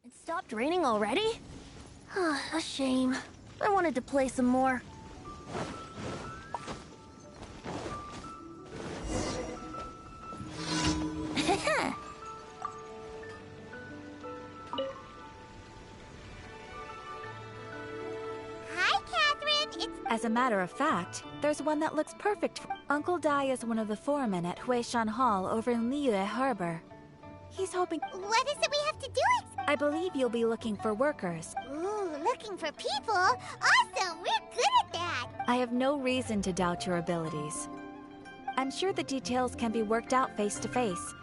It stopped raining already? A shame. I wanted to play some more. Hi, Catherine. It's... As a matter of fact, there's one that looks perfect. Uncle Dai is one of the foremen at Huishan Hall over in Liyue Harbor. He's hoping... What is it we have to do? I believe you'll be looking for workers. Ooh, looking for people? Awesome! We're good at that! I have no reason to doubt your abilities. I'm sure the details can be worked out face to face.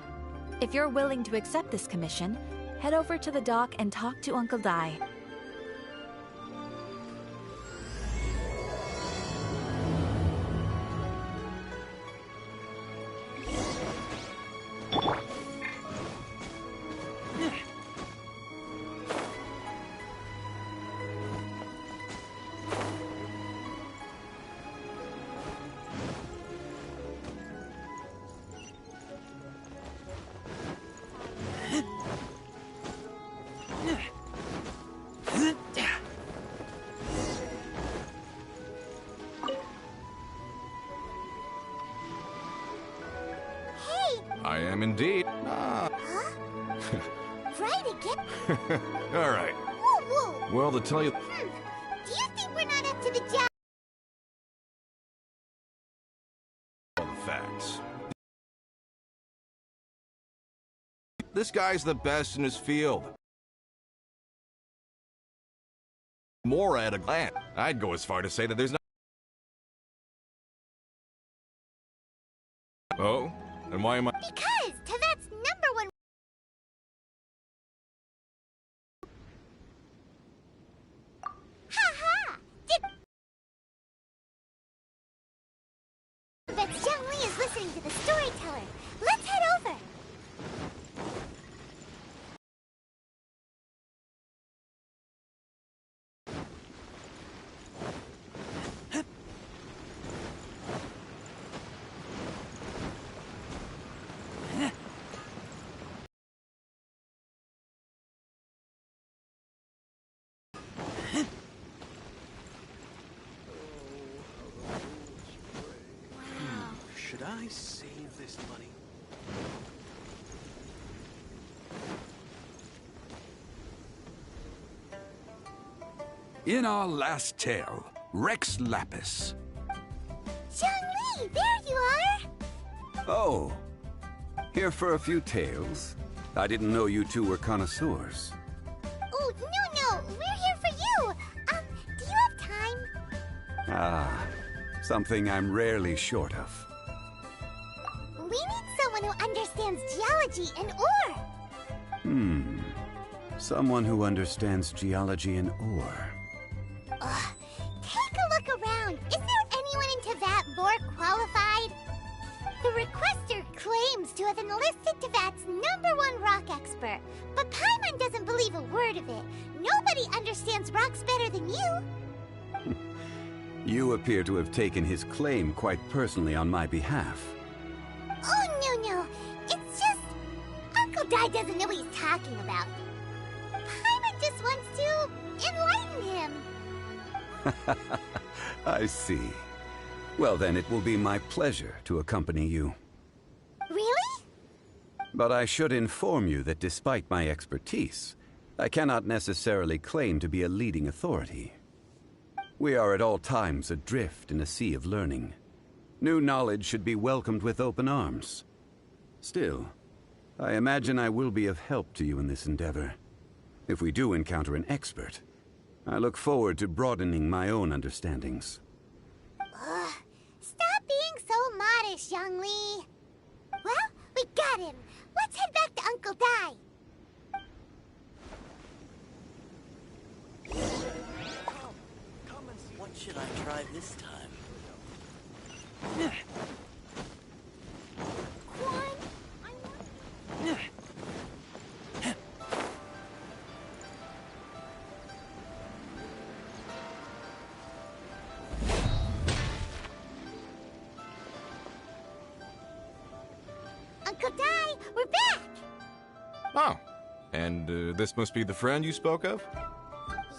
If you're willing to accept this commission, head over to the dock and talk to Uncle Dai. I am indeed. Huh? Right again? All right. Whoa, whoa! Well, to tell you... Do you think we're not up to the job? all the facts. This guy's the best in his field. More at a glance. I'd go as far to say that there's not... Oh? And why am I... Because Tevat's #1... Ha-ha! Bet Zhang Li is listening to the storyteller. Let's head over. Should I save this money? In our last tale, Rex Lapis. Zhang Li, there you are! Oh, here for a few tales? I didn't know you two were connoisseurs. Oh, no, we're here for you! Do you have time? Ah, something I'm rarely short of. We need someone who understands geology and ore! Someone who understands geology and ore. Take a look around. Is there anyone in Tevat more qualified? The requester claims to have enlisted Tevat's #1 rock expert, but Paimon doesn't believe a word of it. Nobody understands rocks better than you. You appear to have taken his claim quite personally on my behalf. Oh, no. It's just... Uncle Dai doesn't know what he's talking about. Paimon just wants to enlighten him. I see. Well then, it will be my pleasure to accompany you. Really? But I should inform you that despite my expertise, I cannot necessarily claim to be a leading authority. We are at all times adrift in a sea of learning. New knowledge should be welcomed with open arms. Still, I imagine I will be of help to you in this endeavor. If we do encounter an expert, I look forward to broadening my own understandings. Ugh, stop being so modest, Young Lee. Well, we got him. Let's head back to Uncle Dai. What should I try this time? Quan, Uncle Dai, we're back! Oh, and this must be the friend you spoke of?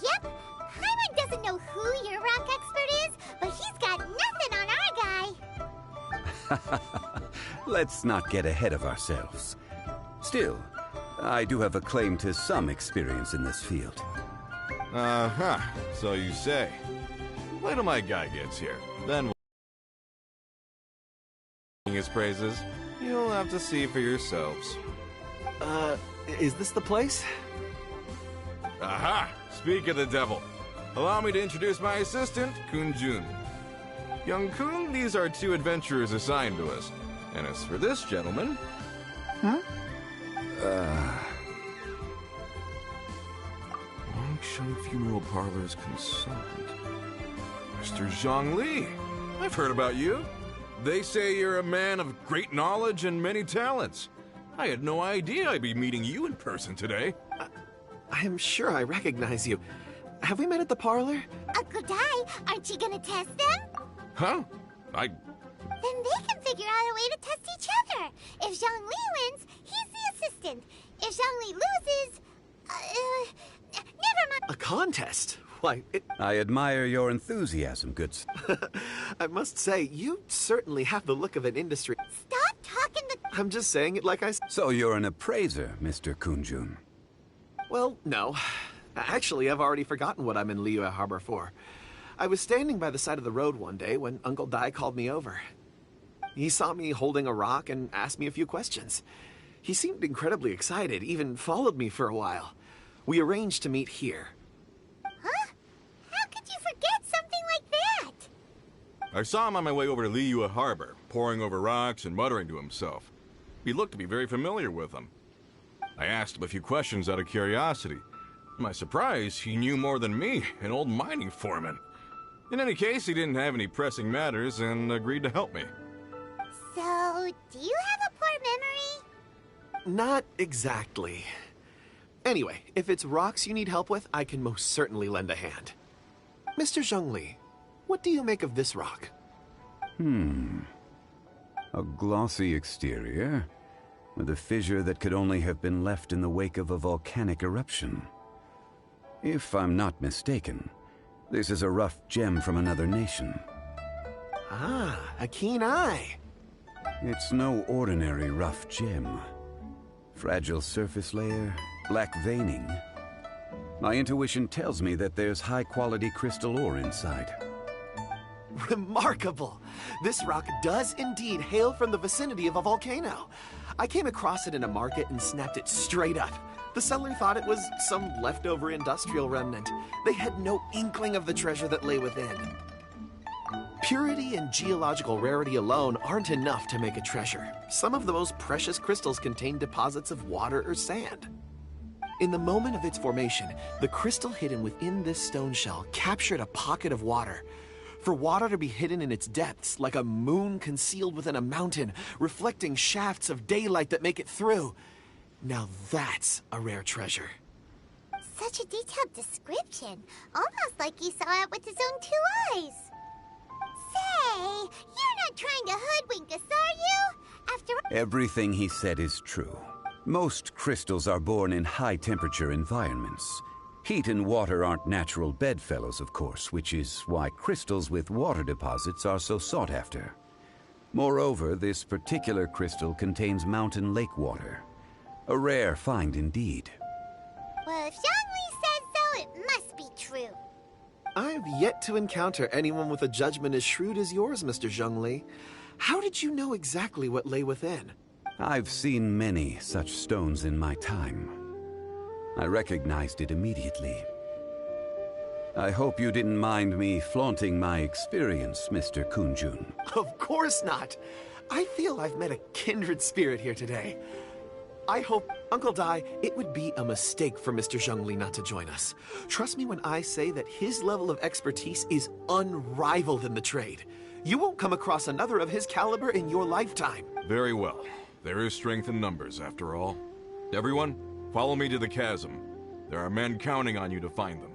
Yep. Hyman doesn't know who your rock expert is, but he's got nothing on our guy. Let's not get ahead of ourselves. Still, I do have a claim to some experience in this field. Uh-huh, so you say. Wait till my guy gets here. Then his praises. You'll have to see for yourselves. Is this the place? Aha! Speak of the devil. Allow me to introduce my assistant, Kun Jun. Young Kun, these are two adventurers assigned to us. And as for this gentleman... Longsheng Funeral Parlor's consultant. Mr. Zhang Li. I've heard about you. They say you're a man of great knowledge and many talents. I had no idea I'd be meeting you in person today. I am sure I recognize you. Have we met at the parlor? Uncle Dai, aren't you gonna test them? Huh? Then they can figure out a way to test each other. If Zhang Li wins, he's the assistant. If Zhang Li loses... never mind. A contest? Why, I admire your enthusiasm, good I must say, you certainly have the look of an industry. Stop talking the... I'm just saying it like I... So you're an appraiser, Mr. Kunjun. Well, no. Actually, I've already forgotten what I'm in Liyue Harbor for. I was standing by the side of the road one day when Uncle Dai called me over. He saw me holding a rock and asked me a few questions. He seemed incredibly excited, even followed me for a while. We arranged to meet here. Huh? How could you forget something like that? I saw him on my way over to Liyue Harbor, poring over rocks and muttering to himself. He looked to be very familiar with them. I asked him a few questions out of curiosity. To my surprise, he knew more than me, an old mining foreman. In any case, he didn't have any pressing matters and agreed to help me. So, do you have a poor memory? Not exactly. Anyway, if it's rocks you need help with, I can most certainly lend a hand. Mr. Zhongli, what do you make of this rock? A glossy exterior, with a fissure that could only have been left in the wake of a volcanic eruption. If I'm not mistaken, this is a rough gem from another nation. Ah, a keen eye. It's no ordinary rough gem. Fragile surface layer, black veining. My intuition tells me that there's high-quality crystal ore inside. Remarkable! This rock does indeed hail from the vicinity of a volcano. I came across it in a market and snapped it straight up. The seller thought it was some leftover industrial remnant. They had no inkling of the treasure that lay within. Purity and geological rarity alone aren't enough to make a treasure. Some of the most precious crystals contain deposits of water or sand. In the moment of its formation, the crystal hidden within this stone shell captured a pocket of water. For water to be hidden in its depths, like a moon concealed within a mountain, reflecting shafts of daylight that make it through. Now that's a rare treasure. Such a detailed description. Almost like he saw it with his own 2 eyes. Say, you're not trying to hoodwink us, are you? After all... Everything he said is true. Most crystals are born in high-temperature environments. Heat and water aren't natural bedfellows, of course, which is why crystals with water deposits are so sought after. Moreover, this particular crystal contains mountain lake water. A rare find indeed. Well, if Zhang Li says so, it must be true. I've yet to encounter anyone with a judgment as shrewd as yours, Mr. Zhongli. How did you know exactly what lay within? I've seen many such stones in my time. I recognized it immediately. I hope you didn't mind me flaunting my experience, Mr. Kunjun. Of course not. I feel I've met a kindred spirit here today. I hope, Uncle Dai, it would be a mistake for Mr. Zhongli not to join us. Trust me when I say that his level of expertise is unrivaled in the trade. You won't come across another of his caliber in your lifetime. Very well. There is strength in numbers, after all. Everyone, follow me to the chasm. There are men counting on you to find them.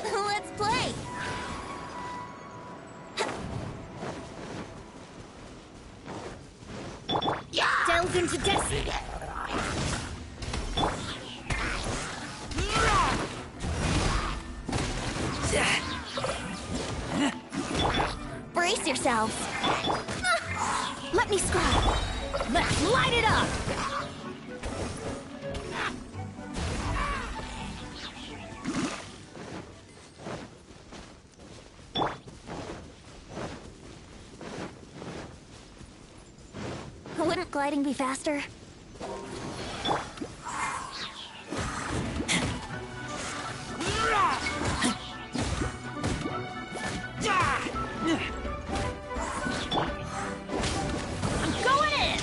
Let's play! Delve into destiny! Brace yourselves! Let me scrub! Let's light it up! Wouldn't gliding be faster? I'm going in!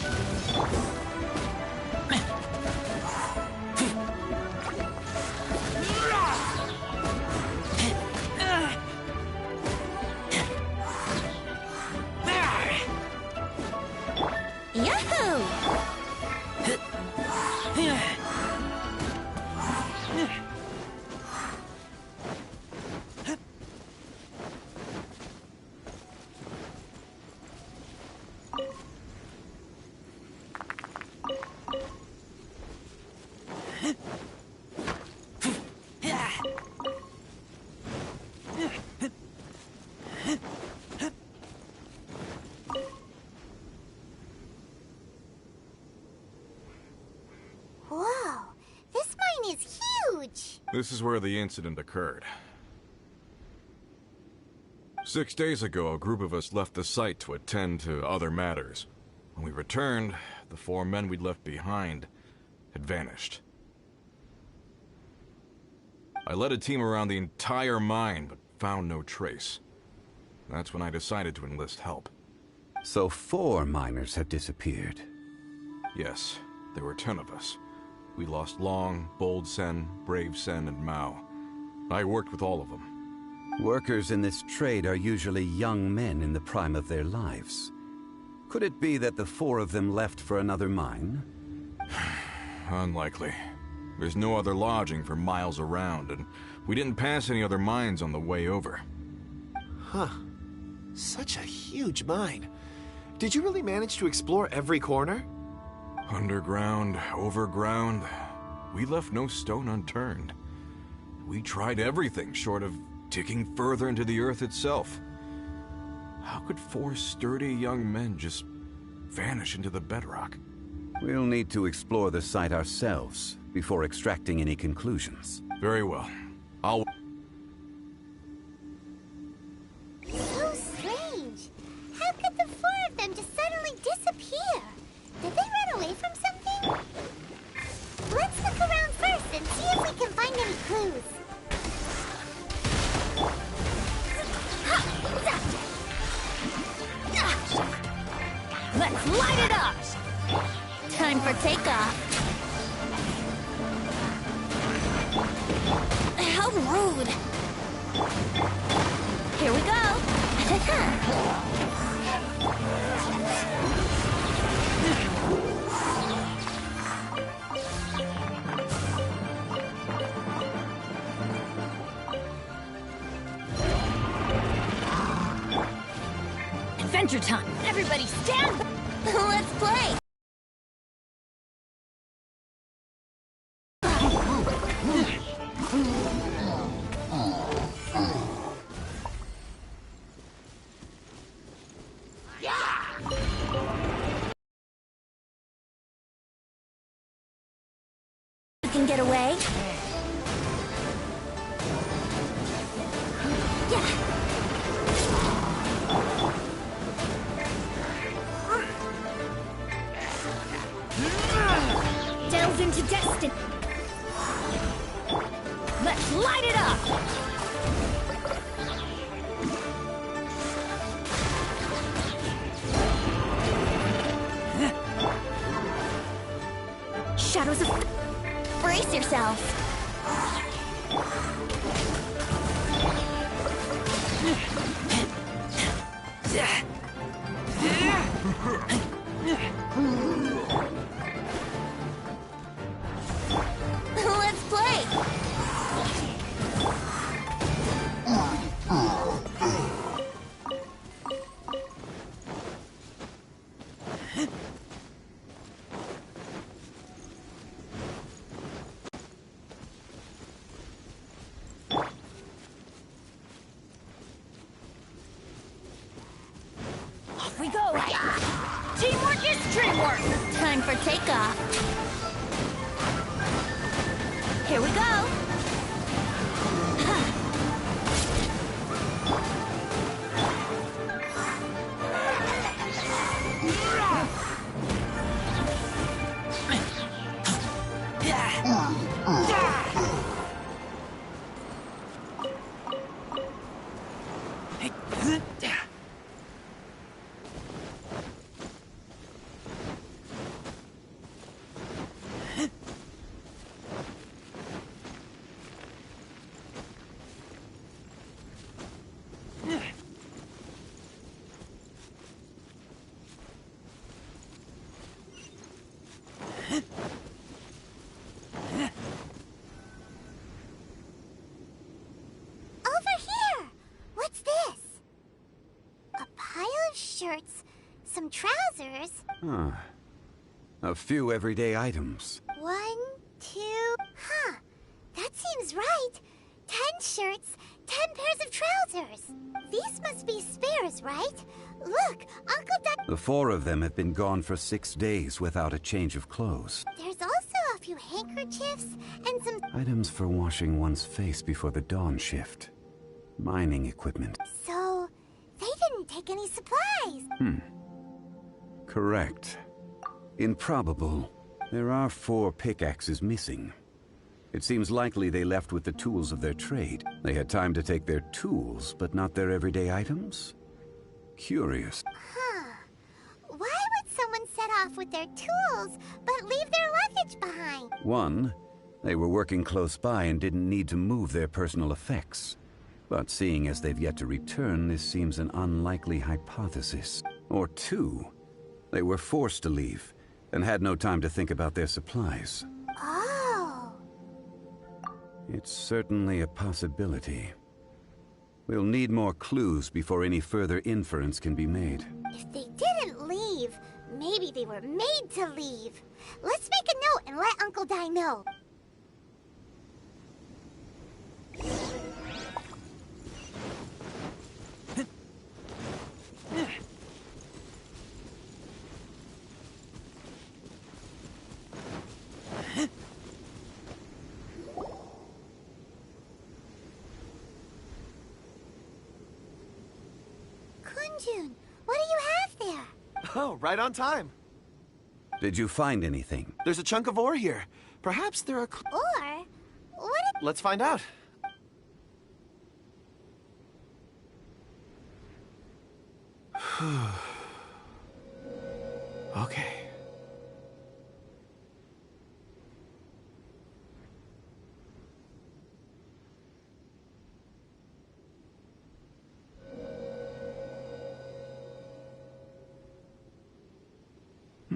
Yahoo! Whoa, this mine is huge! This is where the incident occurred. 6 days ago, a group of us left the site to attend to other matters. When we returned, the 4 men we'd left behind had vanished. I led a team around the entire mine, but found no trace. That's when I decided to enlist help. So 4 miners had disappeared. Yes, there were 10 of us. We lost Long, Bold Sen, Brave Sen, and Mao. I worked with all of them. Workers in this trade are usually young men in the prime of their lives. Could it be that the 4 of them left for another mine? Unlikely. There's no other lodging for miles around, and we didn't pass any other mines on the way over. Huh. Such a huge mine. Did you really manage to explore every corner? Underground, overground, we left no stone unturned. We tried everything short of digging further into the earth itself. How could 4 sturdy young men just vanish into the bedrock? We'll need to explore the site ourselves before extracting any conclusions. Very well. I'll... So strange. How could the 4 of them just suddenly disappear? Did they run away from something? for takeoff. How rude. Here we go. Adventure time! Everybody stand! Let's play! You can get away. Delve into destiny. Let's light it up! Shadows of... Brace yourself! Let's play! Off we go! Teamwork is dreamwork! Time for takeoff! Here we go! Shirts, some trousers. Huh. A few everyday items. 1, 2... Huh. That seems right. 10 shirts, 10 pairs of trousers. These must be spares, right? Look, Uncle Duck... The 4 of them have been gone for 6 days without a change of clothes. There's also a few handkerchiefs and some... Items for washing one's face before the dawn shift. Mining equipment. So, they didn't take any supplies. Correct. Improbable. There are 4 pickaxes missing. It seems likely they left with the tools of their trade. They had time to take their tools, but not their everyday items? Curious. Huh. Why would someone set off with their tools, but leave their luggage behind? 1, they were working close by and didn't need to move their personal effects. But seeing as they've yet to return, this seems an unlikely hypothesis. Or 2, they were forced to leave and had no time to think about their supplies. Oh. It's certainly a possibility. We'll need more clues before any further inference can be made. If they didn't leave, maybe they were made to leave. Let's make a note and let Uncle Dai know. Kunjun, what do you have there? Oh, right on time. Did you find anything? There's a chunk of ore here. Perhaps there are... Or, what if... Let's find out. Okay.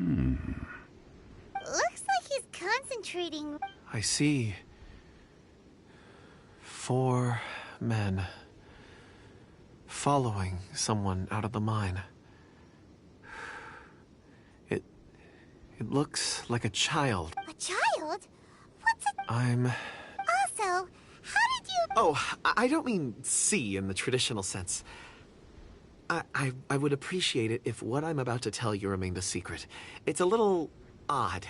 Looks like he's concentrating. I see 4 men following someone out of the mine. It looks like a child. A child? What's a... I'm... Also, how did you... Oh, I don't mean see in the traditional sense. I would appreciate it if what I'm about to tell you remained a secret. It's a little odd.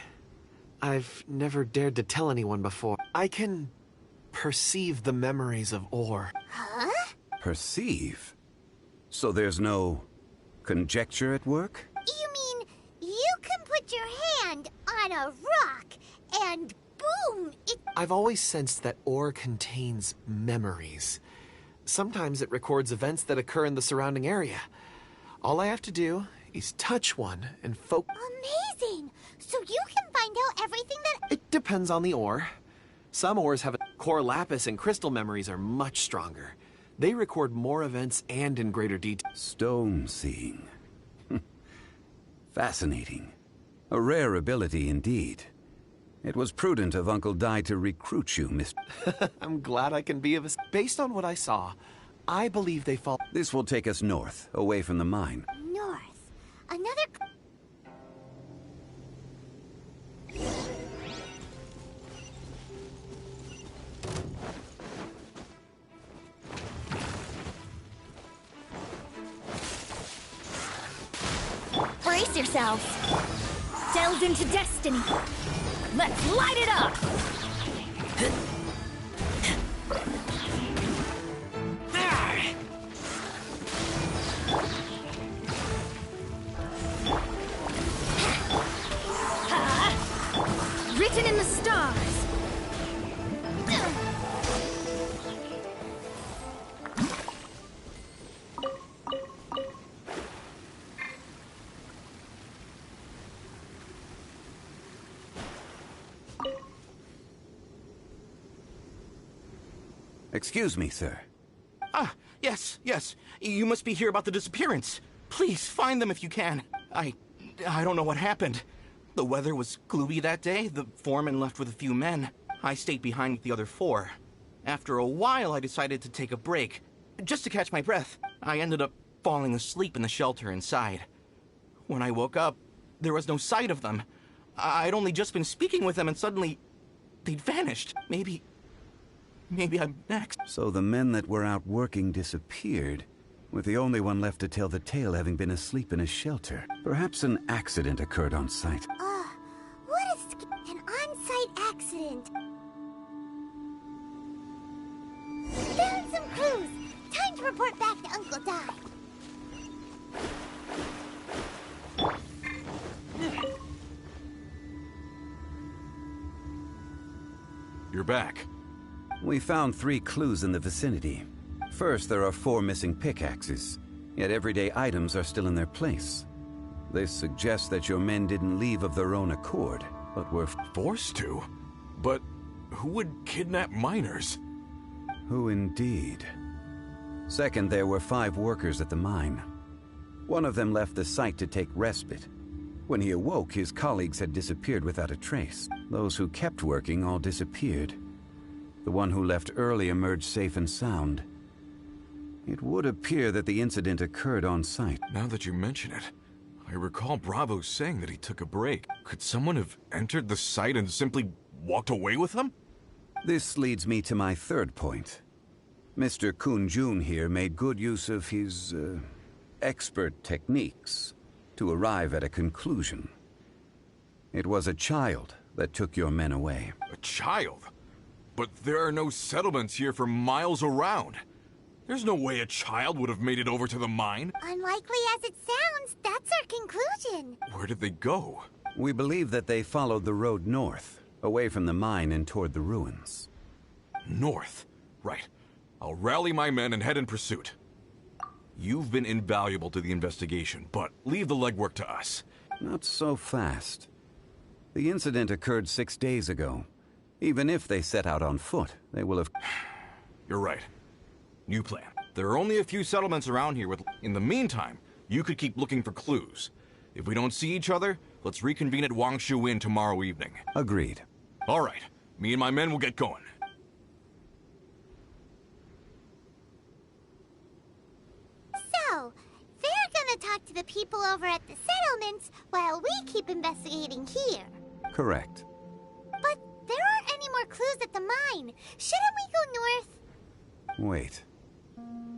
I've never dared to tell anyone before. I can perceive the memories of Or. Huh? Perceive? So there's no conjecture at work? You mean you can put your hand on a rock and boom, it... I've always sensed that Or contains memories. Sometimes it records events that occur in the surrounding area. All I have to do is touch one and focus. Amazing! So you can find out everything that... It depends on the ore. Some ores have core lapis and crystal memories are much stronger. They record more events and in greater detail. Stone seeing. Fascinating. A rare ability indeed. It was prudent of Uncle Dai to recruit you, Mr. I'm glad I can be of assistance. Based on what I saw, I believe they fall... This will take us north, away from the mine. North. Another... Brace yourselves. Delved into destiny. Let's light it up! Written in the stars. Excuse me, sir. Ah, yes. You must be here about the disappearance. Please, find them if you can. I don't know what happened. The weather was gloomy that day. The foreman left with a few men. I stayed behind with the other 4. After a while, I decided to take a break, just to catch my breath. I ended up falling asleep in the shelter inside. When I woke up, there was no sight of them. I'd only just been speaking with them and suddenly they'd vanished. Maybe I'm next. So the men that were out working disappeared, with the only one left to tell the tale having been asleep in a shelter. Perhaps an accident occurred on site. What is... an on-site accident? Found some clues. Time to report back to Uncle Dai. You're back. We found 3 clues in the vicinity. First, there are 4 missing pickaxes, yet everyday items are still in their place. This suggests that your men didn't leave of their own accord, but were Forced to? But who would kidnap miners? Who indeed? Second, there were 5 workers at the mine. One of them left the site to take respite. When he awoke, his colleagues had disappeared without a trace. Those who kept working all disappeared. The one who left early emerged safe and sound. It would appear that the incident occurred on site. Now that you mention it, I recall Bravo saying that he took a break. Could someone have entered the site and simply walked away with them? This leads me to my third point. Mr. Kun-jun here made good use of his, expert techniques to arrive at a conclusion. It was a child that took your men away. A child? But there are no settlements here for miles around. There's no way a child would have made it over to the mine. Unlikely as it sounds, that's our conclusion. Where did they go? We believe that they followed the road north, away from the mine and toward the ruins. North. Right. I'll rally my men and head in pursuit. You've been invaluable to the investigation, but leave the legwork to us. Not so fast. The incident occurred 6 days ago. Even if they set out on foot, they will have... You're right. New plan. There are only a few settlements around here with... In the meantime, you could keep looking for clues. If we don't see each other, Let's reconvene at Wangshu Inn tomorrow evening. Agreed. All right. Me and my men will get going. So, they're gonna talk to the people over at the settlements while we keep investigating here. Correct. But there aren't any more clues at the mine. Shouldn't we go north? Wait.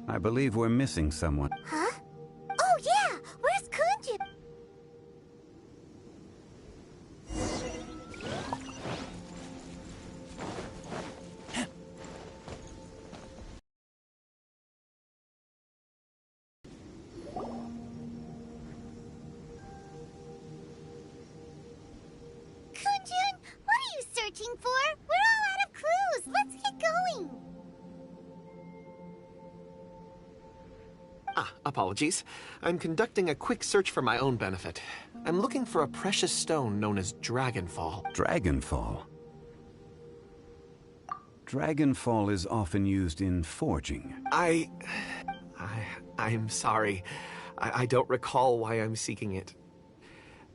I believe we're missing someone. Huh? Oh yeah! Where's Kunju? Kunjun, what are you searching for? We're all out of clues. Let's get going. Apologies. I'm conducting a quick search for my own benefit. I'm looking for a precious stone known as Dragonfall. Dragonfall. Dragonfall is often used in forging. I'm sorry. I don't recall why I'm seeking it.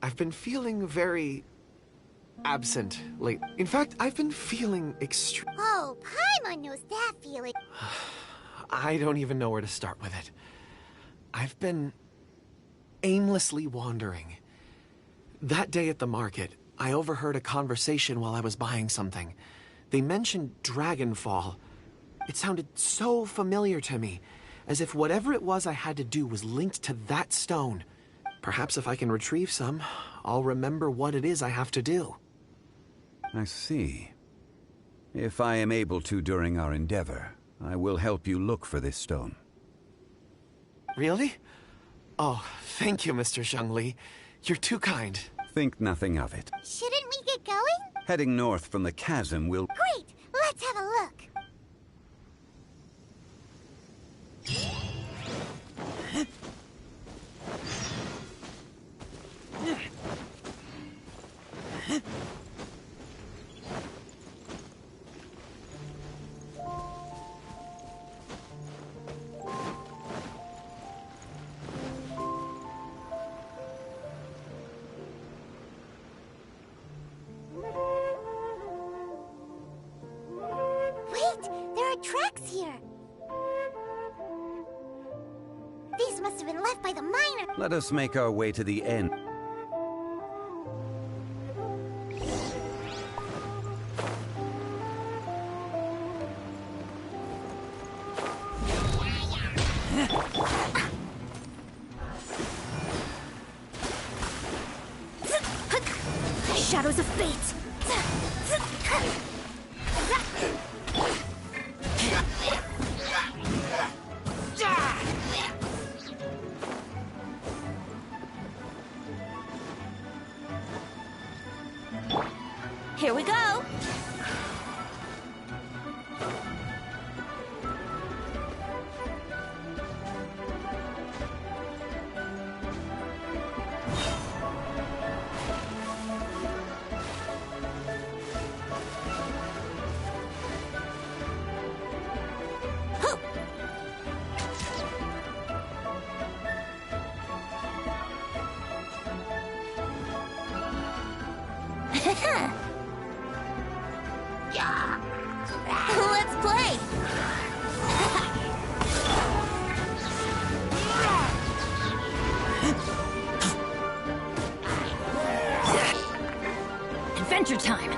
I've been feeling very absent lately. In fact, I've been feeling Oh, Paimon knows that feeling. I don't even know where to start with it. I've been aimlessly wandering. That day at the market, I overheard a conversation while I was buying something. They mentioned Dragonfall. It sounded so familiar to me, as if whatever it was I had to do was linked to that stone. Perhaps if I can retrieve some, I'll remember what it is I have to do. I see. If I am able to during our endeavor, I will help you look for this stone. Really? Oh, thank you, Mr. Zhongli. You're too kind. Think nothing of it. Shouldn't we get going? Heading north from the chasm will... Great! Let's have a look. Wait! There are tracks here! These must have been left by the miner. Let us make our way to the end. Shadows of fate! Here we go! Let's play! Adventure time!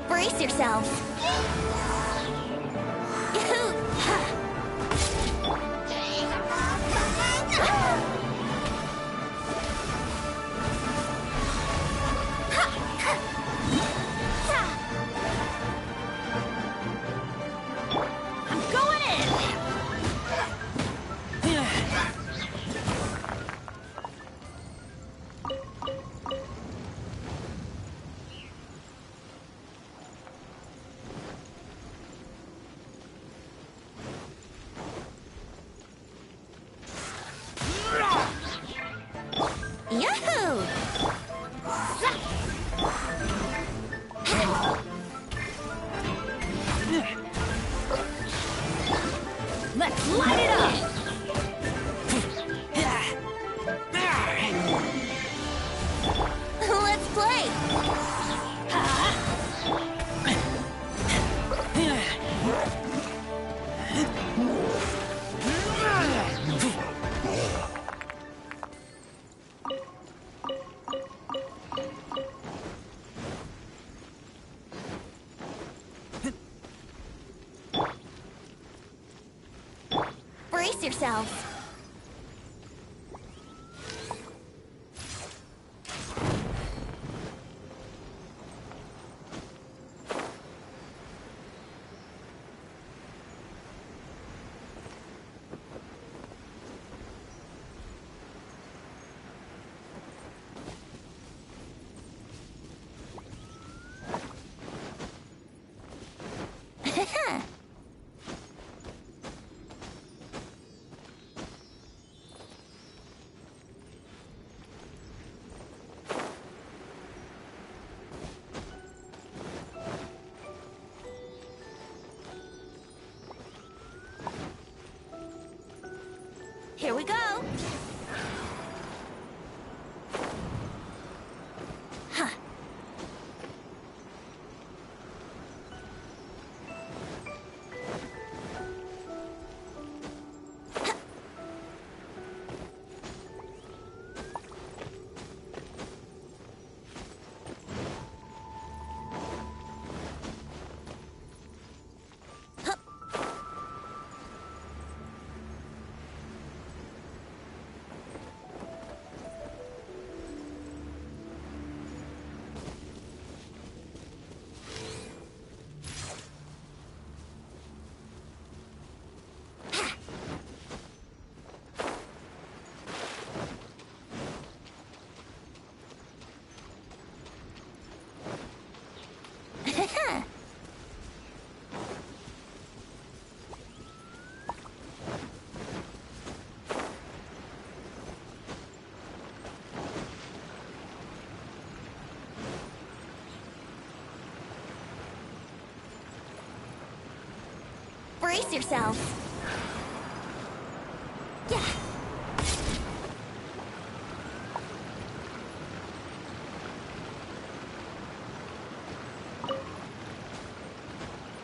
Brace yourselves! I'm going in! Let's light it up! Let's play! Brace yourselves. Here we go! Huh. Brace yourselves. Yeah.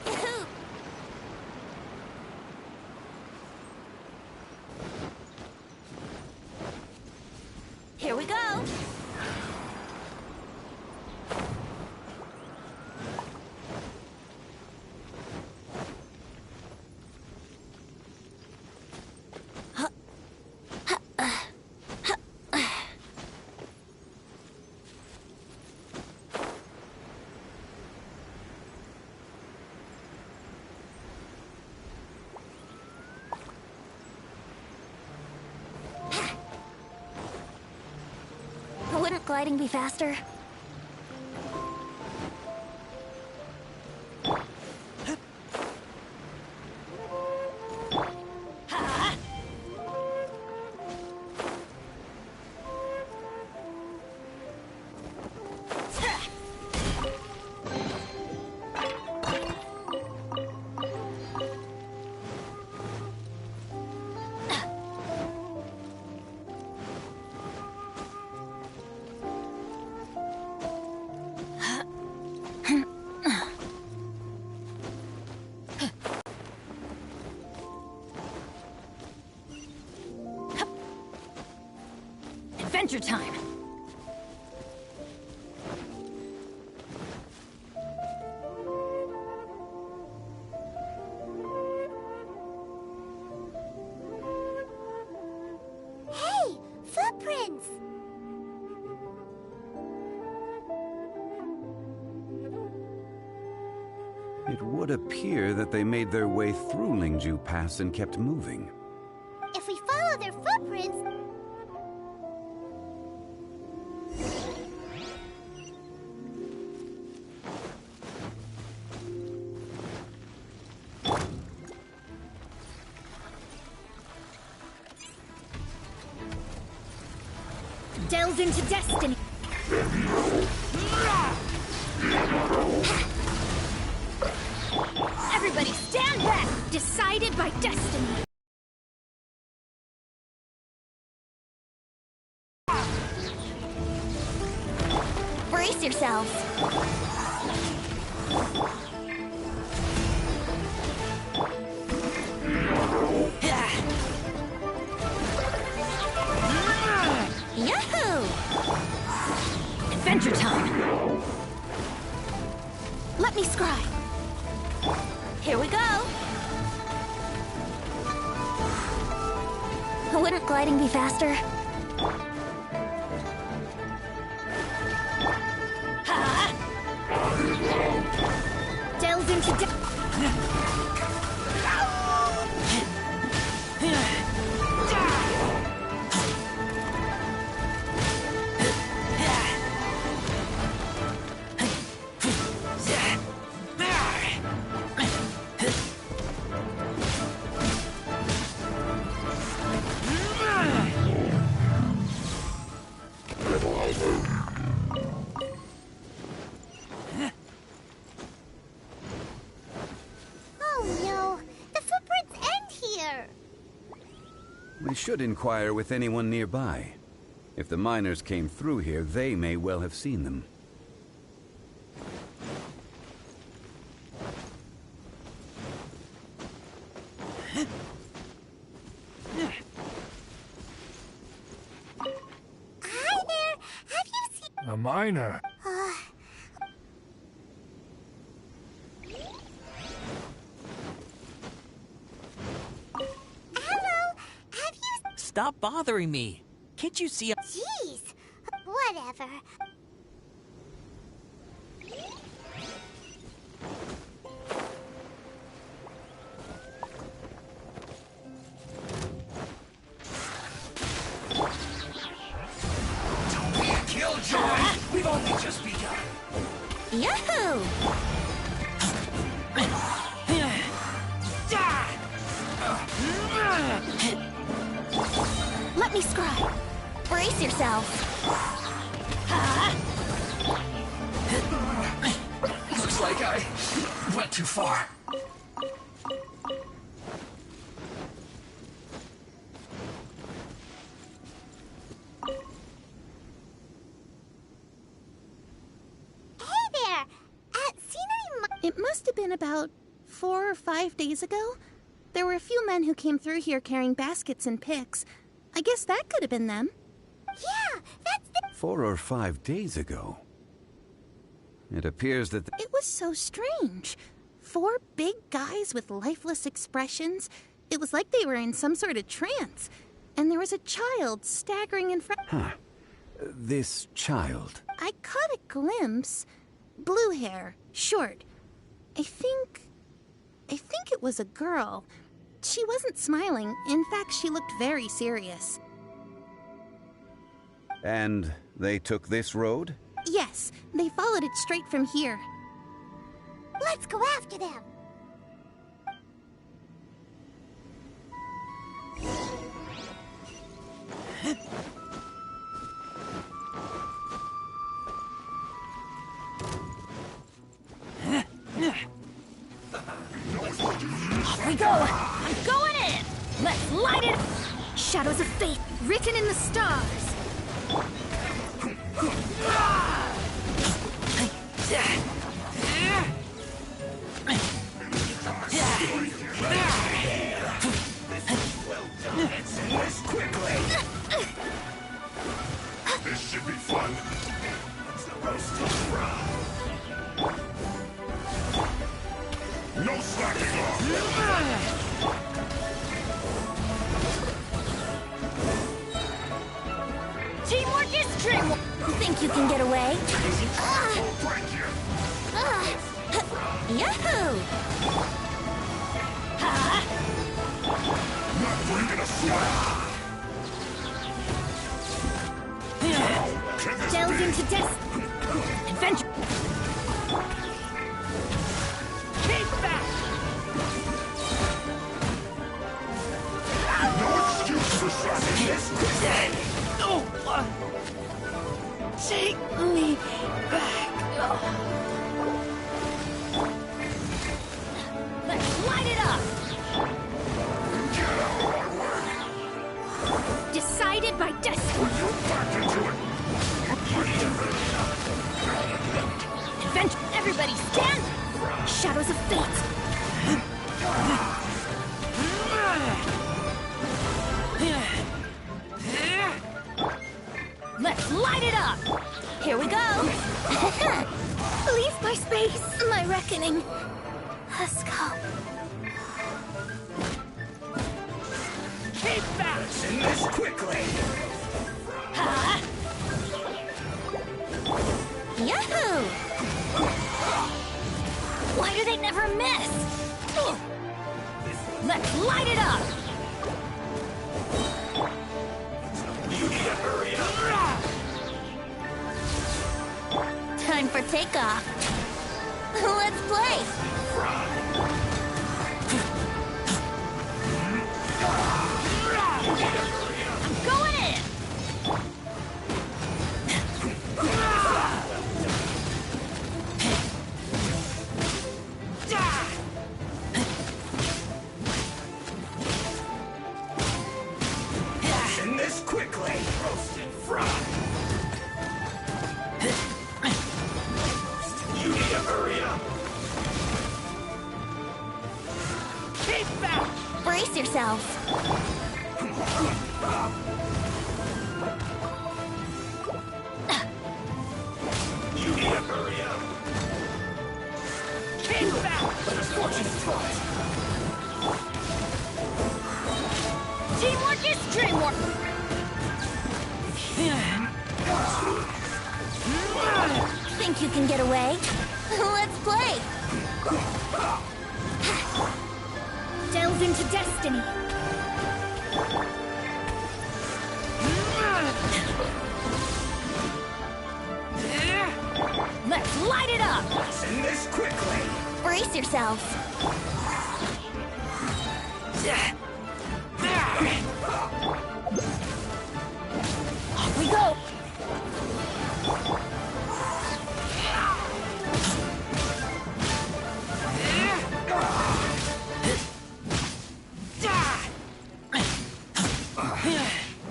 Yahoo! Here we go. Wouldn't gliding be faster? Adventure time! Hey! Footprints! It would appear that they made their way through Lingju Pass and kept moving. If we follow their footprints... Delve into destiny! Everybody stand back! Decided by destiny! yourselves. Yahoo! Adventure time. Let me scry. Here we go. Wouldn't gliding be faster? Delves into We should inquire with anyone nearby. If the miners came through here, they may well have seen them. Hi there! Have you seen... A miner? Hello? Have you... Stop bothering me. Can't you see? Jeez! Whatever. Don't be a killjoy! We've only just begun. Yahoo! Let me scry. Brace yourself. Looks like I went too far. Hey there! Seen any... It must have been about 4 or 5 days ago. There were a few men who came through here carrying baskets and picks. I guess that could have been them. Yeah, that's the... 4 or 5 days ago. It appears that... It was so strange. 4 big guys with lifeless expressions. It was like they were in some sort of trance. And there was a child staggering in front... Huh. This child. I caught a glimpse. Blue hair, short. I think it was a girl. She wasn't smiling. In fact, she looked very serious. And they took this road? Yes, they followed it straight from here. Let's go after them! Off we go! I'm going in! Let's light it! Shadows of fate written in the stars! This should be fun. It's the roast of raw. No slacking off! Teamwork is dreamwork! Think you can get away? Thank you! Yahoo! Not bringing a sweat! Can this Delve be? into death! Adventure! Keep back! No excuse for slacking this! Take me back! Let's light it up! Get out of my way! Decided by destiny! Put you back into it! Adventure! Everybody stand! Shadows of fate! Let's light it up! Here we go! Leave my space! My reckoning! Let's go. Keep back! In this quickly! Yahoo! Why do they never miss? Let's light it up! You need to hurry up! Time for takeoff. Let's play! I'm going in! In this quickly! Roasted fry! You need to hurry up! Keep back! Brace yourselves. You need to hurry up! Keep back! Unfortunate thought! Teamwork is dreamwork! Think you can get away? Let's play! Delve into destiny! Let's light it up! In this quickly! Brace yourselves! Off we go!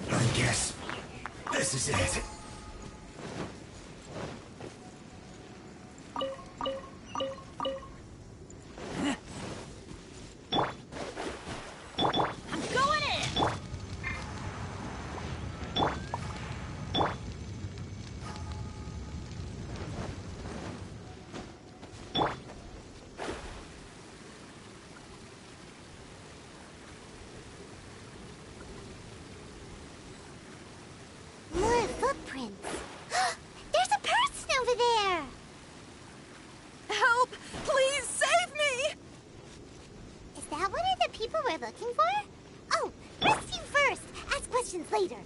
I guess this is it. I'm going in! More footprints. There's a person over there! Help! Please save me! Is that one of the people we're looking for? Oh, rescue first! Ask questions later.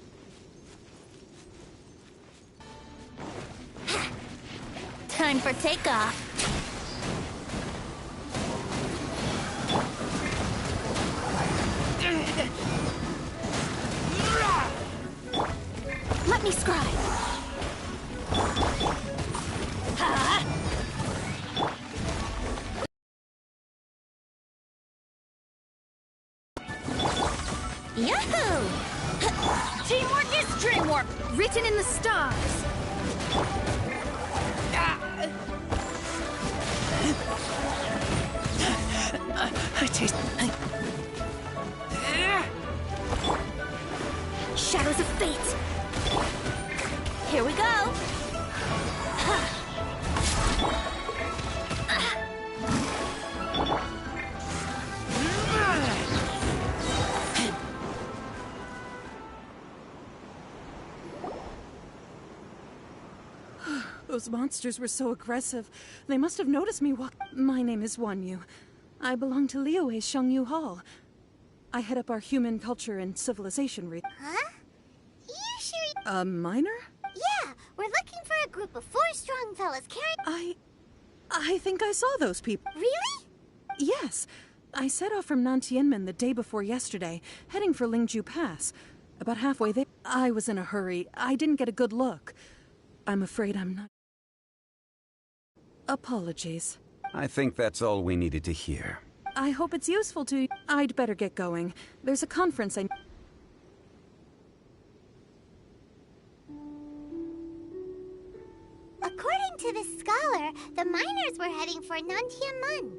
Time for takeoff. Let me scribe. Ha! Yahoo! Teamwork is dreamwork! Written in the stars. I taste... Shadows of fate! Here we go! Those monsters were so aggressive. They must have noticed me walk. My name is Wanyu. I belong to Liyue's Shangyu Hall. I head up our human culture and civilization re- Huh? You sure? A minor? Yeah, we're looking for a group of 4 strong fellas carrying... I think I saw those people. Really? Yes. I set off from Nantianmen the day before yesterday, heading for Lingju Pass. About halfway there, I was in a hurry. I didn't get a good look. I'm afraid I'm not... Apologies. I think that's all we needed to hear. I hope it's useful to you. I'd better get going. There's a conference I... According to the scholar, the miners were heading for Nantiamun.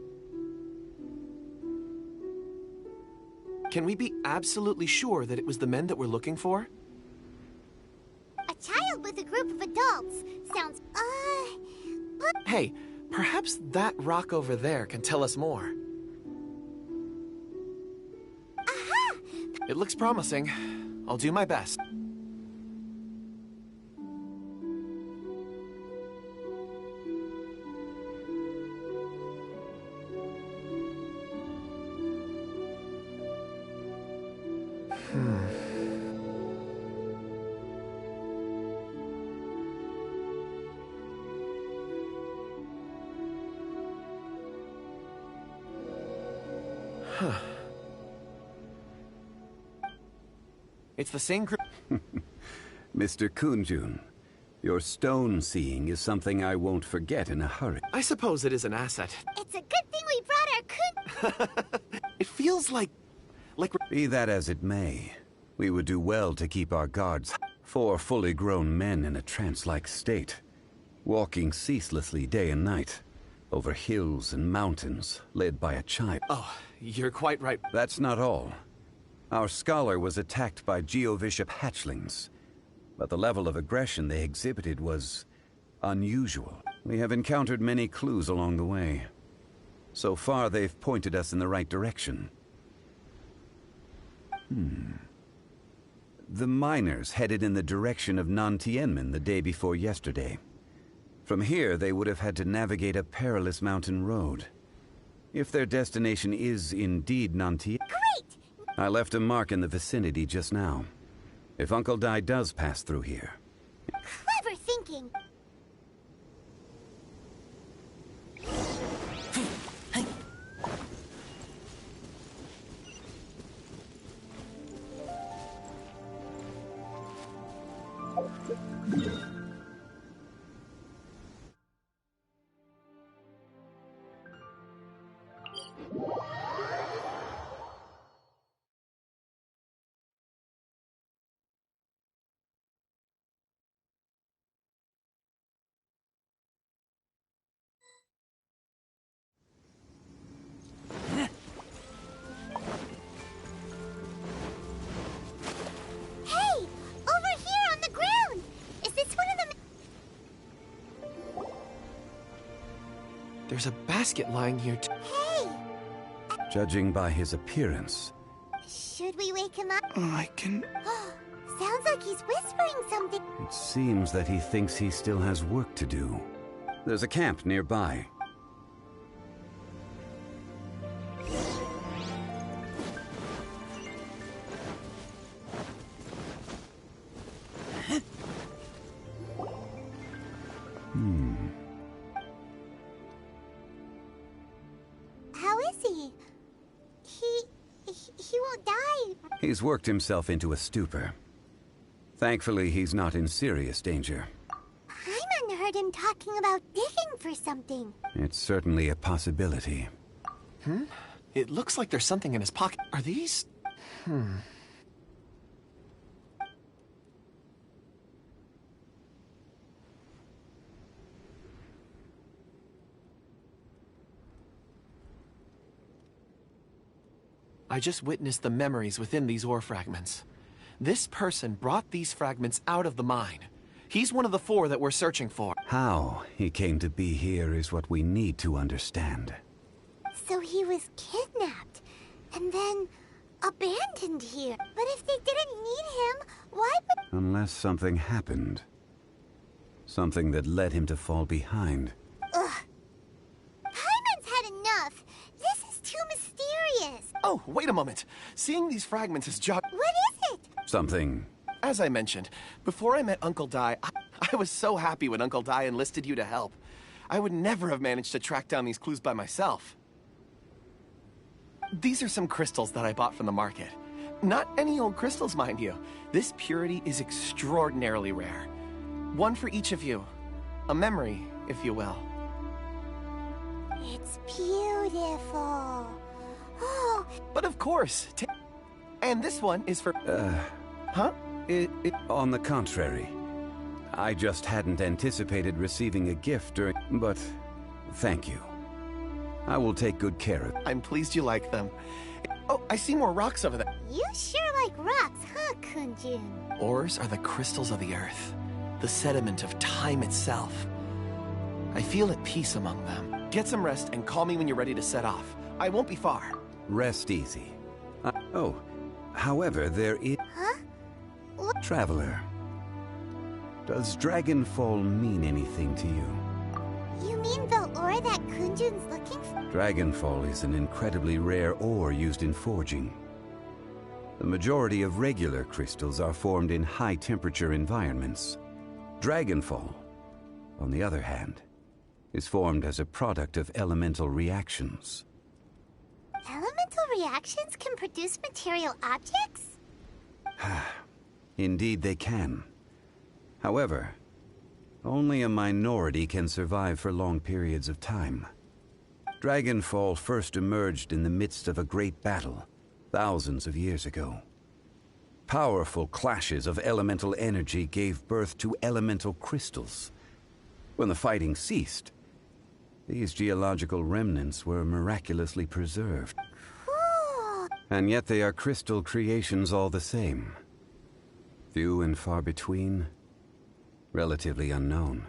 Can we be absolutely sure that it was the men that we're looking for? A child with a group of adults. Sounds, Hey, perhaps that rock over there can tell us more. Aha! It looks promising. I'll do my best. It's the same group. Mr. Kunjun, your stone seeing is something I won't forget in a hurry. I suppose it is an asset. It's a good thing we brought our kun. It feels like... Be that as it may, we would do well to keep our guards. 4 fully grown men in a trance-like state, walking ceaselessly day and night, over hills and mountains, led by a child. Oh, you're quite right. That's not all. Our scholar was attacked by Geovishap hatchlings, but the level of aggression they exhibited was unusual. We have encountered many clues along the way. So far, they've pointed us in the right direction. The miners headed in the direction of Nantienmen the day before yesterday. From here, they would have had to navigate a perilous mountain road. If their destination is indeed Nantien... Great! I left a mark in the vicinity just now. If Uncle Dai does pass through here... Clever thinking. There's a basket lying here too. Hey! Judging by his appearance... Should we wake him up? I can... Sounds like he's whispering something. It seems that he thinks he still has work to do. There's a camp nearby. How is he? He won't die. He's worked himself into a stupor. Thankfully, he's not in serious danger. Paimon heard him talking about digging for something. It's certainly a possibility. It looks like there's something in his pocket. Are these... I just witnessed the memories within these ore fragments. This person brought these fragments out of the mine. He's one of the 4 that we're searching for. How he came to be here is what we need to understand. So he was kidnapped, and then abandoned here. But if they didn't need him, why would... Unless something happened. Something that led him to fall behind. Ugh. Paimon's had enough. This is too mysterious. Oh, wait a moment. Seeing these fragments is What is it? Something... As I mentioned, before I met Uncle Dai, I was so happy when Uncle Dai enlisted you to help. I would never have managed to track down these clues by myself. These are some crystals that I bought from the market. Not any old crystals, mind you. This purity is extraordinarily rare. One for each of you. A memory, if you will. It's beautiful. Oh. But of course. And this one is for... Huh? On the contrary, I just hadn't anticipated receiving a gift during... But thank you. I will take good care of... I'm pleased you like them. Oh, I see more rocks over there. You sure like rocks, huh, Kunjun? Ores are the crystals of the earth, the sediment of time itself. I feel at peace among them. Get some rest and call me when you're ready to set off. I won't be far. Rest easy. However, there is... Huh? What? Traveler, does Dragonfall mean anything to you? You mean the ore that Kunjun's looking for? Dragonfall is an incredibly rare ore used in forging. The majority of regular crystals are formed in high-temperature environments. Dragonfall, on the other hand, is formed as a product of elemental reactions. Elemental reactions can produce material objects? Indeed they can. However, only a minority can survive for long periods of time. Dragonfall first emerged in the midst of a great battle, thousands of years ago. Powerful clashes of elemental energy gave birth to elemental crystals. When the fighting ceased, these geological remnants were miraculously preserved. Cool. And yet they are crystal creations all the same. Few and far between, relatively unknown.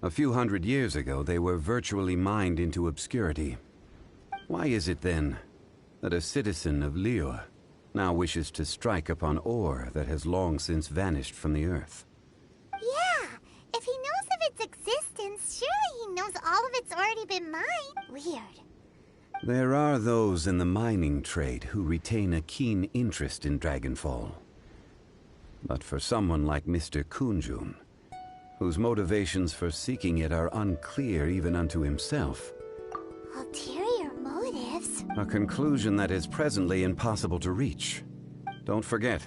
A few hundred years ago, they were virtually mined into obscurity. Why is it then that a citizen of Liu now wishes to strike upon ore that has long since vanished from the earth? Yeah, if he knows of its existence, surely he knows all of it's already been mined. Weird. There are those in the mining trade who retain a keen interest in Dragonfall. But for someone like Mr. Kunjun, whose motivations for seeking it are unclear even unto himself, Ulterior motives? a conclusion that is presently impossible to reach. Don't forget,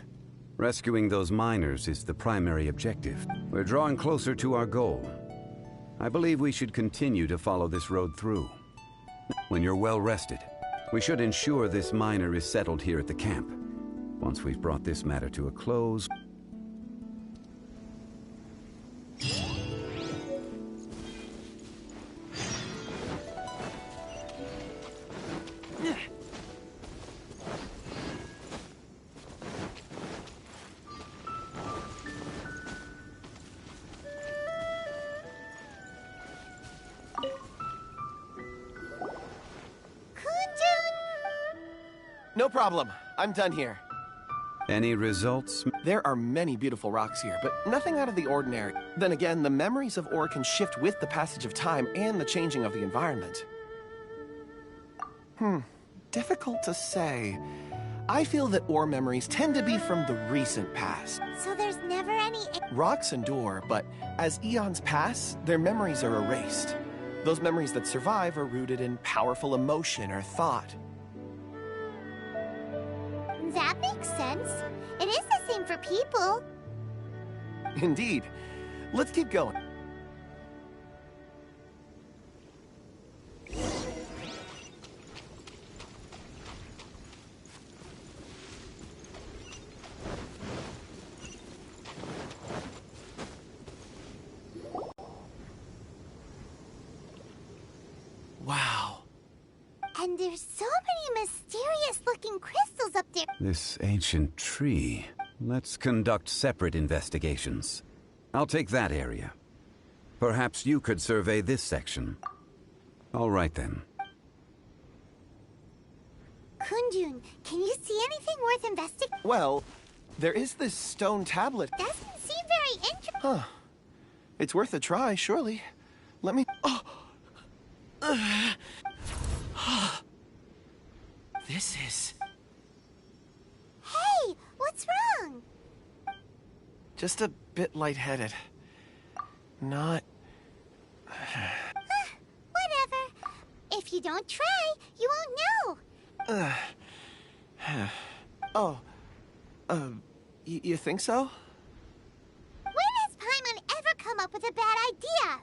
rescuing those miners is the primary objective. We're drawing closer to our goal. I believe we should continue to follow this road through. When you're well rested, we should ensure this miner is settled here at the camp. Once we've brought this matter to a close... No problem. I'm done here. Any results? There are many beautiful rocks here, but nothing out of the ordinary. Then again, the memories of ore can shift with the passage of time and the changing of the environment. Difficult to say. I feel that ore memories tend to be from the recent past. So there's never any... Rocks endure, but as eons pass, their memories are erased. Those memories that survive are rooted in powerful emotion or thought. That makes sense. It is the same for people. Indeed. Let's keep going. Wow. And there's so many mysterious-looking crystals up there. This ancient tree. Let's conduct separate investigations. I'll take that area. Perhaps you could survey this section. All right then. Kunjun, can you see anything worth investigating? Well, there is this stone tablet. Doesn't seem very interesting. Huh. It's worth a try, surely. Let me... Oh! This is... Hey, what's wrong? just a bit lightheaded. Not... Whatever. If you don't try, you won't know. You think so? When has Paimon ever come up with a bad idea,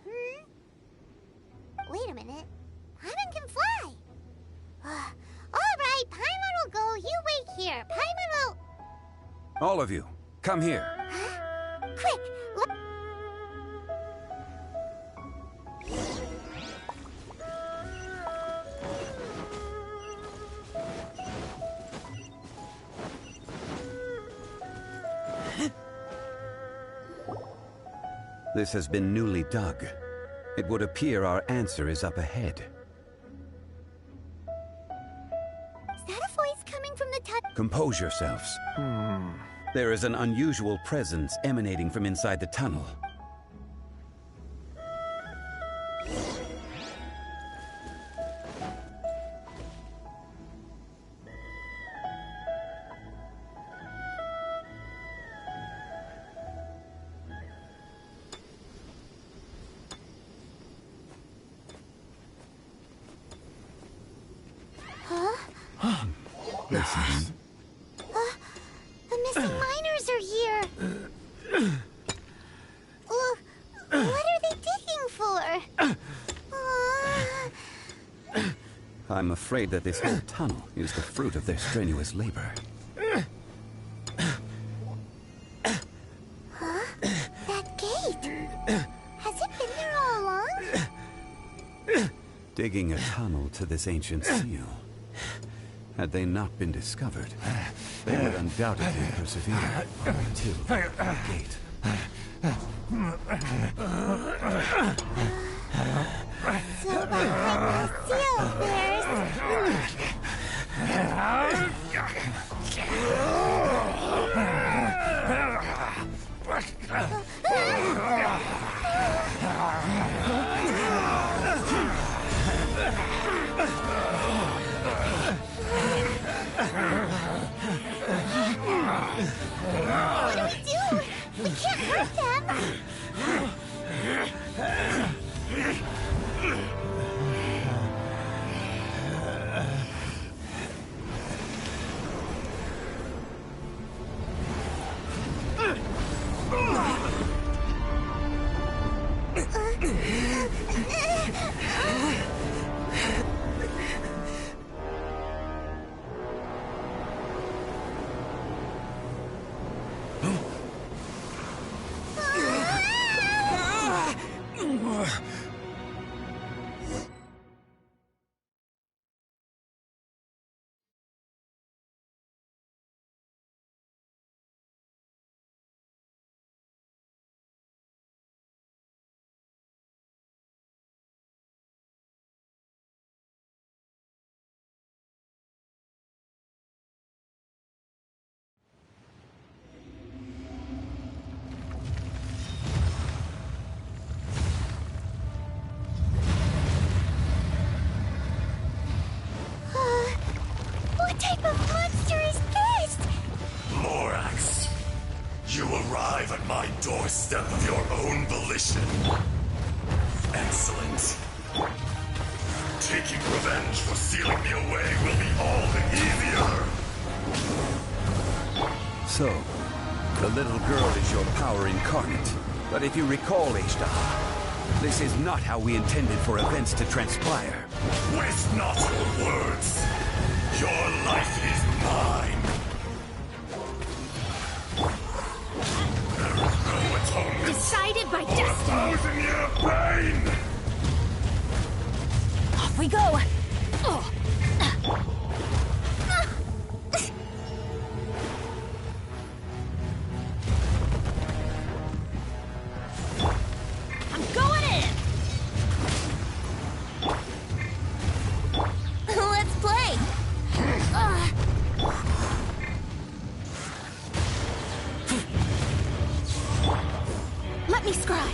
Wait a minute. Paimon can fly. All right, Paimon will go. You wait here. Paimon will... All of you, come here. Quick, This has been newly dug. It would appear our answer is up ahead. Is that a voice coming from the top? Compose yourselves. There is an unusual presence emanating from inside the tunnel. Listen. The missing miners are here. What are they digging for? I'm afraid that this whole tunnel is the fruit of their strenuous labor. That gate. Has it been there all along? Digging a tunnel to this ancient seal. Had they not been discovered, they would undoubtedly persevere until the gate. So behind the seal, there's... What do we do? We can't hurt them. What type of monster is this? Lorax, you arrive at my doorstep of your own volition. Excellent. Taking revenge for sealing me away will be all the easier. So, the little girl is your power incarnate. But if you recall, Ishtar, this is not how we intended for events to transpire. Waste not your words. Your life is mine. There is no atonement. Decided by For a destiny. 1,000-year pain. Off we go. I'm going in. Let's play. Let me scry.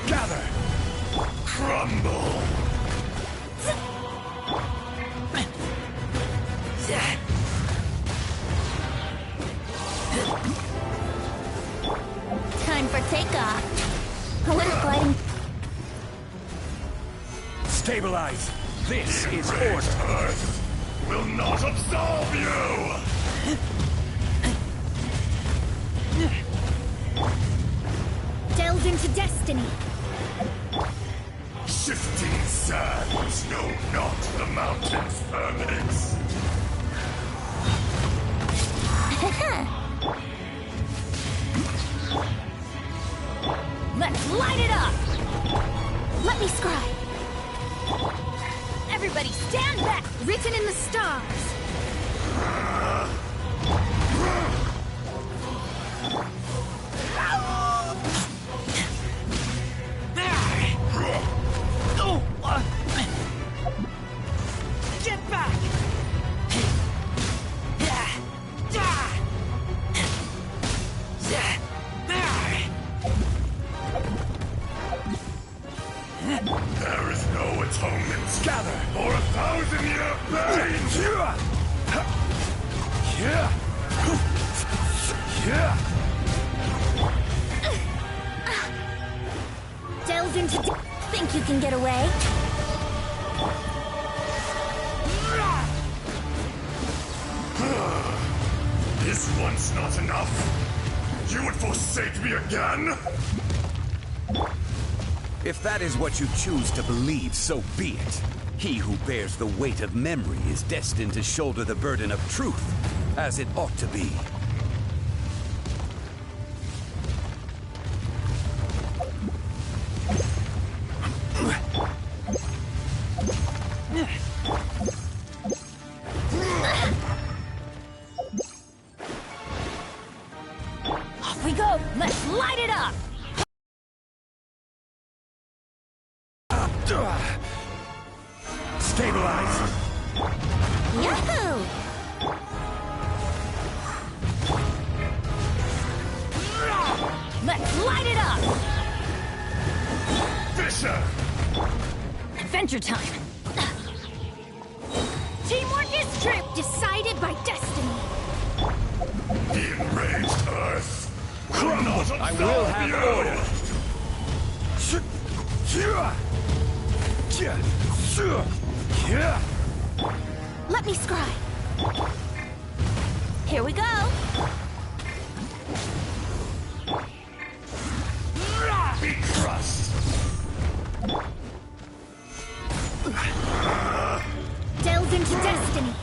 Gather. Crumble. Time for takeoff. Let's gliding. Stabilize. This is order. Earth will not absolve you. Delved into destiny. Shifting sands know not the mountain's permanence. Let's light it up. Let me scry. Everyone Everybody stand back! Written in the stars. Get back! There is no atonement. Gather for 1,000-year pain! Delve into... Think you can get away? Is once not enough? You would forsake me again? If that is what you choose to believe, so be it. He who bears the weight of memory is destined to shoulder the burden of truth, as it ought to be. Off we go! Let's light it up! Stabilize! Yahoo! Let's light it up! Fisher! Adventure time! Teamwork is true! Decided by destiny! The enraged Earth will not absolve I will have you! order! Let me scry! Here we go! Be crushed! Delve into destiny!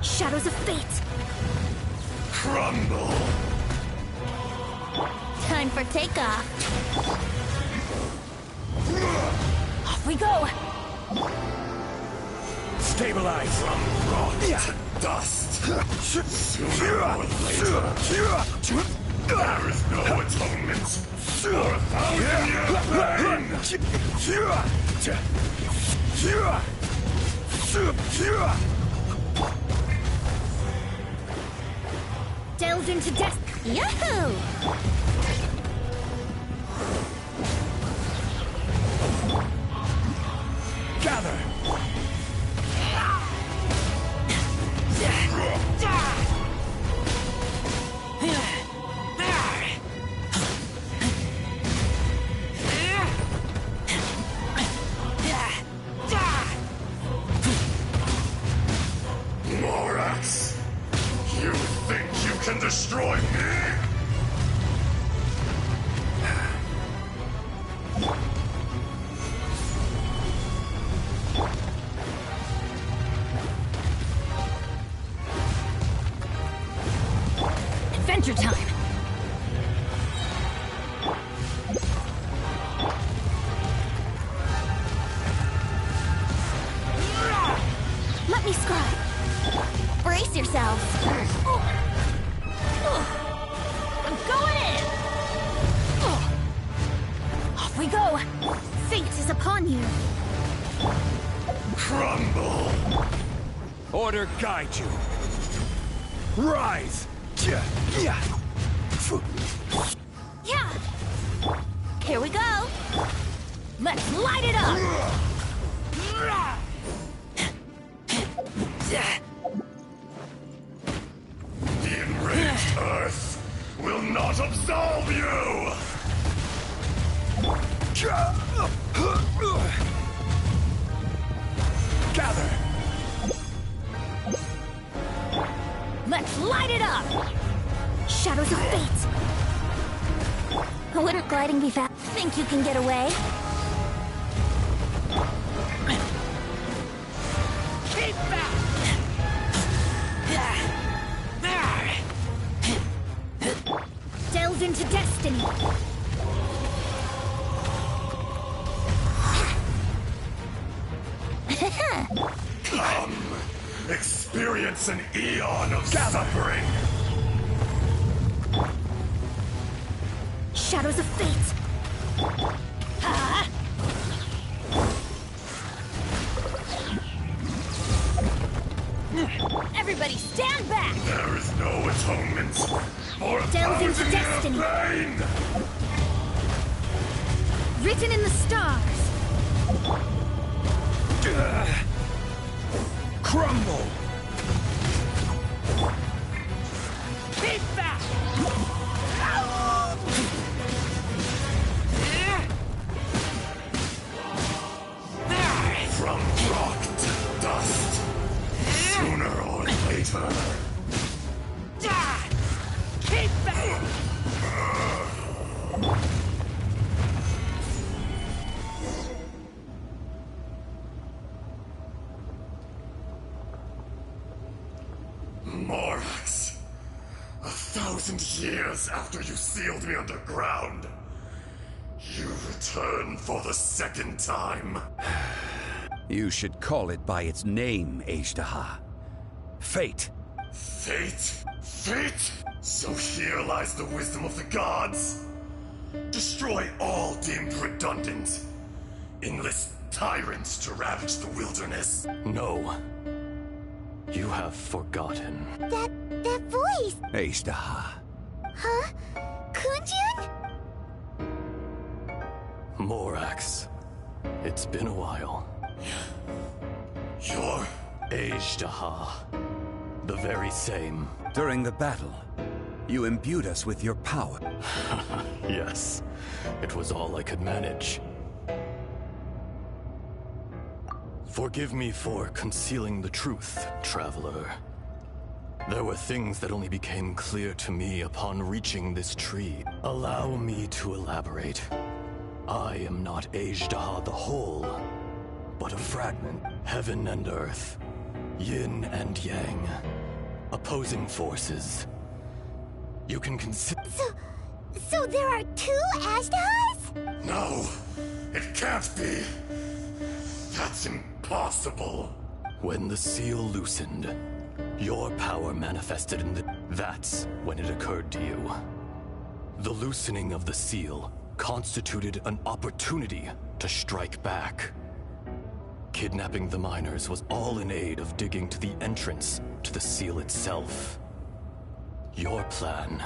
Shadows of fate! Crumble! Time for takeoff! Off we go! Stabilize! From rock to dust! Sooner or later, there is no atonement for 1,000-year pain! Delve into destiny! Yahoo! Gather! Morax, you think you can destroy me? Adventure time! Let me scry! Brace yourselves! I'm going in! Off we go! Fate is upon you! Crumble! Order guide you! Rise! Yeah! Here we go! Let's light it up! The enraged Earth will not absolve you! Gather! Let's light it up! Shadows of fate! Wouldn't gliding be fast? Think you can get away? Keep back! Delve Delve into destiny. Come, experience an eon of suffering. Shadows of fate. Ah! Everybody stand back! There is no atonement for a Delve into 1,000-year destiny. pain. Written in the stars. Crumble! Keep back! From rock to dust, sooner or later. Keep back! Morax, 1,000 years after you sealed me underground, you return for the second time. You should call it by its name, Ajdaha. Fate. Fate? Fate? So here lies the wisdom of the gods. Destroy all deemed redundant. Enlist tyrants to ravage the wilderness. No. You have forgotten. That voice! Ajdaha. Huh? Kunjun? Morax. It's been a while. You're... Ajdaha. The very same. During the battle, you imbued us with your power. Yes. It was all I could manage. Forgive me for concealing the truth, Traveler. There were things that only became clear to me upon reaching this tree. Allow me to elaborate. I am not Ajdaha the whole, but a fragment. Heaven and earth, yin and yang, opposing forces. You can consider... So there are two Ashdahas? No, it can't be. That's impossible. When the seal loosened, your power manifested in the... That's when it occurred to you. The loosening of the seal constituted an opportunity to strike back. Kidnapping the miners was all in aid of digging to the entrance to the seal itself. Your plan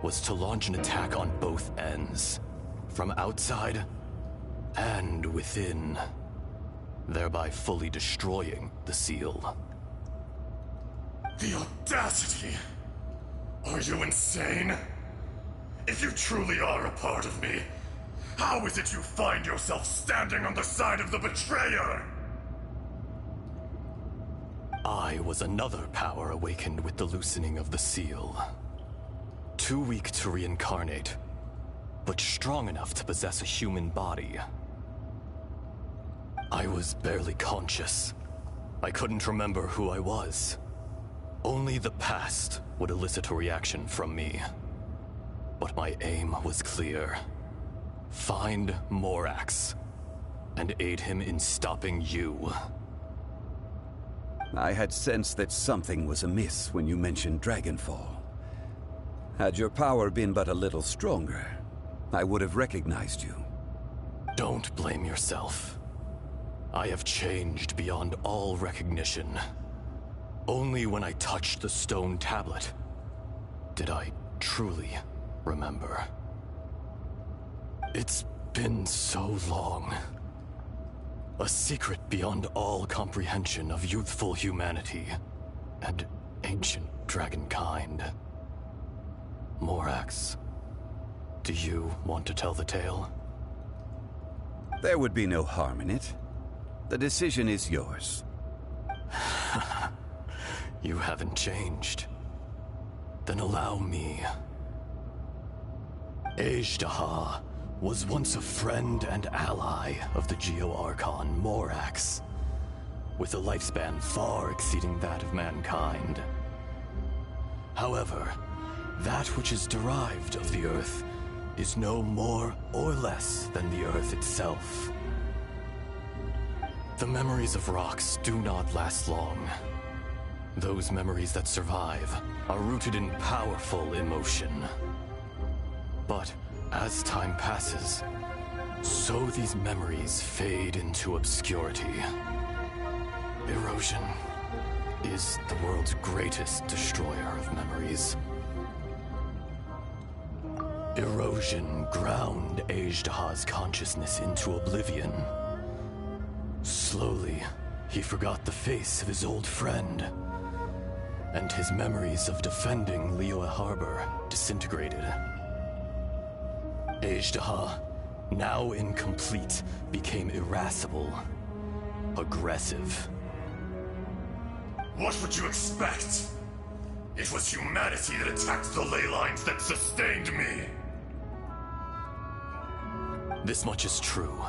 was to launch an attack on both ends, from outside and within, thereby fully destroying the seal. The audacity! Are you insane? If you truly are a part of me, how is it you find yourself standing on the side of the betrayer? I was another power awakened with the loosening of the seal. Too weak to reincarnate, but strong enough to possess a human body. I was barely conscious. I couldn't remember who I was. Only the past would elicit a reaction from me. But my aim was clear. Find Morax, and aid him in stopping you. I had sensed that something was amiss when you mentioned Dragonfall. Had your power been but a little stronger, I would have recognized you. Don't blame yourself. I have changed beyond all recognition. Only when I touched the stone tablet did I truly remember. It's been so long. A secret beyond all comprehension of youthful humanity and ancient dragonkind. Morax, do you want to tell the tale? There would be no harm in it. The decision is yours. You haven't changed. Then allow me. Ajdaha was once a friend and ally of the Geo-Archon Morax, with a lifespan far exceeding that of mankind. However, That which is derived of the Earth is no more or less than the Earth itself. The memories of rocks do not last long. Those memories that survive are rooted in powerful emotion. But as time passes, so these memories fade into obscurity. Erosion is the world's greatest destroyer of memories. Erosion ground Ajdaha's consciousness into oblivion. Slowly, he forgot the face of his old friend, and his memories of defending Liyue Harbor disintegrated. Ajdaha, now incomplete, became irascible, aggressive. What would you expect? It was humanity that attacked the ley lines that sustained me. This much is true,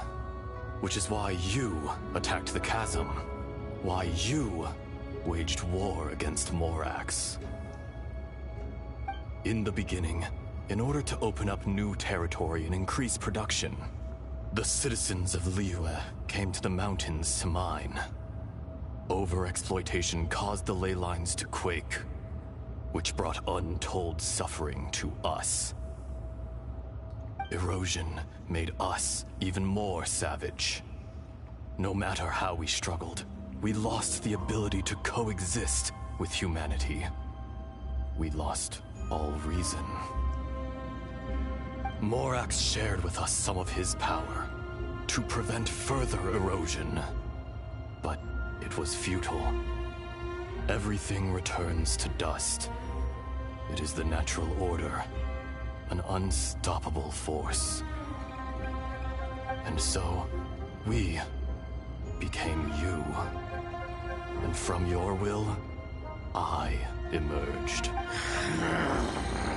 which is why you attacked the chasm, why you waged war against Morax. In the beginning, in order to open up new territory and increase production, the citizens of Liyue came to the mountains to mine. Overexploitation caused the ley lines to quake, which brought untold suffering to us. Erosion made us even more savage. No matter how we struggled, we lost the ability to coexist with humanity. We lost all reason. Morax shared with us some of his power to prevent further erosion, but it was futile. Everything returns to dust. It is the natural order, an unstoppable force. And so, we became you. And from your will, I emerged.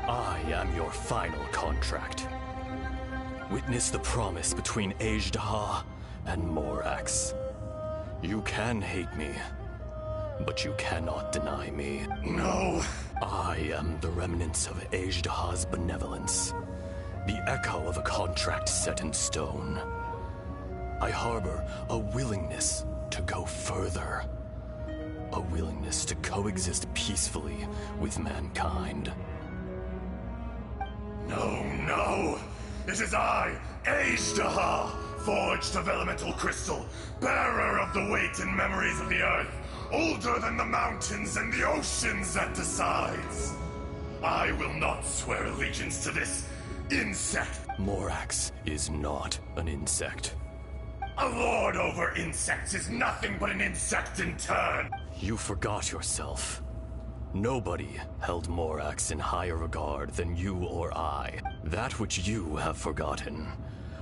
I am your final contract. Witness the promise between Ajdaha and Morax. You can hate me, but you cannot deny me. No! I am the remnants of Ajdaha's benevolence, the echo of a contract set in stone. I harbor a willingness to go further, a willingness to coexist peacefully with mankind. No, no! It is I, Ajdaha, forged of elemental crystal, bearer of the weight and memories of the earth, older than the mountains and the oceans that decides. I will not swear allegiance to this insect. Morax is not an insect. A lord over insects is nothing but an insect in turn. You forgot yourself. Nobody held Morax in higher regard than you or I. That which you have forgotten,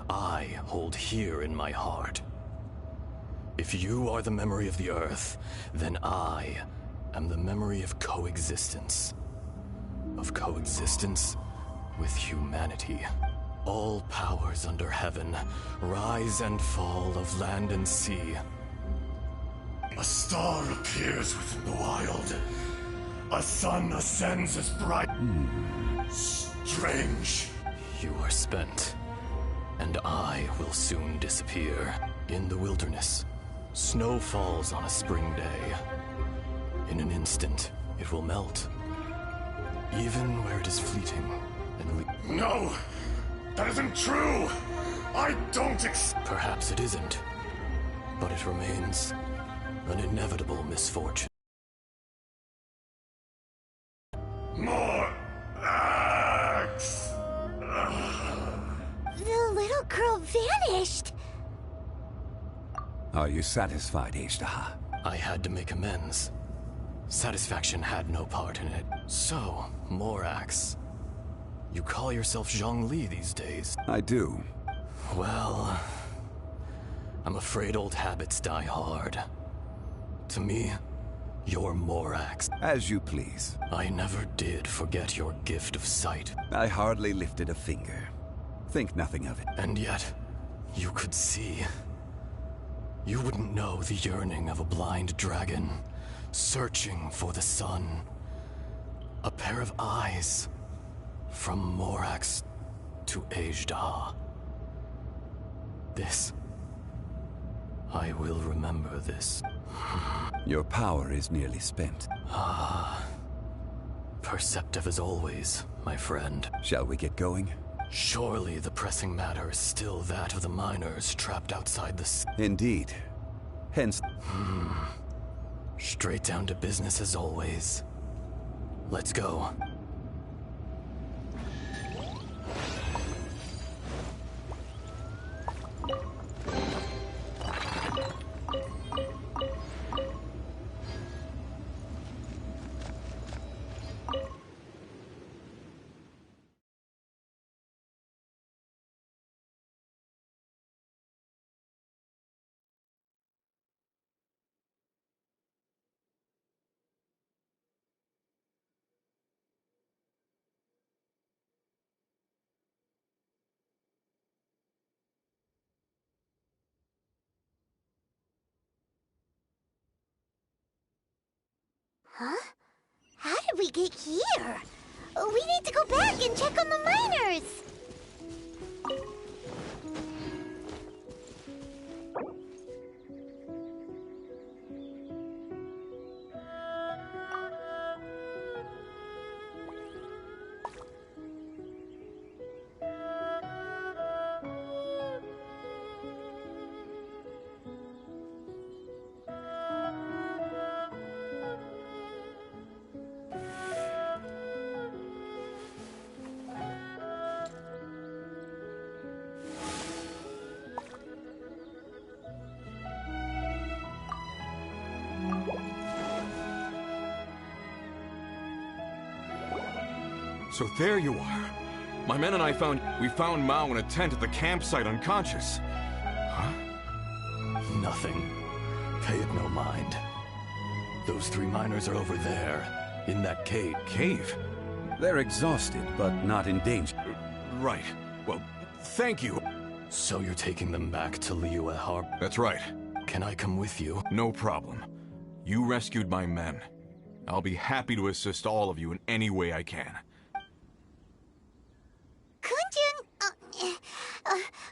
I hold here in my heart. If you are the memory of the Earth, then I am the memory of coexistence. Of coexistence with humanity. All powers under heaven, rise and fall of land and sea. A star appears within the wild. A sun ascends as bright. Strange. You are spent, and I will soon disappear. In the wilderness, snow falls on a spring day. In an instant, it will melt. Even where it is fleeting and No! That isn't true! I don't Perhaps it isn't, but it remains an inevitable misfortune. More axe! The little girl vanished! Are you satisfied, Ajdaha? I had to make amends. Satisfaction had no part in it. So, Morax, you call yourself Zhongli these days? I do. Well, I'm afraid old habits die hard. To me, you're Morax. As you please. I never did forget your gift of sight. I hardly lifted a finger. Think nothing of it. And yet, you could see. You wouldn't know the yearning of a blind dragon, searching for the sun. A pair of eyes, From Morax to Ajda. This... I will remember this. Your power is nearly spent. Perceptive as always, my friend. Shall we get going? Surely the pressing matter is still that of the miners trapped outside the Indeed. Hence... Straight down to business as always. Let's go. Huh? How did we get here? We need to go back and check on the miners! So there you are. My men and I we found Mao in a tent at the campsite unconscious. Huh? Nothing. Pay it no mind. Those 3 miners are over there, in that cave. Cave? They're exhausted, but not in danger. Right. Well, thank you. So you're taking them back to Liyue Harbor? That's right. Can I come with you? No problem. You rescued my men. I'll be happy to assist all of you in any way I can. Kunjun,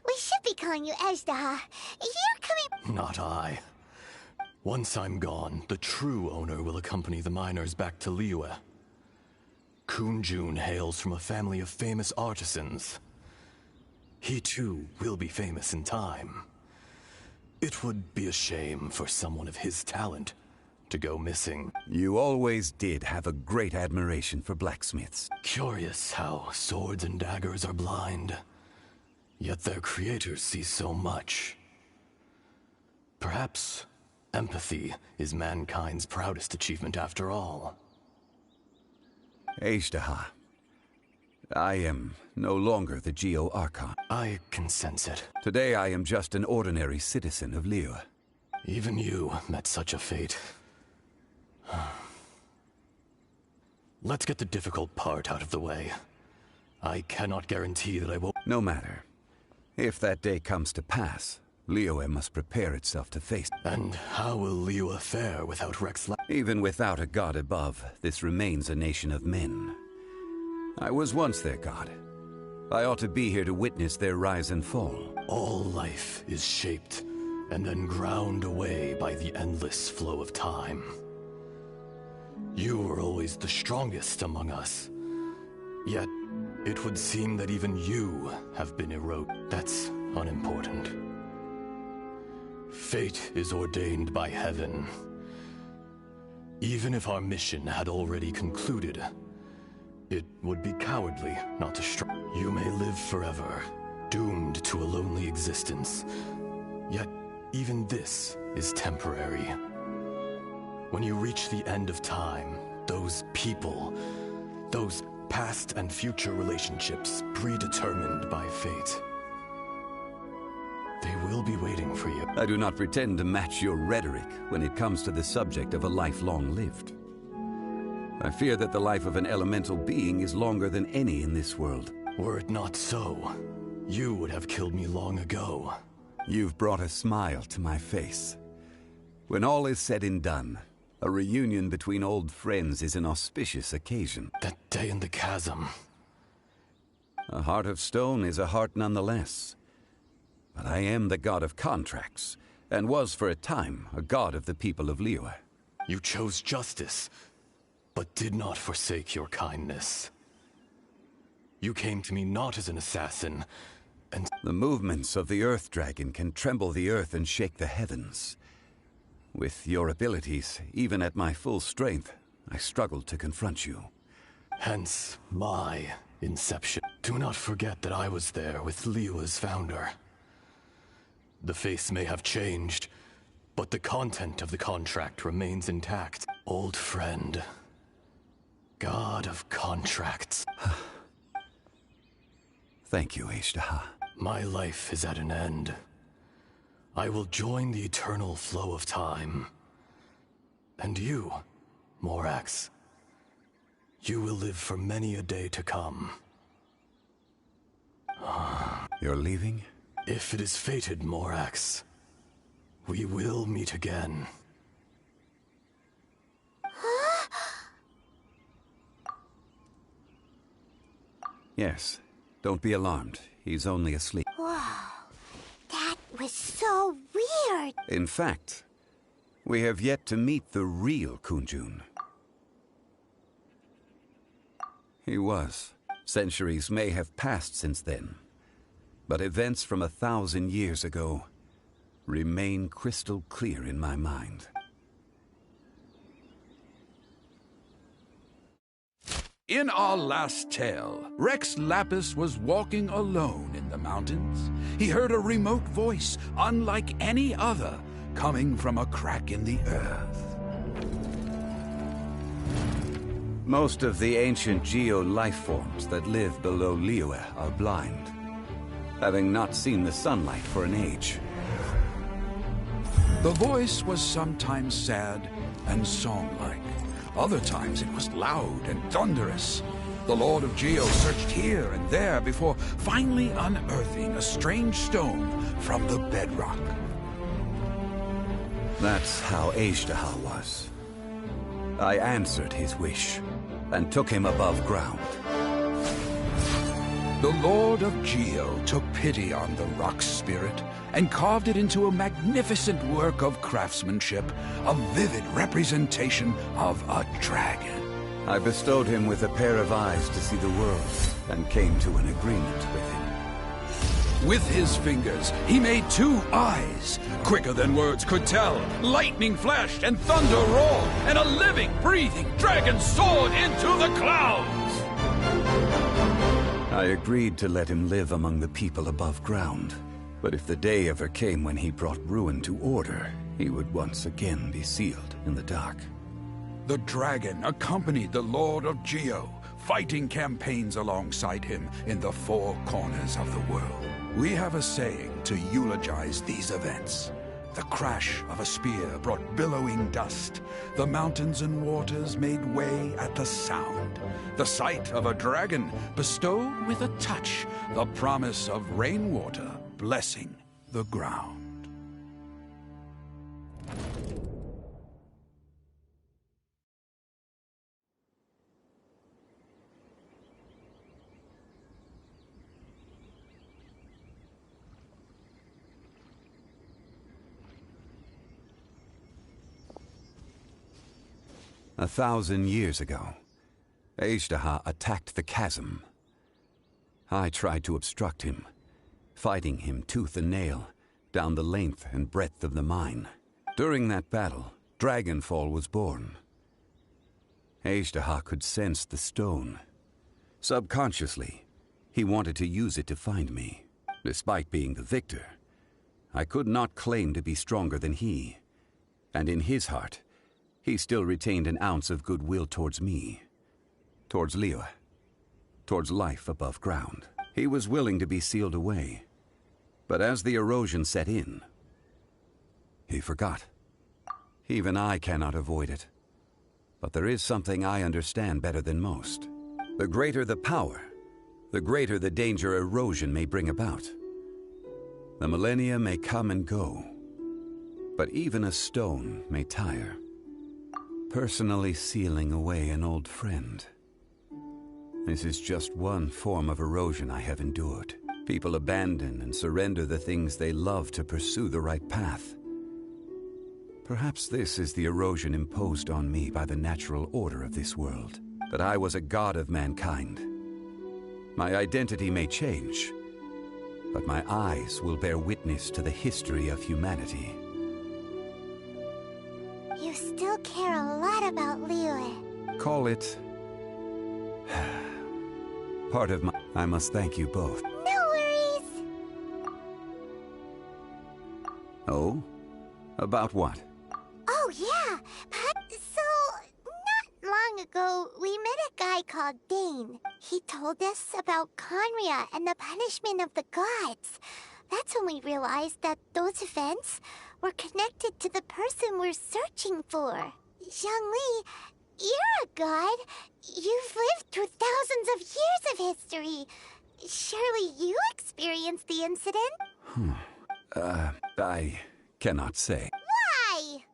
we should be calling you Ajda. You're coming... Not I. Once I'm gone, the true owner will accompany the miners back to Liyue. Kunjun hails from a family of famous artisans. He too will be famous in time. It would be a shame for someone of his talent to go missing. You always did have a great admiration for blacksmiths. Curious how swords and daggers are blind, yet their creators see so much. Perhaps empathy is mankind's proudest achievement after all. Ajda, I am no longer the Geo-Archon. I can sense it. Today I am just an ordinary citizen of Liyue. Even you met such a fate. Let's get the difficult part out of the way. I cannot guarantee that I will... No matter. If that day comes to pass, Liyue must prepare itself to face... And how will Liyue fare without Rex? Even without a god above, this remains a nation of men. I was once their god. I ought to be here to witness their rise and fall. All life is shaped and then ground away by the endless flow of time. You were always the strongest among us. Yet, it would seem that even you have been eroded. That's unimportant. Fate is ordained by heaven. Even if our mission had already concluded, it would be cowardly not to strike. You may live forever, doomed to a lonely existence. Yet, even this is temporary. When you reach the end of time, those people, those past and future relationships predetermined by fate, they will be waiting for you. I do not pretend to match your rhetoric when it comes to the subject of a life long lived. I fear that the life of an elemental being is longer than any in this world. Were it not so, you would have killed me long ago. You've brought a smile to my face. When all is said and done, a reunion between old friends is an auspicious occasion. That day in the chasm, A heart of stone is a heart nonetheless. But I am the god of contracts, and was for a time a god of the people of Liyue. You chose justice, but did not forsake your kindness. You came to me not as an assassin, and the movements of the Earth Dragon can tremble the earth and shake the heavens. With your abilities, even at my full strength, I struggled to confront you. hence my inception. Do not forget that I was there with Liyue's founder. The face may have changed, but the content of the contract remains intact. Old friend. God of contracts. Thank you, Ashtaha. My life is at an end. I will join the eternal flow of time. And you, Morax, you will live for many a day to come. You're leaving? If it is fated, Morax, we will meet again. Yes. Don't be alarmed. He's only asleep. Whoa. That was so weird. In fact, we have yet to meet the real Kunjun. He was. Centuries may have passed since then, but events from 1,000 years ago remain crystal clear in my mind. In our last tale, Rex Lapis was walking alone in the mountains. He heard a remote voice, unlike any other, coming from a crack in the earth. Most of the ancient geo life forms that live below Liyue are blind, having not seen the sunlight for an age. The voice was sometimes sad and song-like. Other times it was loud and thunderous. The Lord of Geo searched here and there before finally unearthing a strange stone from the bedrock. That's how Ashtaha was. I answered his wish and took him above ground. The Lord of Geo took pity on the rock spirit and carved it into a magnificent work of craftsmanship, a vivid representation of a dragon. I bestowed him with a pair of eyes to see the world and came to an agreement with him. With his fingers, he made 2 eyes, quicker than words could tell. Lightning flashed and thunder roared, and a living, breathing dragon soared into the clouds. I agreed to let him live among the people above ground. But if the day ever came when he brought ruin to order, he would once again be sealed in the dark. The dragon accompanied the Lord of Geo, fighting campaigns alongside him in the 4 corners of the world. We have a saying to eulogize these events. The crash of a spear brought billowing dust. The mountains and waters made way at the sound. The sight of a dragon bestowed with a touch the promise of rainwater blessing the ground. A 1,000 years ago, Ashtaha attacked the chasm. I tried to obstruct him, fighting him tooth and nail down the length and breadth of the mine. During that battle, Dragonfall was born. Ashtaha could sense the stone. Subconsciously, he wanted to use it to find me. Despite being the victor, I could not claim to be stronger than he, and in his heart, he still retained an ounce of goodwill towards me, towards Liyue, towards life above ground. He was willing to be sealed away, but as the erosion set in, he forgot. Even I cannot avoid it, but there is something I understand better than most. The greater the power, the greater the danger erosion may bring about. The millennia may come and go, but even a stone may tire. Personally sealing away an old friend. This is just one form of erosion I have endured. People abandon and surrender the things they love to pursue the right path. Perhaps this is the erosion imposed on me by the natural order of this world. That I was a god of mankind. My identity may change, but my eyes will bear witness to the history of humanity. You still care a lot about Liyue. Call it... part of my... I must thank you both. No worries. Oh? About what? Oh, yeah. So, not long ago, we met a guy called Dane. He told us about Conria and the punishment of the gods. That's when we realized that those events were connected to the person we're searching for. Zhongli, you're a god. You've lived through thousands of years of history. Surely you experienced the incident? I cannot say. Why?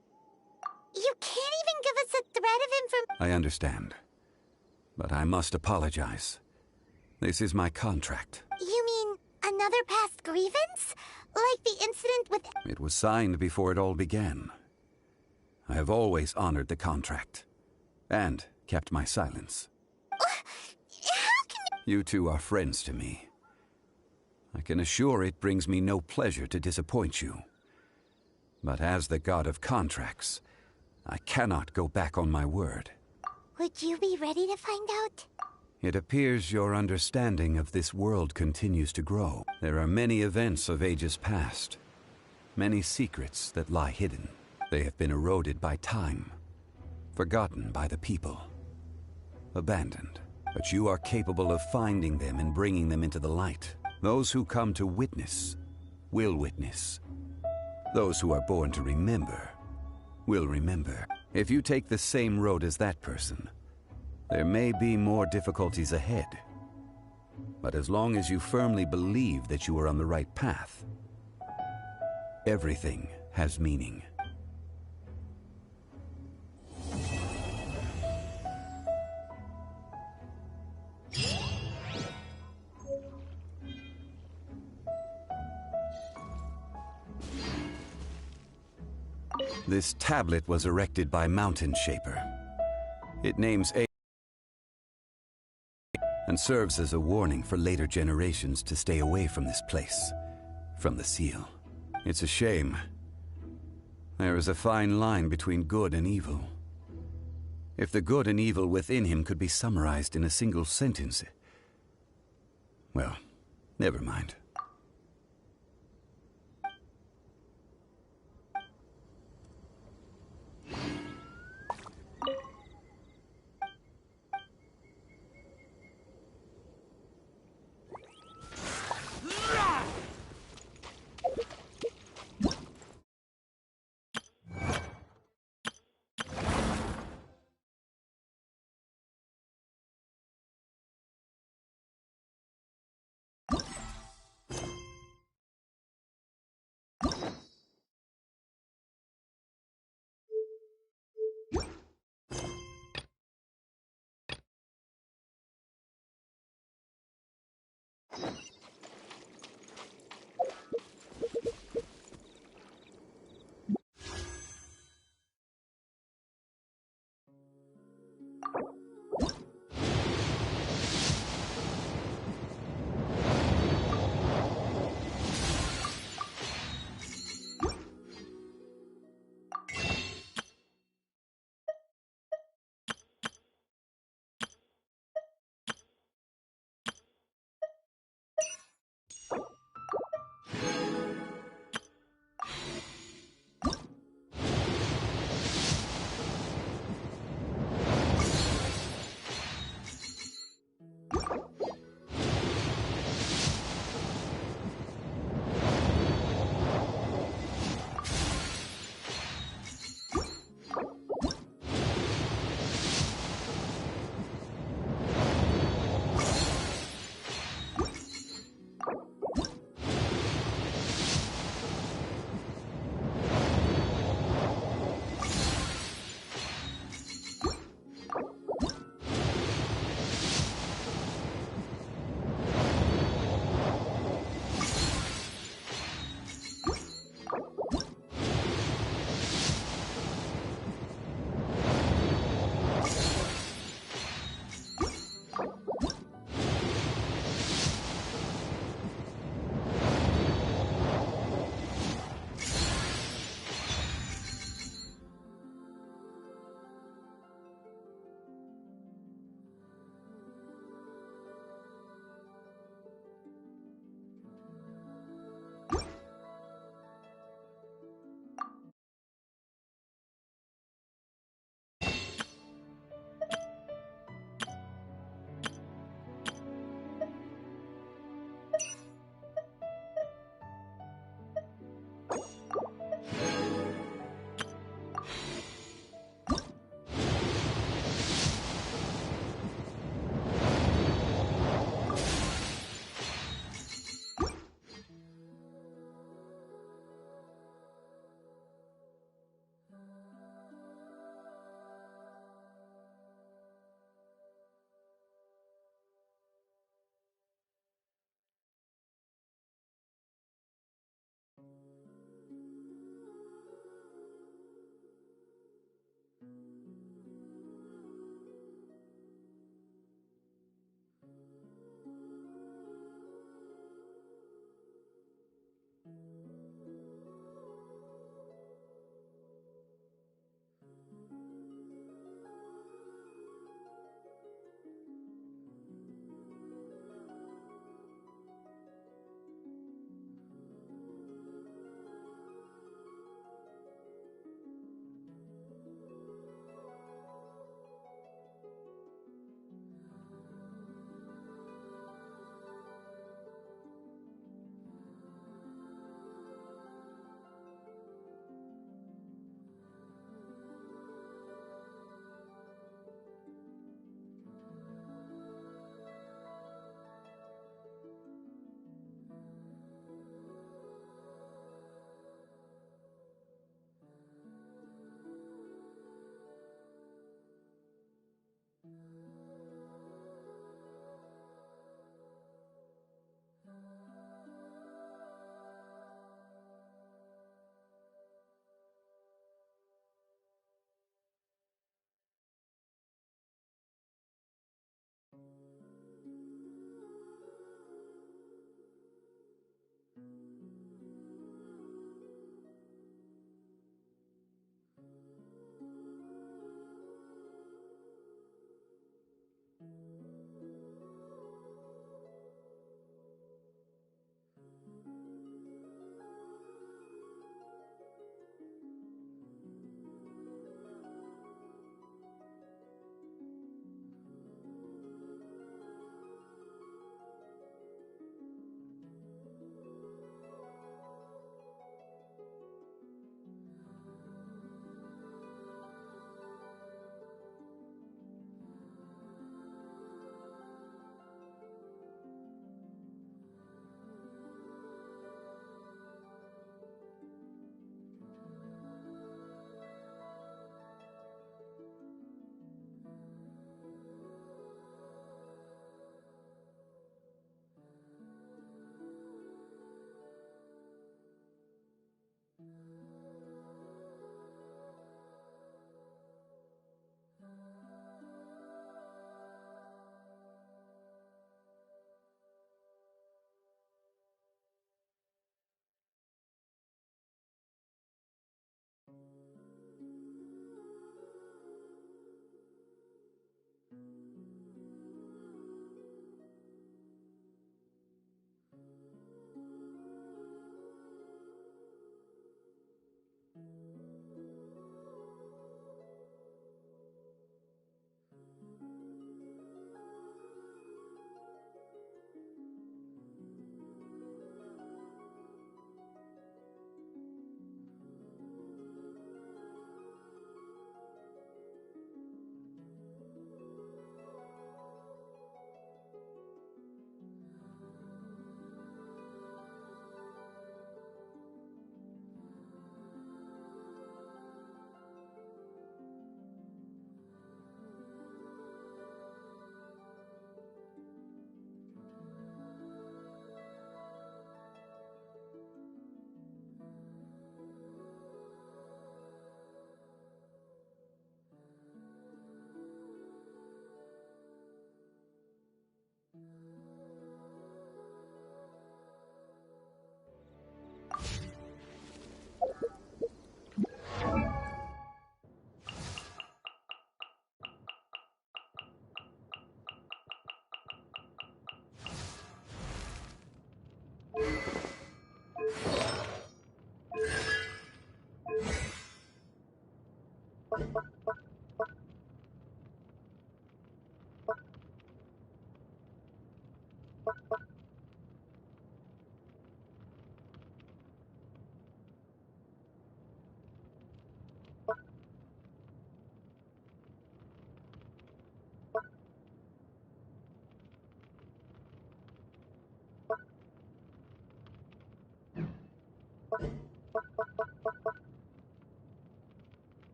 You can't even give us a thread of information. I understand. But I must apologize. This is my contract. You mean another past grievance? Like the incident with... It was signed before it all began. I have always honored the contract. And kept my silence. How can... You two are friends to me. I can assure it brings me no pleasure to disappoint you. But as the god of contracts, I cannot go back on my word. Would you be ready to find out? It appears your understanding of this world continues to grow. There are many events of ages past. Many secrets that lie hidden. They have been eroded by time. Forgotten by the people. Abandoned. But you are capable of finding them and bringing them into the light. Those who come to witness will witness. Those who are born to remember will remember. If you take the same road as that person, there may be more difficulties ahead. But as long as you firmly believe that you are on the right path, everything has meaning. This tablet was erected by Mountain Shaper. It names A and serves as a warning for later generations to stay away from this place, from the seal. It's a shame. There is a fine line between good and evil. If the good and evil within him could be summarized in a single sentence... Well, never mind.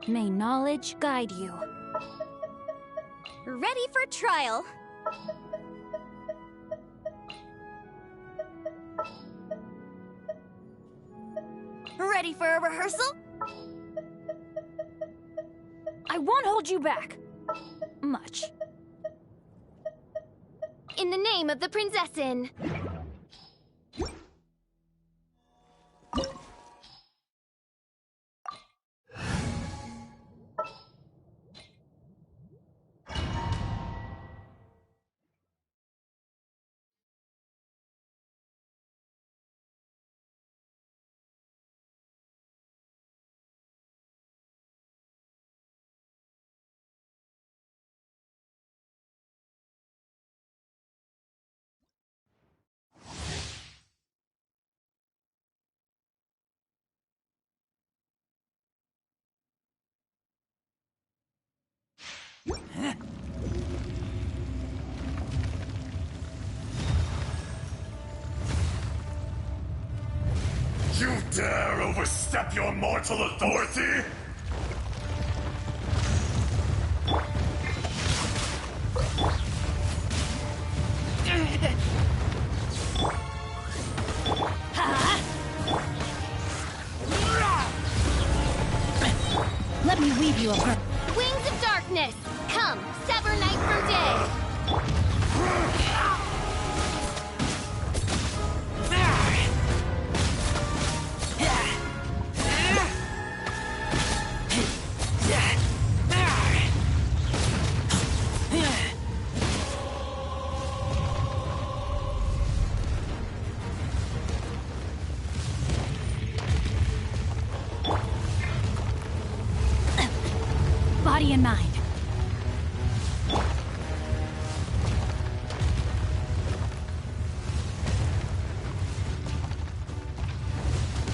May knowledge guide you. Ready for trial. Ready for a rehearsal? I won't hold you back. Much. In the name of the Prinzessin. You dare overstep your mortal authority? Let me weave you a bird. Wings of darkness! Come, sever night from day! Body and mind.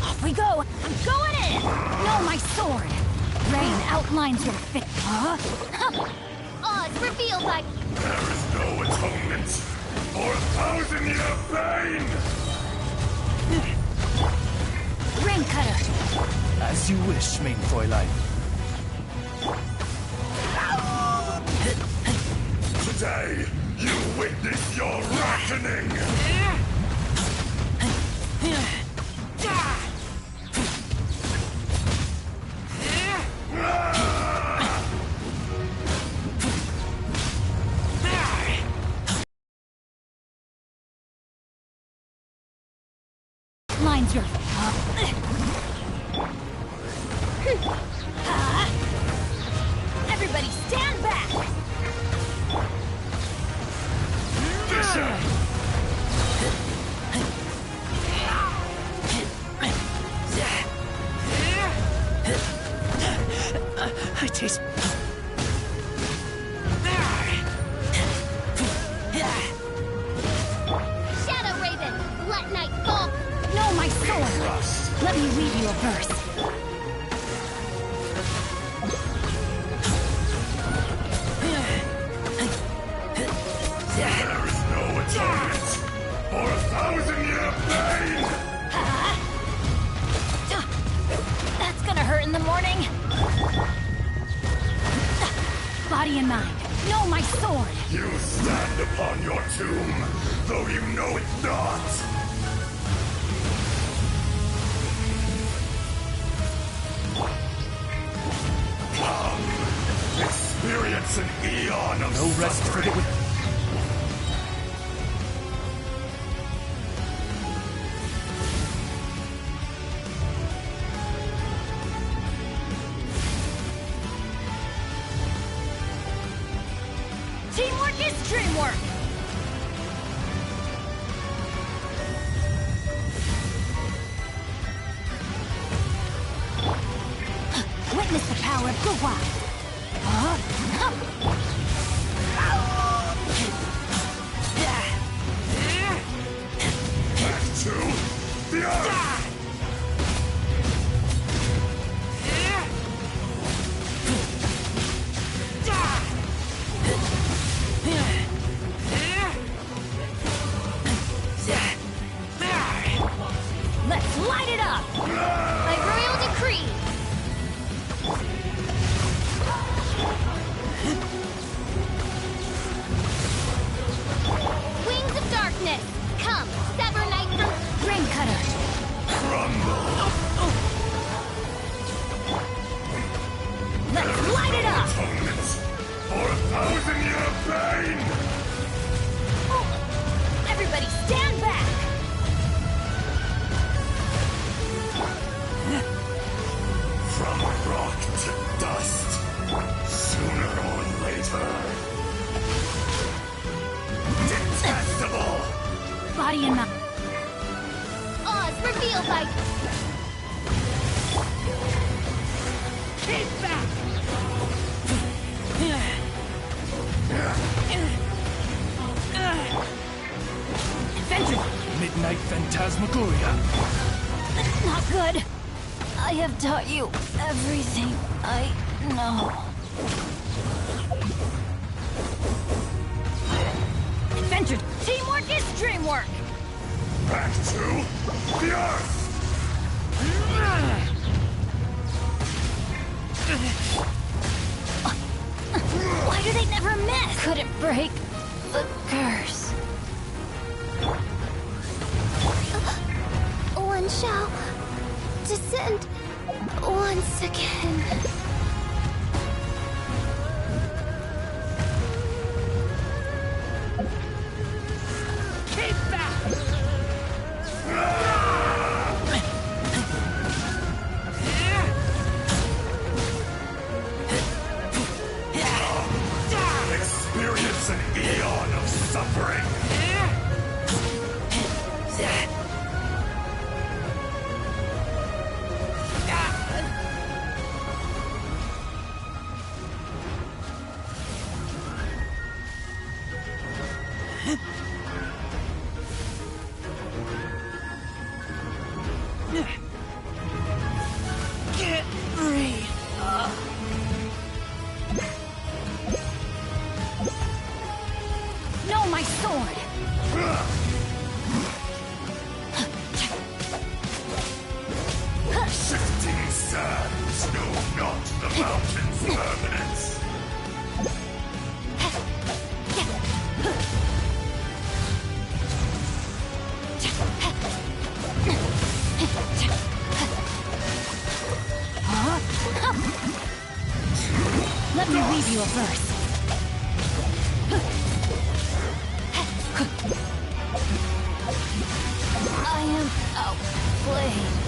Off we go! I'm going in! No, my sword! Rain outlines your fit. Huh? Odds revealed by... There is no atonement for 1,000-year pain! Rain cutter! As you wish, main Fräulein. Today, outlines your... Everybody stand back! I taste... Shadow Raven, let night fall. No, my sword! Let me read you a verse. There is no atonement for 1,000-year pain! That's gonna hurt in the morning. Body and mind. No, my sword! You stand upon your tomb, though you know it not! Come, experience an eon of No rest for the... suffering. Teamwork is dreamwork! Witness the power of Guwa! Back to the earth! Let's light it up! By royal decree. Wings of darkness, come, sever night from... Rain Cutter! Let's light it up! Atonement for 1,000-year pain! Everybody stand back! From rock to dust, sooner or later. Detestable! Body and mind. Oz revealed by... Keep back! Adventure! Midnight Phantasmagoria. Not good. I have taught you everything I know. Adventure! Teamwork is dreamwork! Back to the earth! Why do they never miss? Couldn't break the curse. One shall descend once again. Keep back! Experience an eon of suffering! Can't breathe. No, my sword! Shifting sands know not the mountain's permanence. Let me read you a verse. I am outplayed.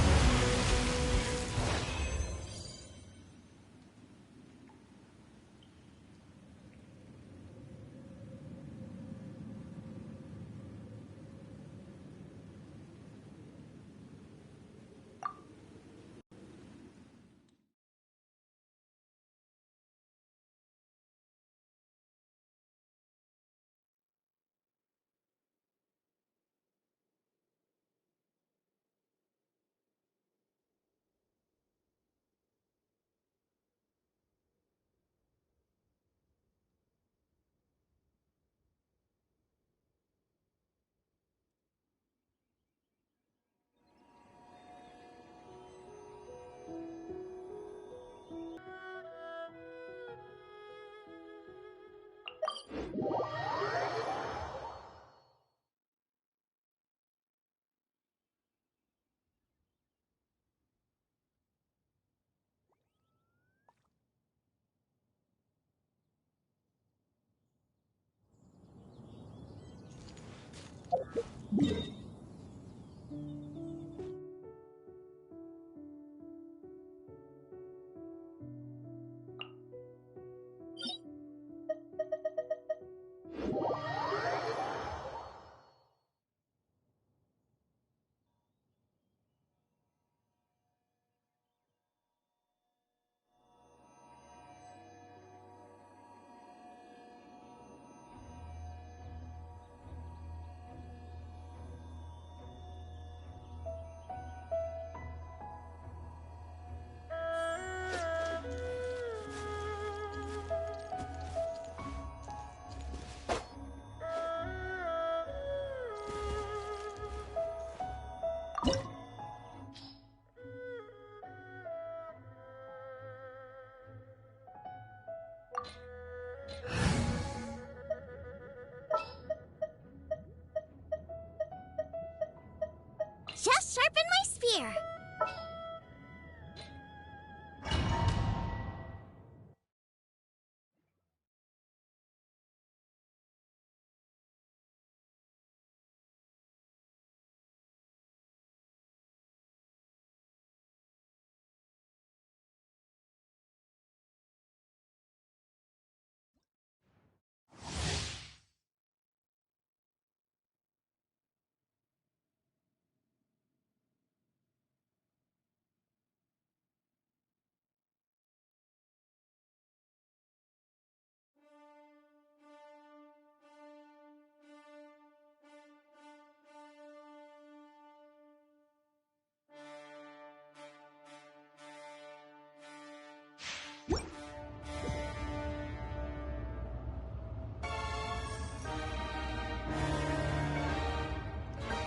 Just sharpen my spear.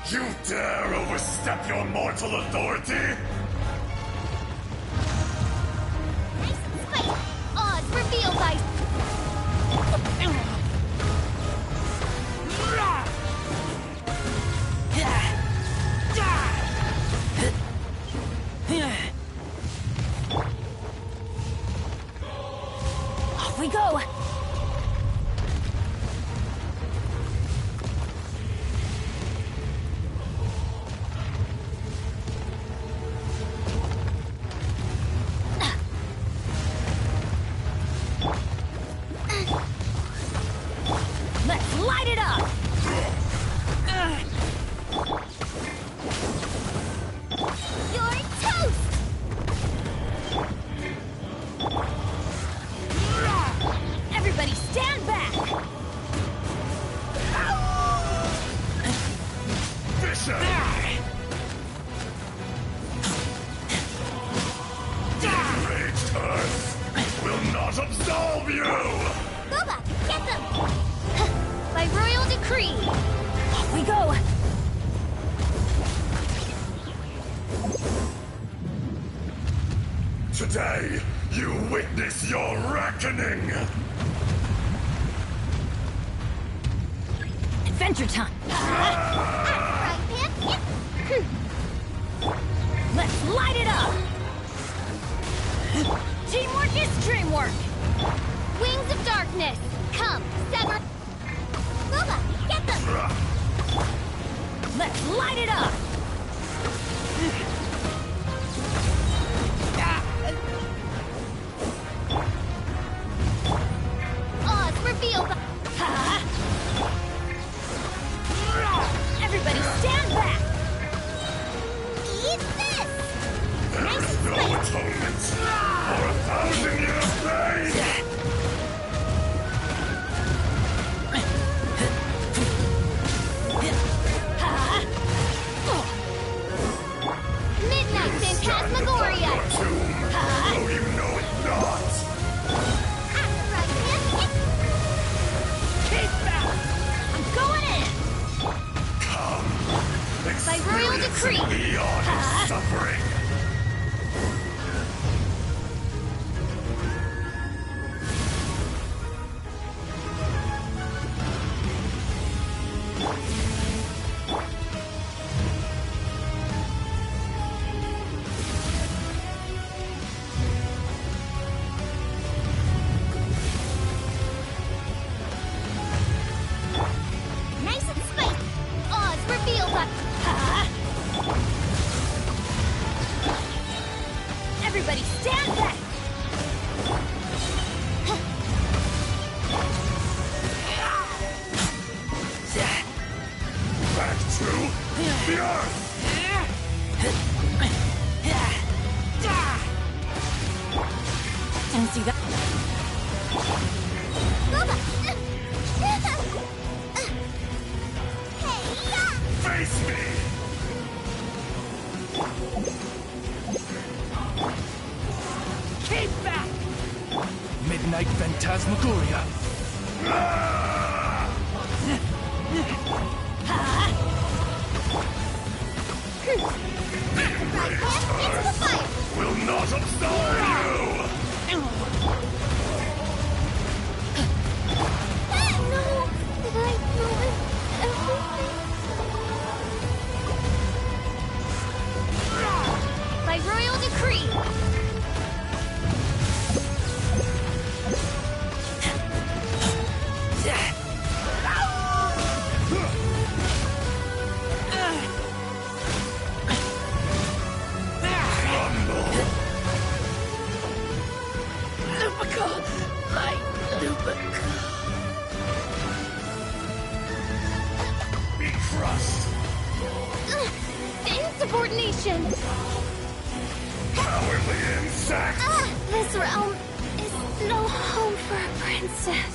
You dare overstep your mortal authority? Nice and spicy. Odds revealed by... Off we go! Let's light it up! You're toast! Everybody stand back! Bishop! Enraged earth will not absolve you! Boba, get them! By royal decree! Off we go! Today, you witness your reckoning! Adventure time! Let's light it up! Teamwork is dreamwork! Wings of darkness! Come, sever... Boba, get them! Let's light it up! Oz revealed. Everybody stand back! Eat this! There's no atonement for 1,000 years of pain! Midnight Phantasmagoria! Though you know it not! Keep back! I'm going in! Come! By royal decree! Beyond suffering! Nice and spicy! Oz revealed that... Everybody stand back! Back to the earth! Didn't see that. Face me! Keep back! Midnight Phantasmagoria. Will not absolve you! By royal decree! Be crushed! Insubordination! Cowardly insect! This realm is no home for a princess.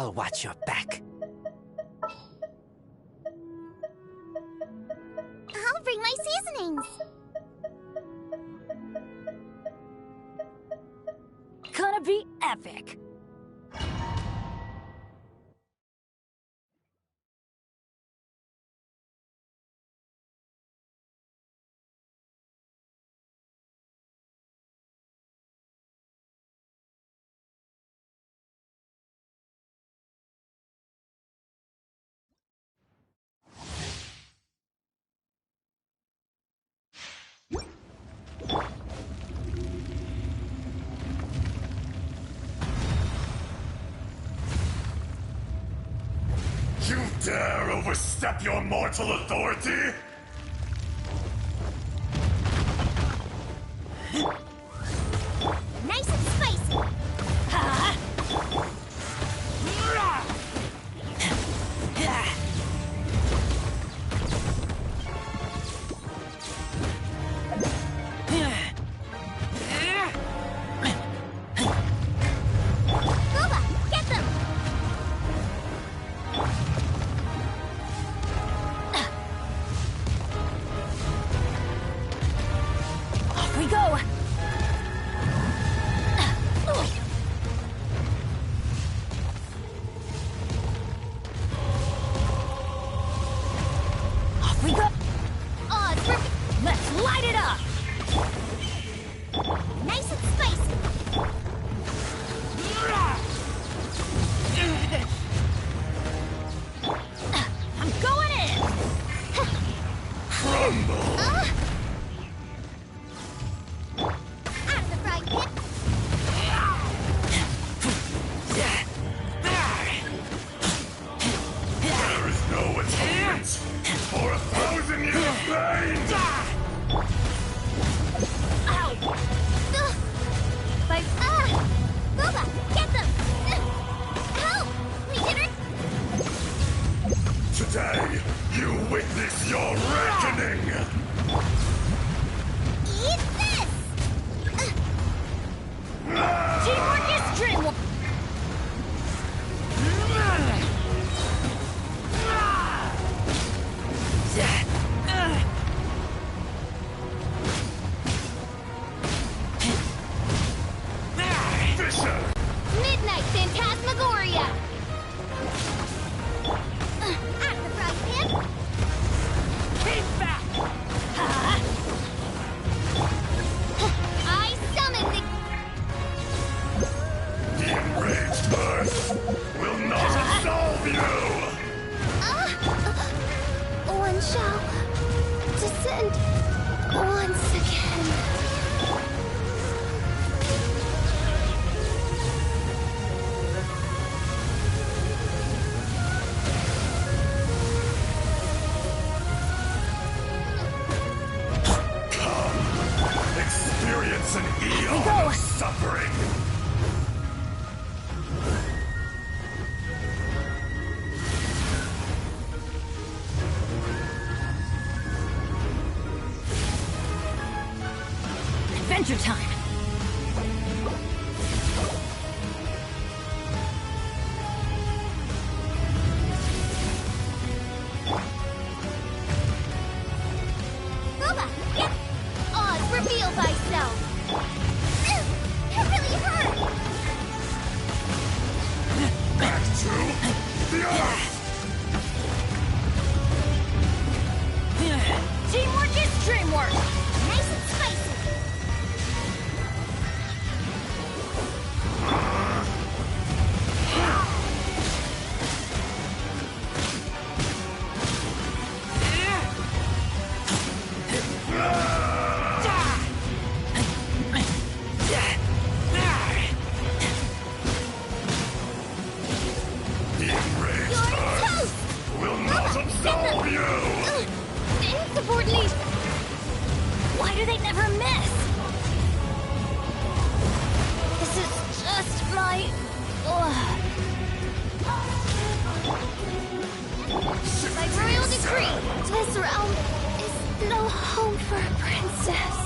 I'll watch your back. I'll bring my seasonings. Gonna be epic. You dare overstep your mortal authority? Nice and spicy. Boba, get them! Off we go. Off we go. Oh, it's working. Let's light it up. Nice and spicy. I'm going in. Crumble! Out of the frying pan. There is no atonement for 1,000 years of pain! Ow. Like, Boba, get them! Help! We did it! Today, you witness your reckoning! Eat this! Teamwork is dreamwork. Fisher! Midnight Phantasmagoria! Out of the frying pan. Keep back. I summon the... The enraged Earth will not absolve you! One shall descend once again. Experience an eon of suffering! Adventure time. Boba, get... Oz, reveal thyself! It really hurt! Back to the Earth! Teamwork is dreamwork. Nice and spicy! The enraged Earth will not absolve you! Insubordinate. Why do they never miss? This is just my... By royal decree, this realm is no home for a princess.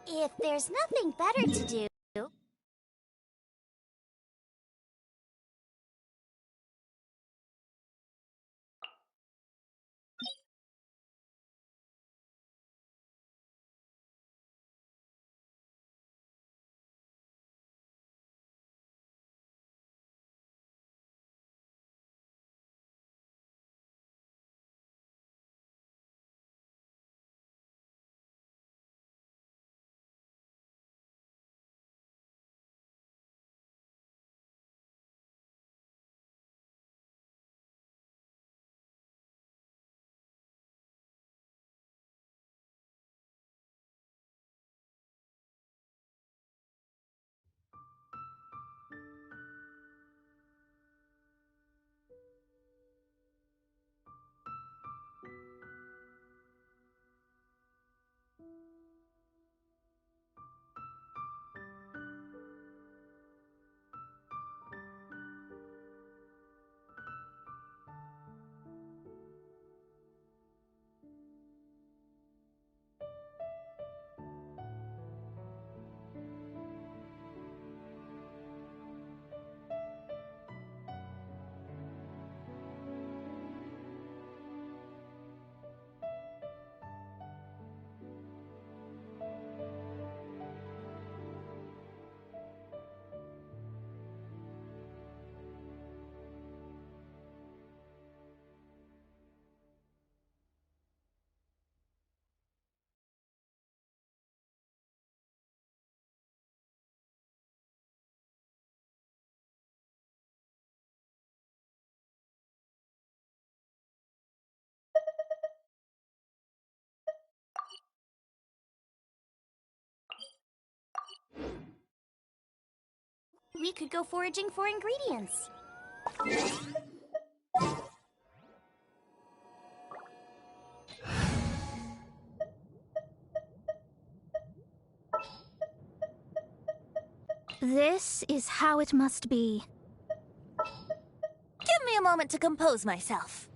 If there's nothing better to do... We could go foraging for ingredients. This is how it must be. Give me a moment to compose myself.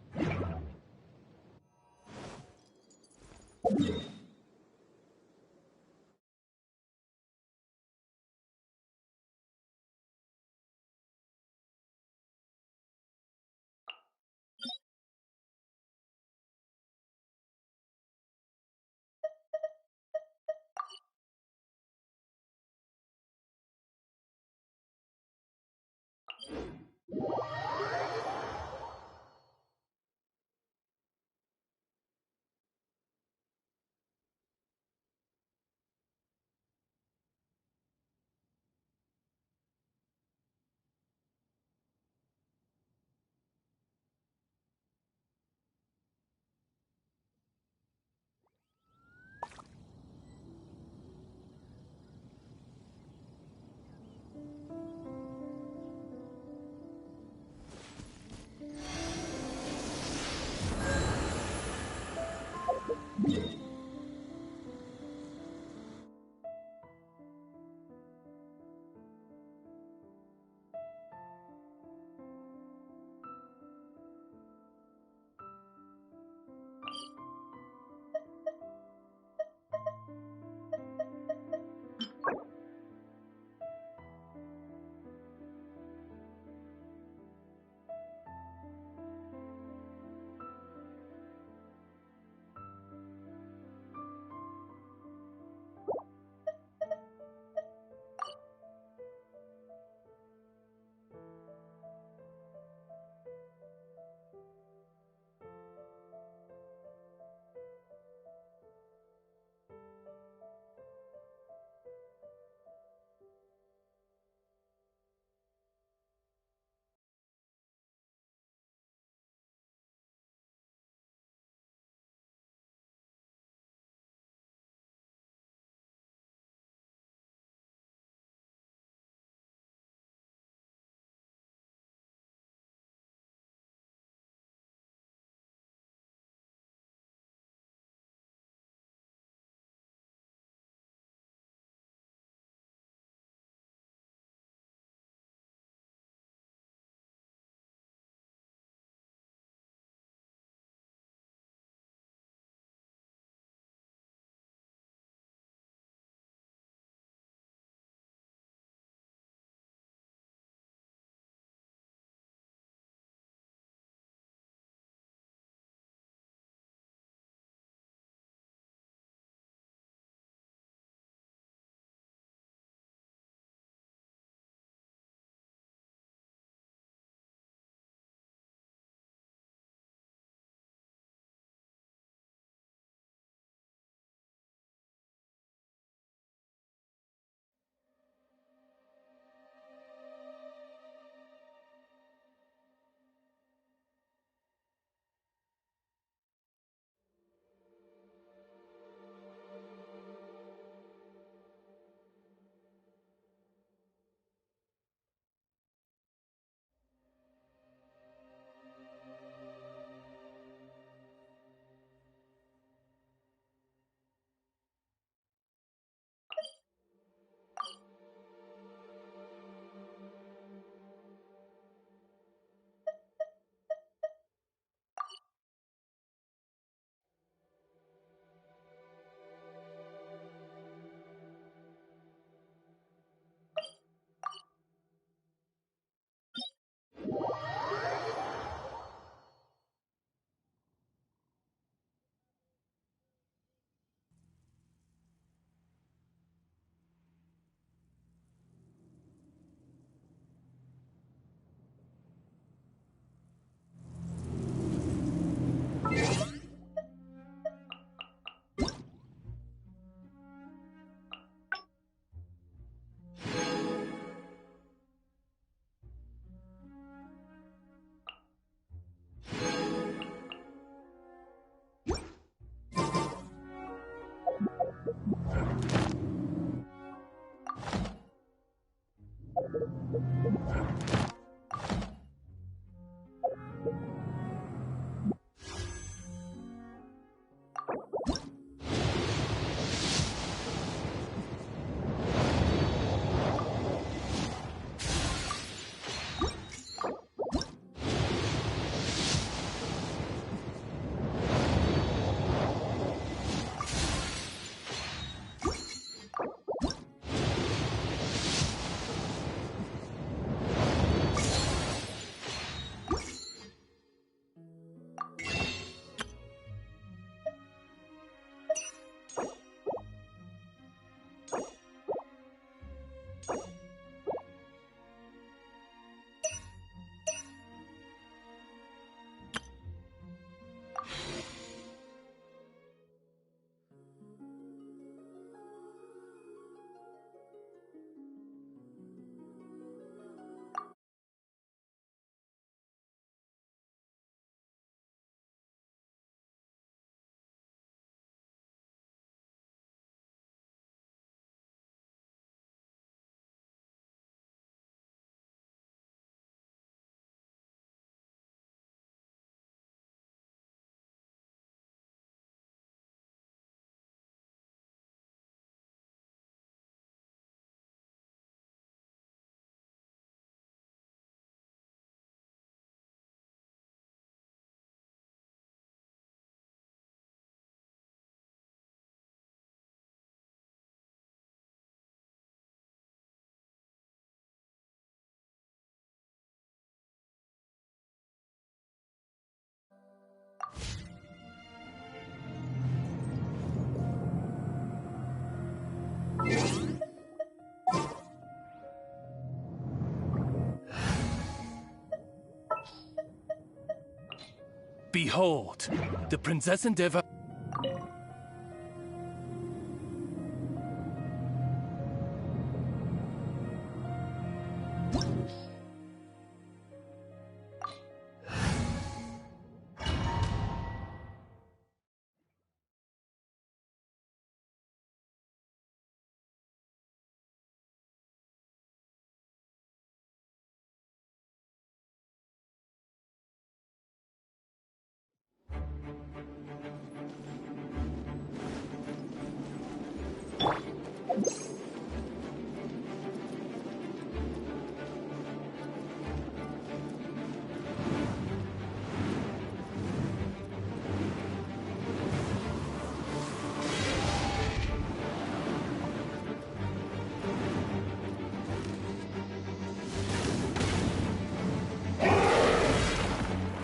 Behold, the Princess Endeavor.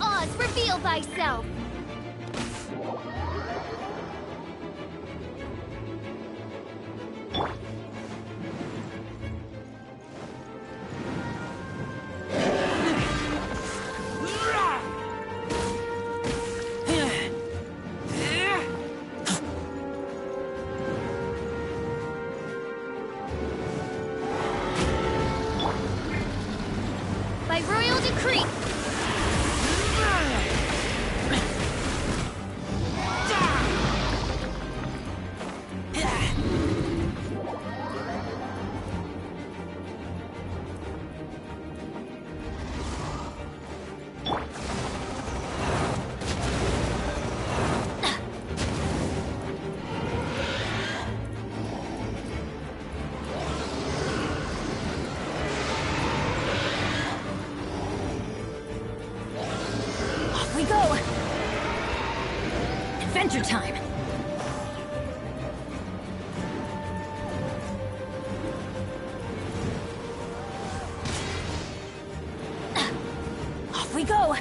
Oz, reveal thyself! By royal decree! Off we go! Adventure time! Off we go!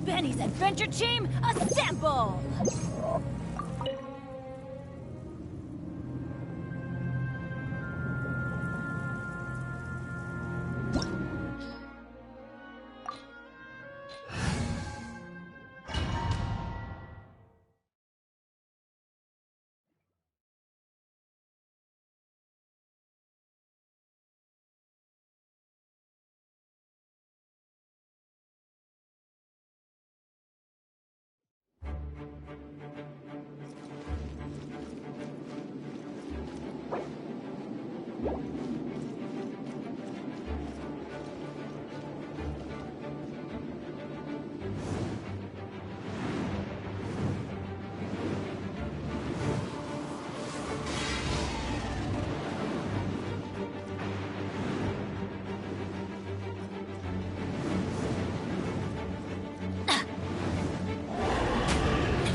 Benny's adventure team, assemble!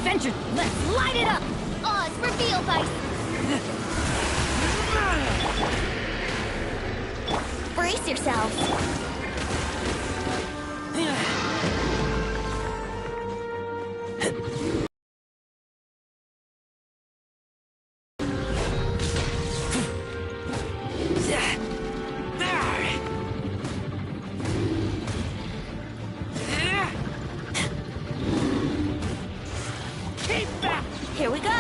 Adventure, let's light it up! Oz, reveal by... Brace yourselves. Here we go.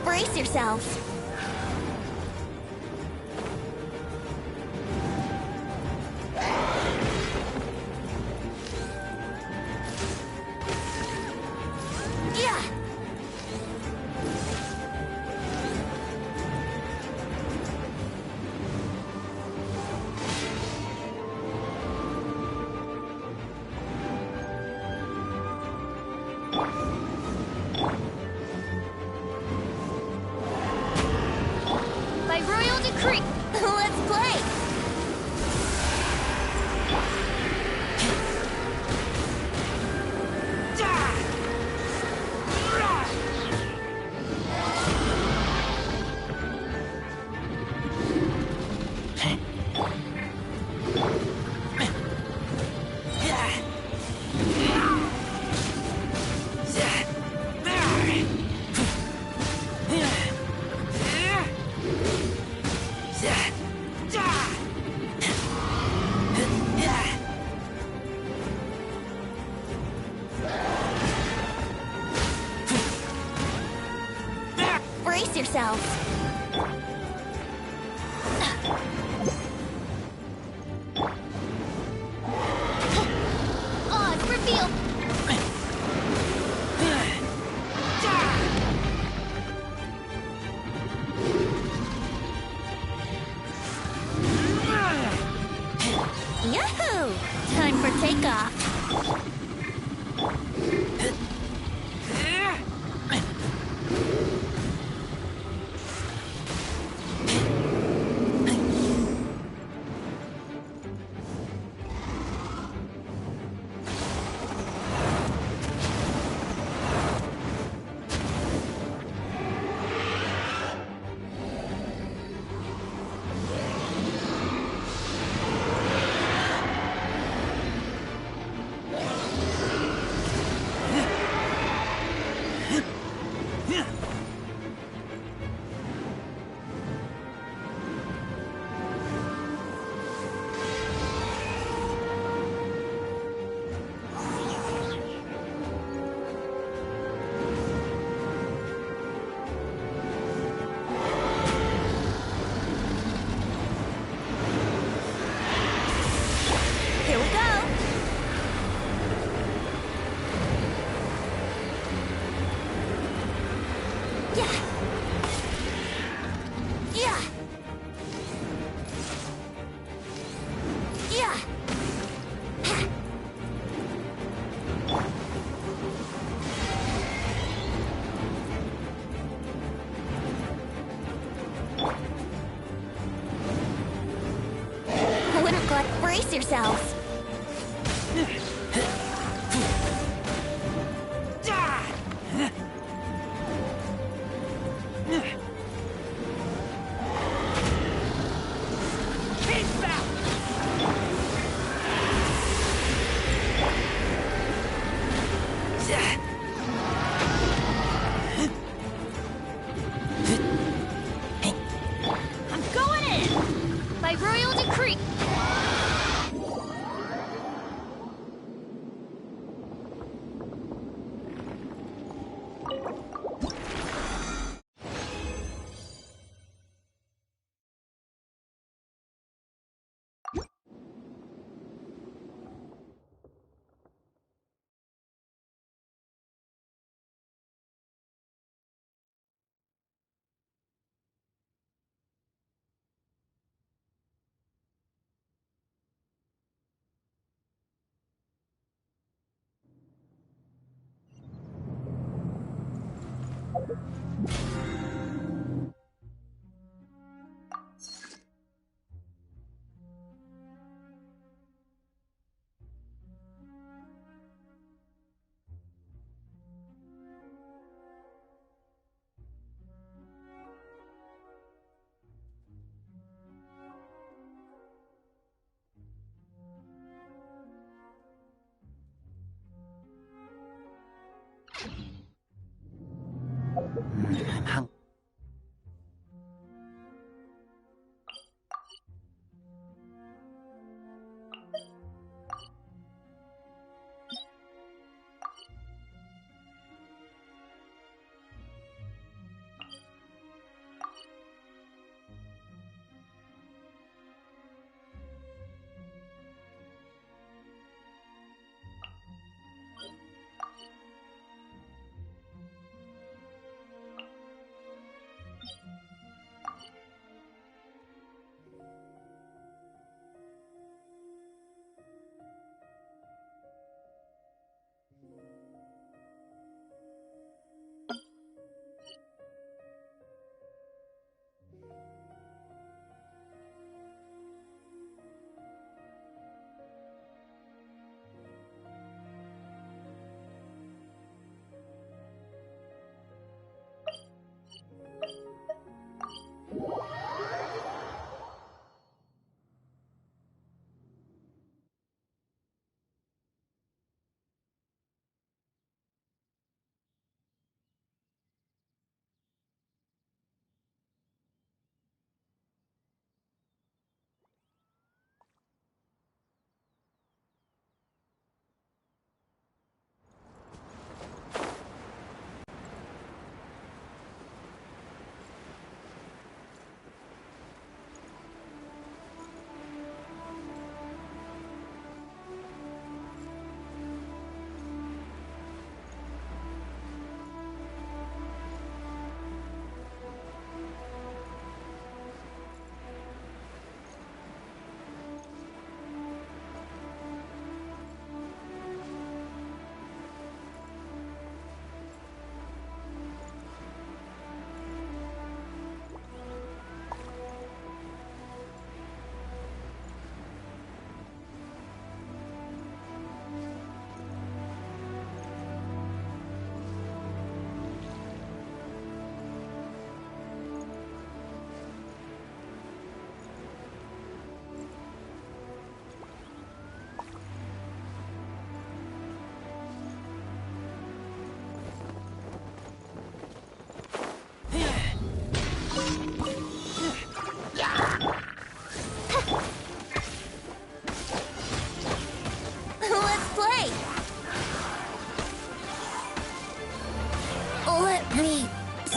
Brace yourselves. Yeah. By royal decree, let's play! Brace yourselves. Oz, reveal. Yahoo! Time for takeoff. yourselves! I'm going in! By royal decree!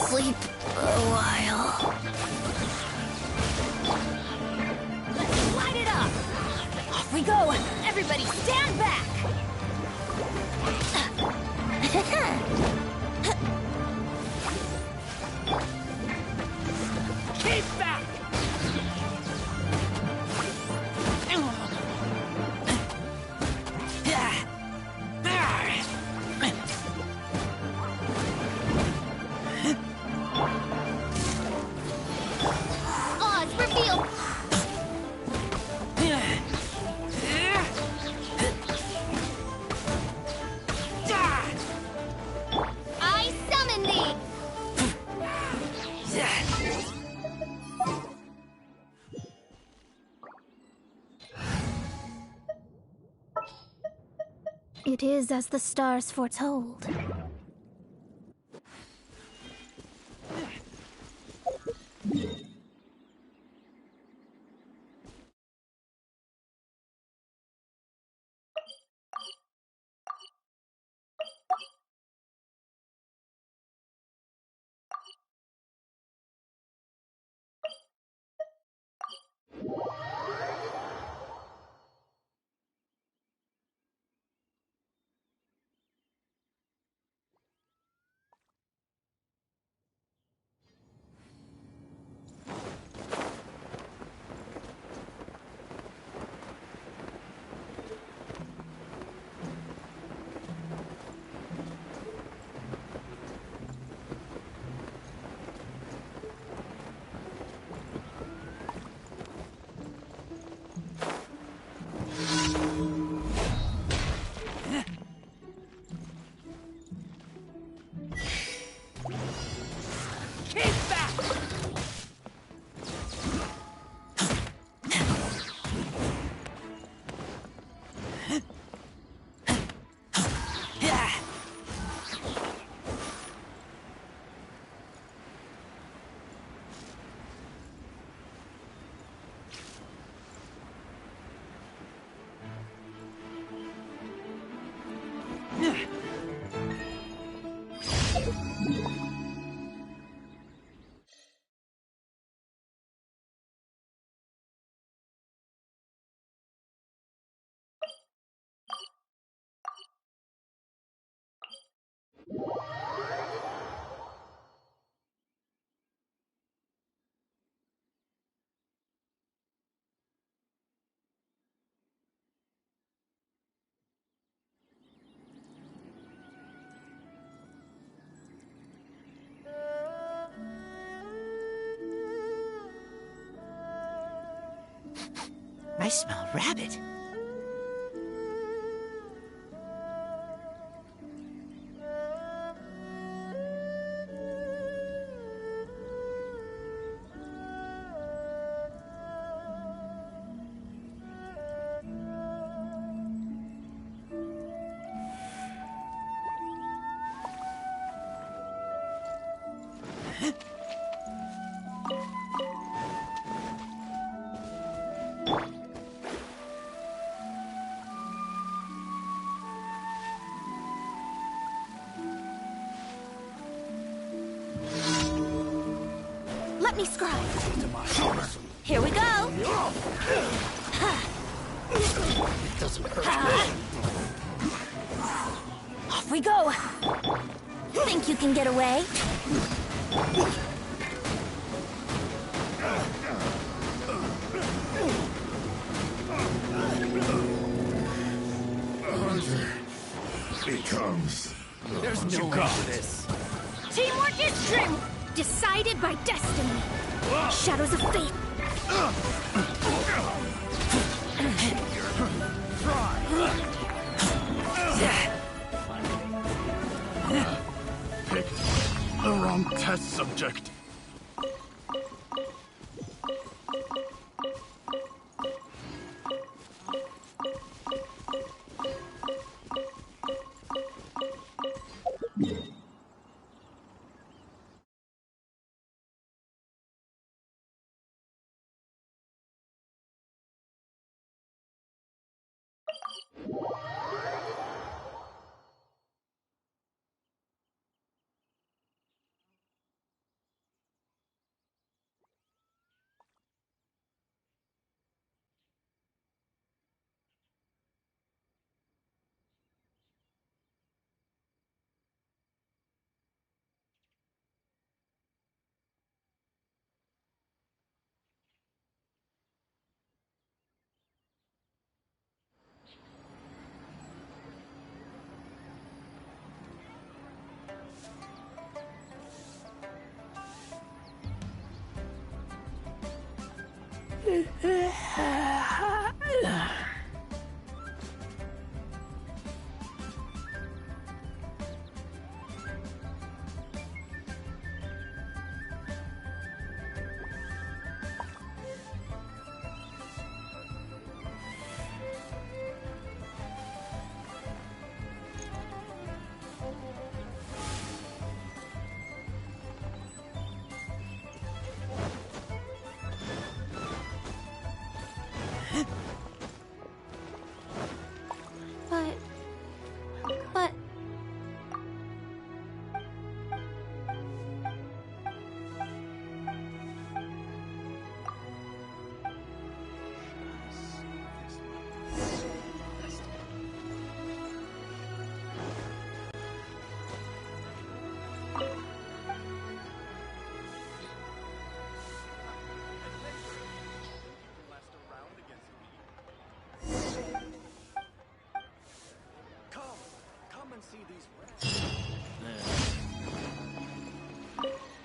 sleep for a while. Let's light it up! Off we go! Everybody stand back! Keep back! Oz, reveal! It is as the stars foretold. I smell rabbit. Let me scribe. Here we go. It doesn't hurt. Off we go. Think you can get away? Becomes. There's no way for this. Teamwork is dream. Decided by destiny. Shadows of fate. Picked the wrong test subject.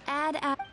Add.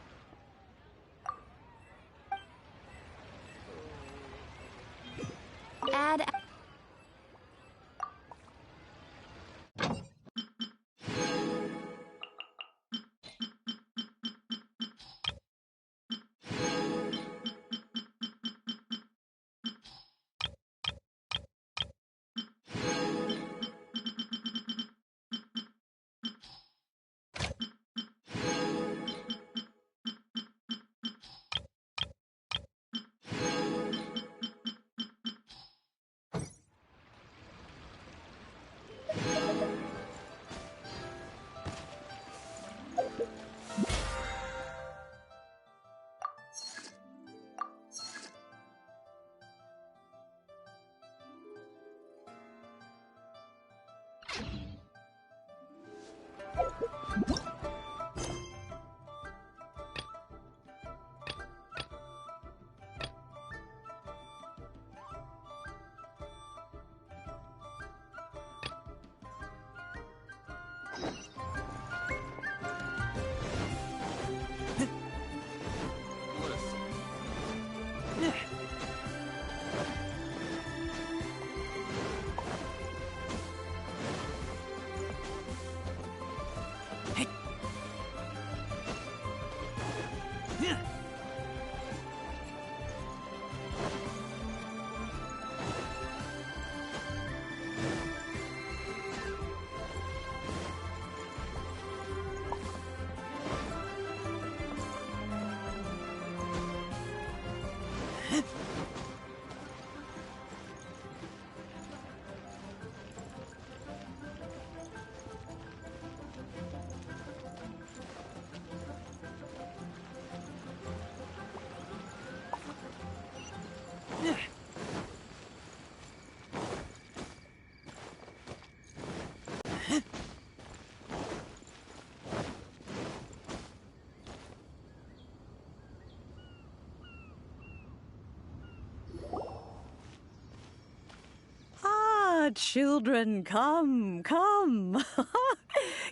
Children, come, come.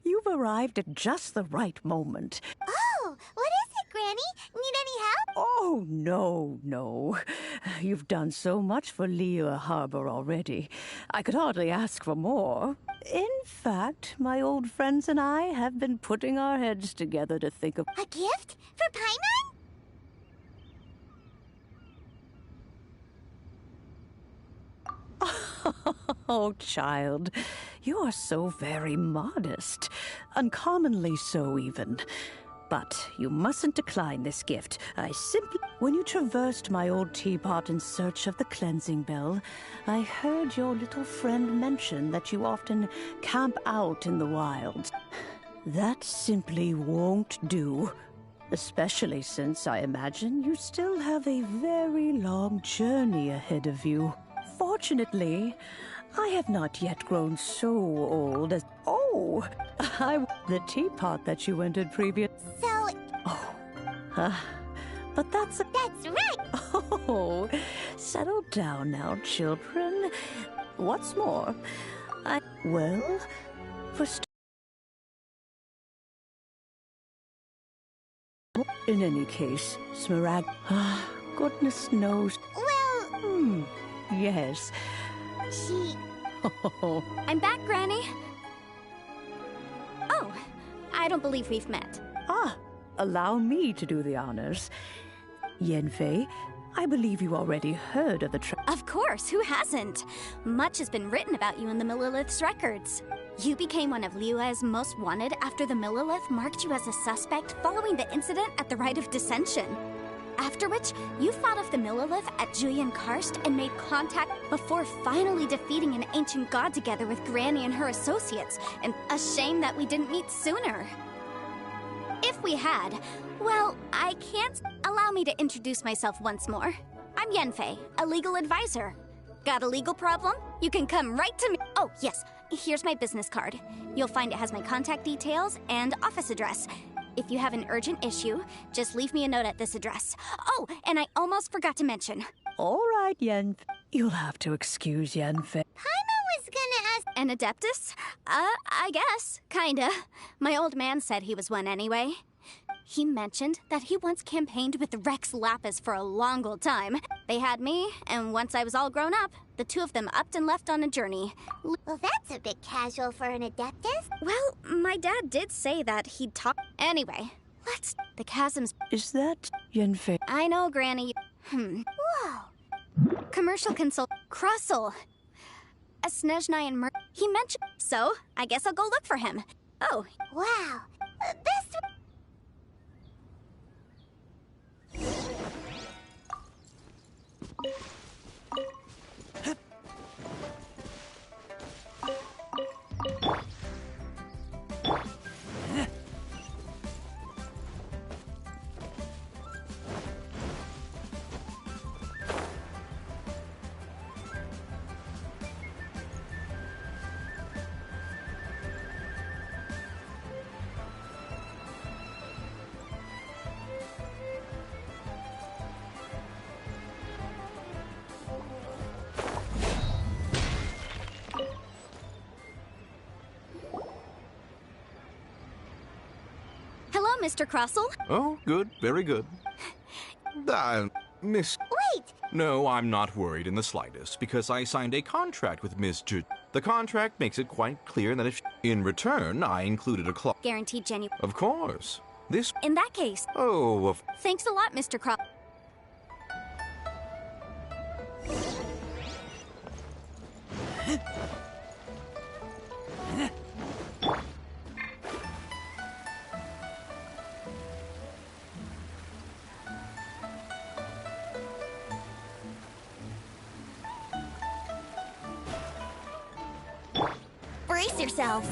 You've arrived at just the right moment. Oh, what is it, Granny? Need any help? Oh, no. You've done so much for Liyue Harbor already. I could hardly ask for more. In fact, my old friends and I have been putting our heads together to think of... A gift? For Paimon? Oh, child, you are so very modest. Uncommonly so, even. But you mustn't decline this gift. I simply... When you traversed my old teapot in search of the cleansing bell, I heard your little friend mention that you often camp out in the wilds. That simply won't do. Especially since I imagine you still have a very long journey ahead of you. Fortunately, I have not yet grown so old as... Oh! The teapot that you entered previous... So... Oh. But that's... That's right! Oh, settle down now, children. What's more, Well, for... In any case, Smaragd... Goodness knows... Well... Yes. She... I'm back, Granny. Oh, I don't believe we've met. Allow me to do the honors. Yenfei, I believe you already heard of the Of course, who hasn't? Much has been written about you in the Millilith's records. You became one of Liyue's most wanted after the Millilith marked you as a suspect following the incident at the Rite of Dissension. After which, you fought off the Millilith at Julian Karst and made contact before finally defeating an ancient god together with Granny and her associates, and a shame that we didn't meet sooner. If we had, well, I can't. Allow me to introduce myself once more. I'm Yenfei, a legal advisor. Got a legal problem? You can come right to me. Oh, yes, here's my business card. You'll find it has my contact details and office address. If you have an urgent issue, just leave me a note at this address. Oh, and I almost forgot to mention. All right, Yenfei. You'll have to excuse Yenfei. Paimon was gonna ask. An Adeptus? I guess. Kinda. My old man said he was one anyway. He mentioned that he once campaigned with Rex Lapis for a long old time. They had me, and once I was all grown up, the two of them upped and left on a journey. Well, that's a bit casual for an Adeptus. Well, my dad did say that he'd talk. Anyway, let's. The chasms. Is that Yenfei? I know, Granny. Whoa. Commercial consult. Crossel. A Snezhnai and Mer. He mentioned. So, I guess I'll go look for him. Oh. Wow. Best. Hello, Mr. Crossel. Oh, good. Very good. Miss... Wait! No, I'm not worried in the slightest, because I signed a contract with Miss J... The contract makes it quite clear that if... In return, I included a clause... Guaranteed genuine. Of course. This... In that case... Oh, Thanks a lot, Mr. Crossel. Brace yourselves.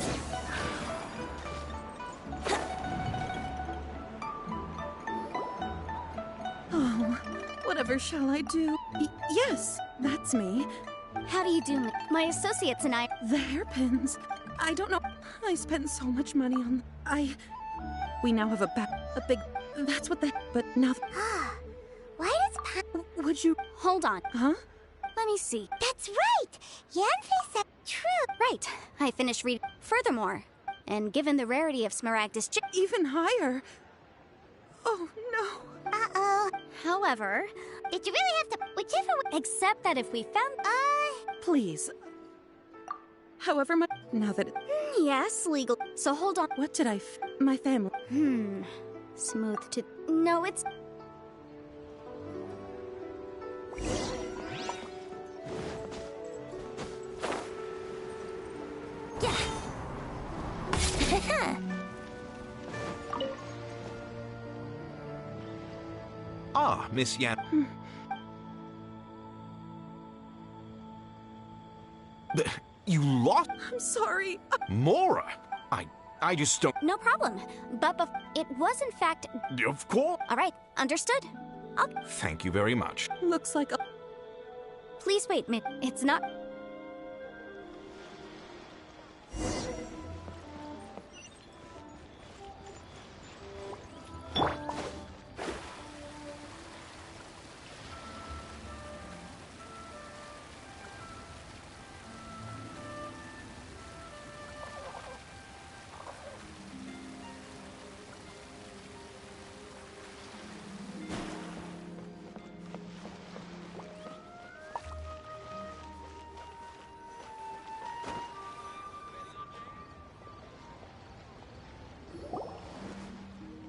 Oh, whatever shall I do? Yes, that's me. How do you do? My associates and I... The hairpins. I don't know. I spent so much money on... We now have a big... That's what they... But now... Why does Would you... Hold on. Huh? Let me see. That's right! Yanfei said true. Right. I finished reading. Furthermore, and given the rarity of Smaragdus... Even higher. Oh, no. Uh-oh. However... Did you really have to... Whichever way... Except that if we found... Please. However much... Now that... Yes, legal. So hold on. What did I... My family... Smooth to... No, it's... Ah, Miss Yan... You lost... I'm sorry. Mora! I just don't... No problem. But it was in fact... Of course. All right, understood. Thank you very much. Looks like... Please wait, it's not...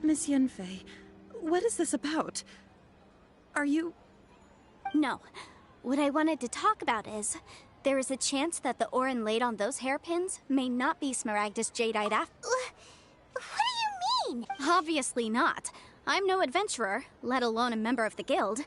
Miss Yenfei, what is this about? Are you... No. What I wanted to talk about is... There is a chance that the Orin laid on those hairpins may not be Smaragdus Jadeite after... What do you mean? Obviously not. I'm no adventurer, let alone a member of the guild.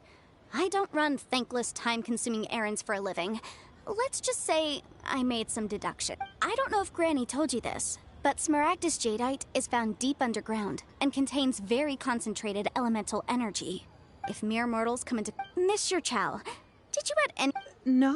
I don't run thankless, time-consuming errands for a living. Let's just say I made some deduction. I don't know if Granny told you this, but Smaragdus Jadeite is found deep underground and contains very concentrated elemental energy. If mere mortals come into... Monsieur Chow, did you add any... No.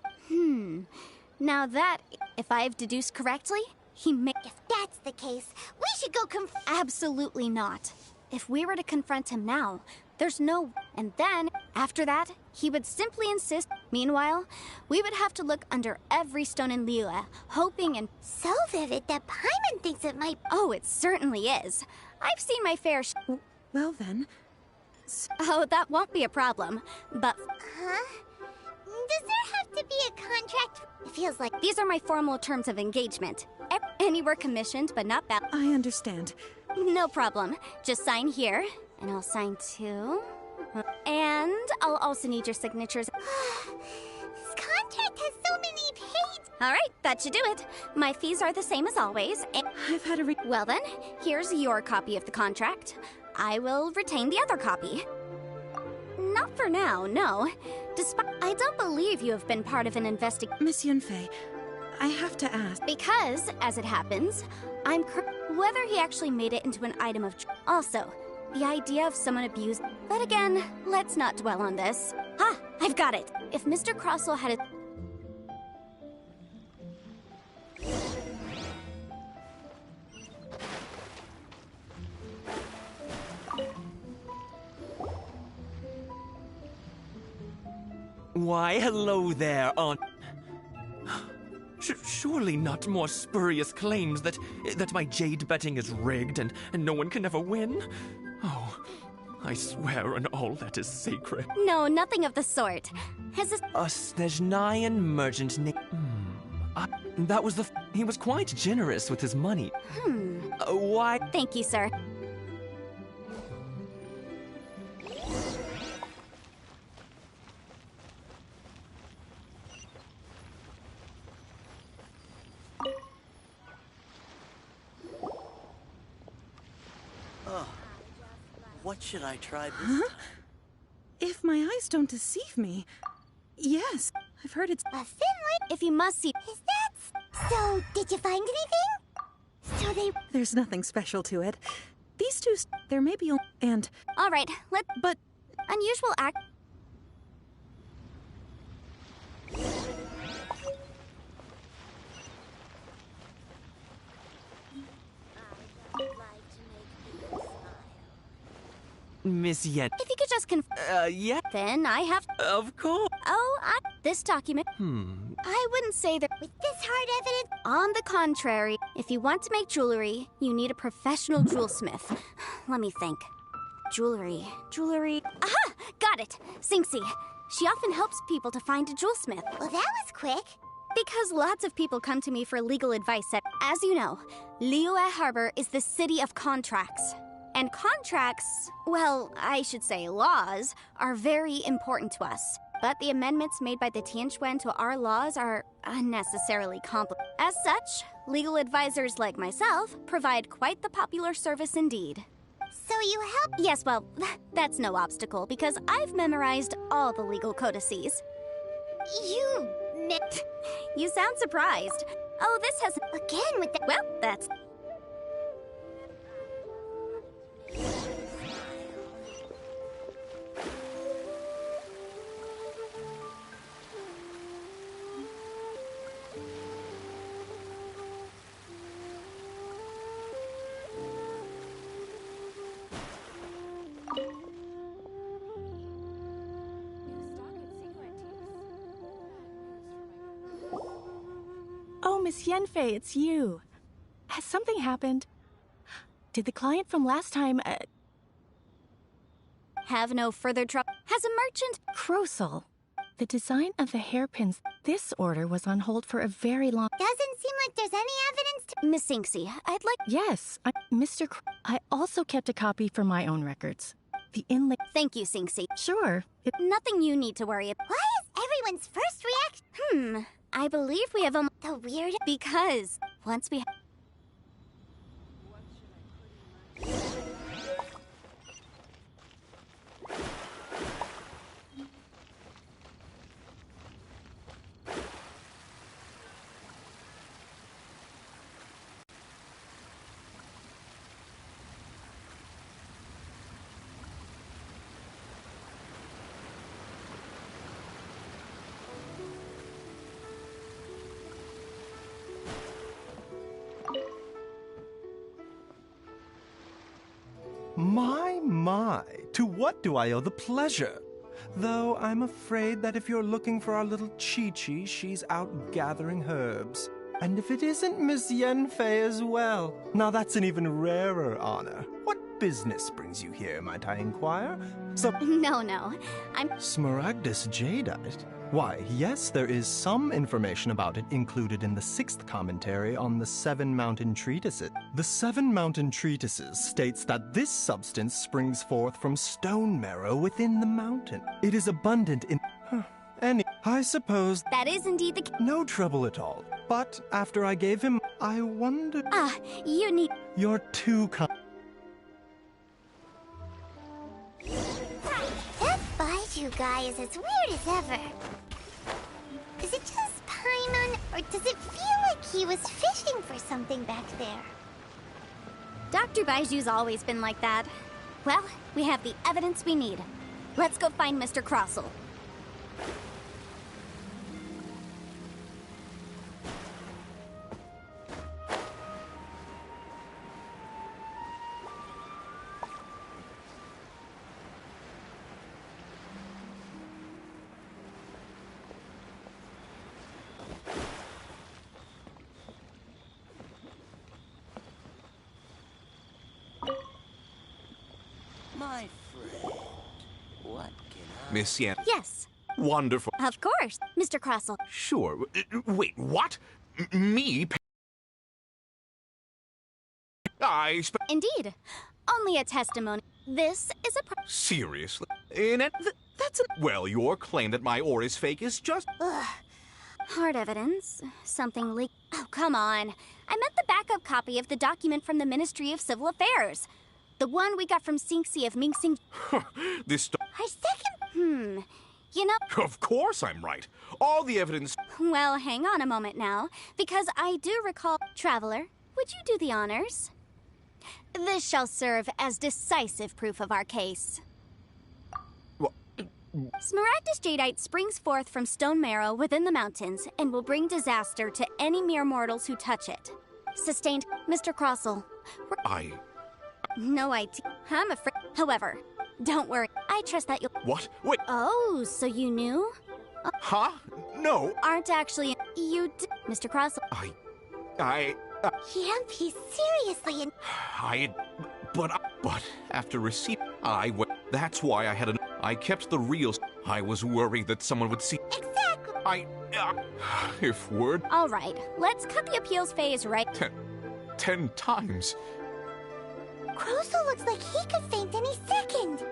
Now that, if I've deduced correctly, he may... If that's the case, we should go Absolutely not. If we were to confront him now, there's no... And then, after that, he would simply insist... Meanwhile, we would have to look under every stone in Liyue, hoping and... So vivid that Paimon thinks it might... Oh, it certainly is. I've seen my fair Well then... Oh, that won't be a problem, but... Huh? Does there have to be a contract? It feels like... These are my formal terms of engagement. Anywhere commissioned, but not bound. I understand. No problem. Just sign here, and I'll sign too. And I'll also need your signatures. This contract has so many pages. All right, that should do it. My fees are the same as always. And I've had a well then, here's your copy of the contract. I will retain the other copy. Not for now, no. Despite I don't believe you have been part of an investigation. Miss Yunfei, I have to ask. Because, as it happens, I'm whether he actually made it into an item of... Also, the idea of someone abused... But again, let's not dwell on this. Ha! I've got it! If Mr. Crossell had a... Why, hello there, Aunt... Surely not more spurious claims that my jade betting is rigged and no one can ever win? Oh, I swear on all that is sacred. No, nothing of the sort. Has this... A Snezhnayan merchant named... that was the... He was quite generous with his money. Why... Thank you, sir. What should I try this Huh? time? If my eyes don't deceive me... Yes, I've heard it's... A thin If you must see... Is that... So, did you find anything? So they... There's nothing special to it. These two... There may be... And... All right, But... Unusual act... Miss Yen... If you could just yeah? Then I have... Of course. Oh, this document... I wouldn't say that... With this hard evidence... On the contrary, if you want to make jewelry, you need a professional jewelsmith. Let me think. Jewelry... Aha! Got it! Xingxi. She often helps people to find a jewelsmith. Well, that was quick. Because lots of people come to me for legal advice. As you know, Liyue Harbor is the city of contracts. And contracts, well, I should say laws, are very important to us. But the amendments made by the Tianquan to our laws are unnecessarily complicated. As such, legal advisors like myself provide quite the popular service indeed. So you help... Yes, well, that's no obstacle, because I've memorized all the legal codices. You sound surprised. Oh, this has... Again with the... Well, that's... Oh, Miss Yenfei, it's you. Has something happened? Did the client from last time, Have no further trouble. Has a merchant... Crossell. The design of the hairpins. This order was on hold for a very long... Doesn't seem like there's any evidence to... Miss Xingxi, I'd like... Yes, I also kept a copy for my own records. The inlay... Thank you, Xingxi. Sure. Nothing you need to worry about. Why is everyone's first reaction... I believe we have The weird... Because once we... My, to what do I owe the pleasure? Though I'm afraid that if you're looking for our little Chi-Chi, she's out gathering herbs. And if it isn't Miss Yenfei as well, now that's an even rarer honor. What business brings you here, might I inquire? No, I'm... Smaragdus jadeite? Why, yes, there is some information about it included in the 6th commentary on the 7 Mountain Treatises. The 7 Mountain Treatises states that this substance springs forth from stone marrow within the mountain. It is abundant in... I suppose... That is indeed the... No trouble at all. But after I gave him, I wondered... You need... You're too kind. That Baiju guy is as weird as ever. Is it just Paimon, or does it feel like he was fishing for something back there? Dr. Baiju's always been like that. Well, we have the evidence we need. Let's go find Mr. Crossell. My friend, what can I... Miss Yen. Yes. Wonderful. Of course, Mr. Crossell. Sure. Wait, what? Me? Indeed. Only a testimony. This is a... Seriously? In it? That's a... Well, your claim that my ore is fake is just... Ugh. Hard evidence. Something leaked. Oh, come on. I meant the backup copy of the document from the Ministry of Civil Affairs. The one we got from Xingxi of Mingxing... This... I second... You know... Of course I'm right. All the evidence... Well, hang on a moment now, because I do recall... Traveler, would you do the honors? This shall serve as decisive proof of our case. Smaragdus jadeite springs forth from stone marrow within the mountains and will bring disaster to any mere mortals who touch it. Sustained, Mr. Crossell. No idea. I'm afraid. However, don't worry. I trust that you'll... What? Wait. Oh, so you knew? Huh? No. Aren't actually... You Mr. Crossell. Can't be seriously in... But after receipt, that's why I had an... I kept the reels. I was worried that someone would see... Exactly. If word... All right, let's cut the appeals phase right... 10 times. Crossell looks like he could faint any second.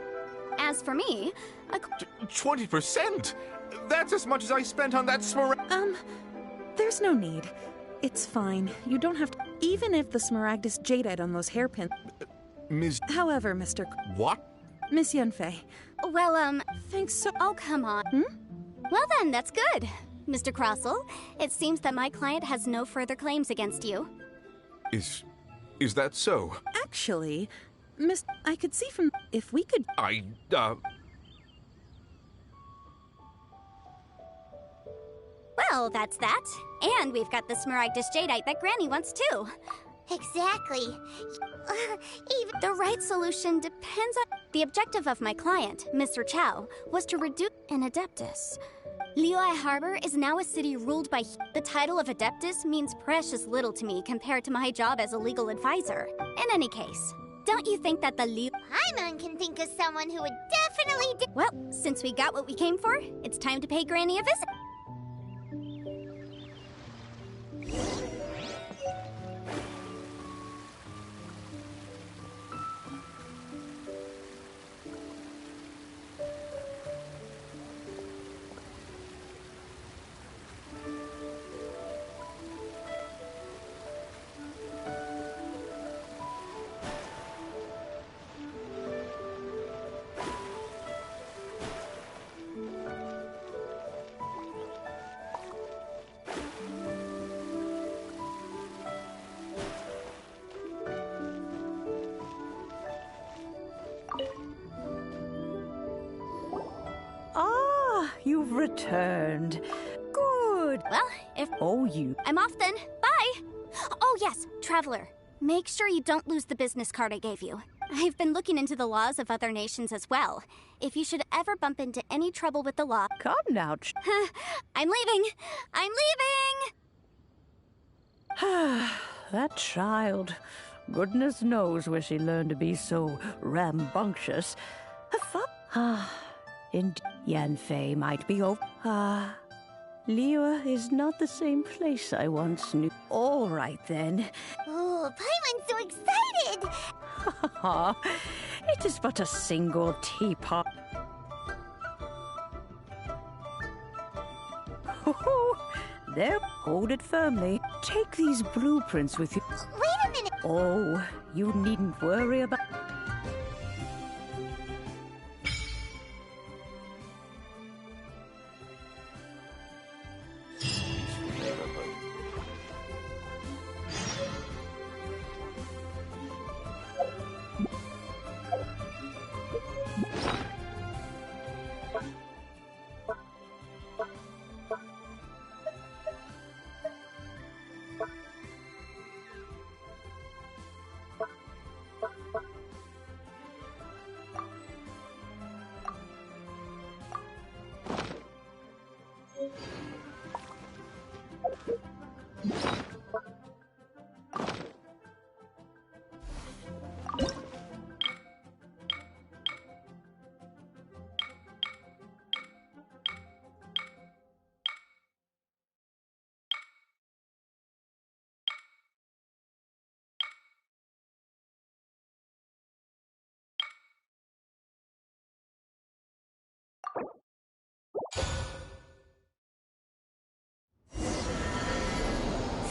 As for me... 20%? That's as much as I spent on that There's no need. It's fine. You don't have to... Even if the Smaragdus jadeite on those hairpins... Ms... However, Mr... What? Miss Yenfei. Well, Thanks so... Oh, come on. Well then, that's good. Mr. Crossell, it seems that my client has no further claims against you. Is that so? Actually, Miss... I could see from... If we could... Well, that's that. And we've got the Smaragdus jadeite that Granny wants too. Exactly. Even the right solution depends on... The objective of my client, Mr. Chow, was to reduce an Adeptus. Liyue Harbor is now a city ruled by... The title of Adeptus means precious little to me compared to my job as a legal advisor. In any case, don't you think that the Paimon can think of someone who would definitely... Well, since we got what we came for, it's time to pay Granny a visit. You've returned. Good. Well, if... Oh, you... I'm off then. Bye. Oh, yes, Traveler. Make sure you don't lose the business card I gave you. I've been looking into the laws of other nations as well. If you should ever bump into any trouble with the law... Come now. I'm leaving! I'm leaving! That child. Goodness knows where she learned to be so rambunctious. Yanfei might be over. Liyue is not the same place I once knew. All right, then. Oh, Paimon's so excited! It is but a single teapot. There, hold it firmly. Take these blueprints with you. Wait a minute! Oh, you needn't worry about...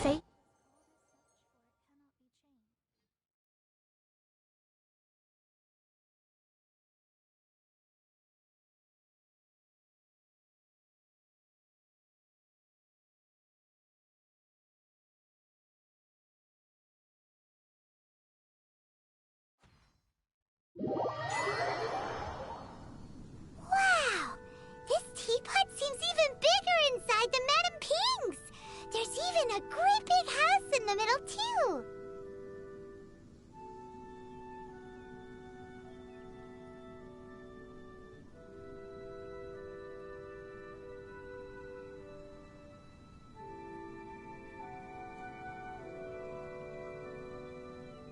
Fate. Wow! This teapot seems even bigger inside than Madame Ping's! There's even a great big house in the middle, too!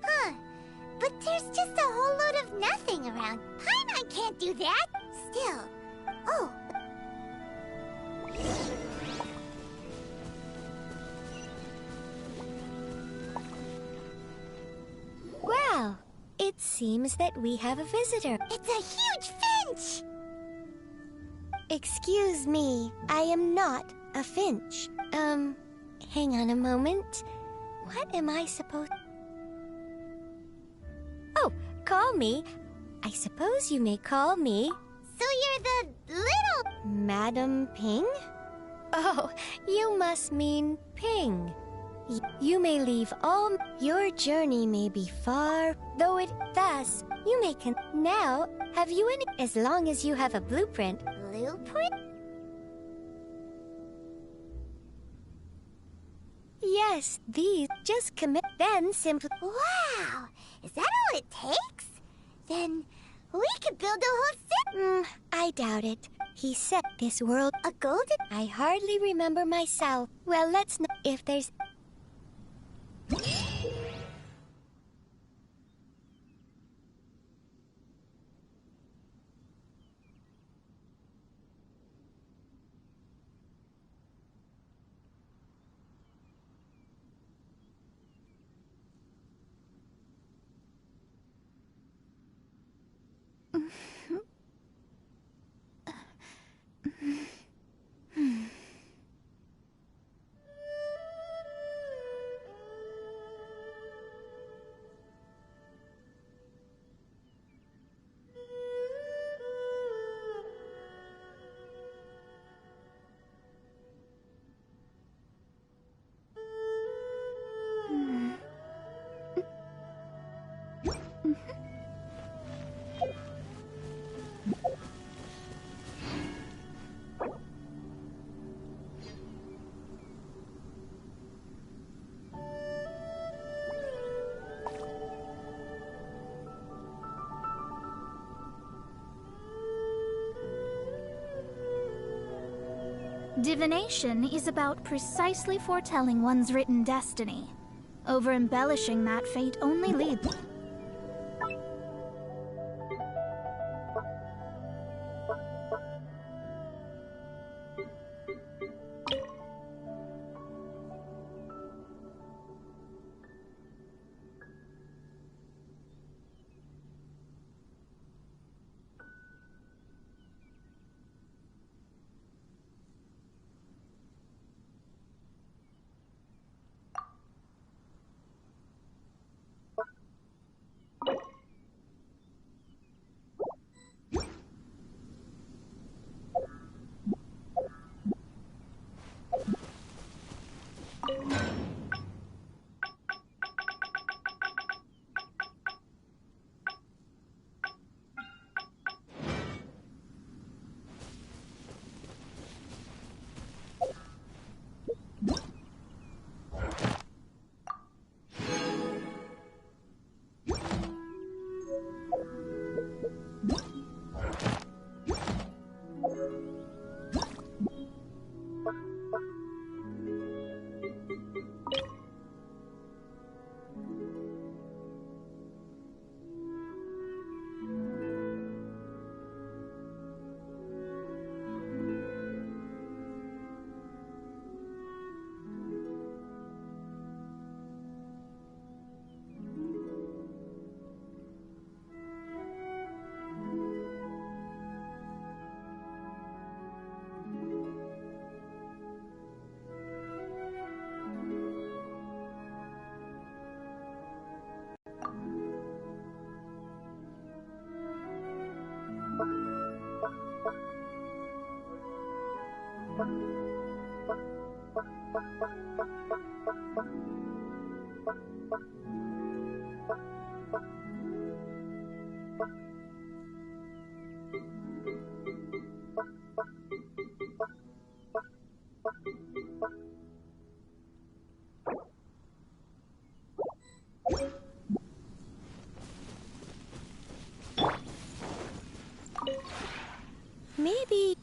Huh. But there's just a whole load of nothing around. Paimon can't do that! Still. Oh. Well, it seems that we have a visitor. It's a huge finch! Excuse me, I am not a finch. Hang on a moment. What am I supposed... Oh, call me. I suppose you may call me... So you're the little... Madam Ping? Oh, you must mean Ping. You may leave all... Your journey may be far, though it... Thus, you may Now, have you any... As long as you have a blueprint... Blueprint? Yes, these... Just commit... Then simply... Wow! Is that all it takes? Then we could build a whole city. I doubt it. He said this world... A golden... I hardly remember myself. Well, let's know if there's... Divination is about precisely foretelling one's written destiny. Over-embellishing that fate only leads... Maybe...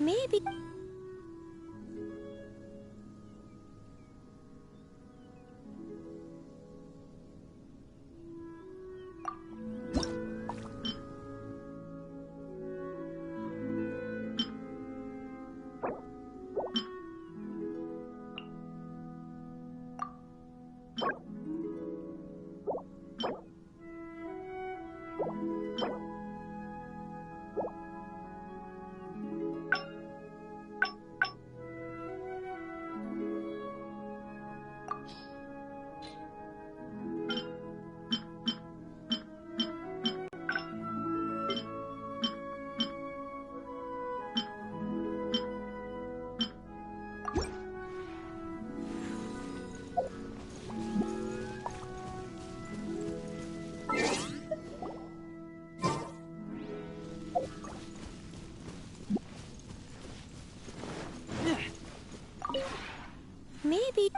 Maybe... Maybe...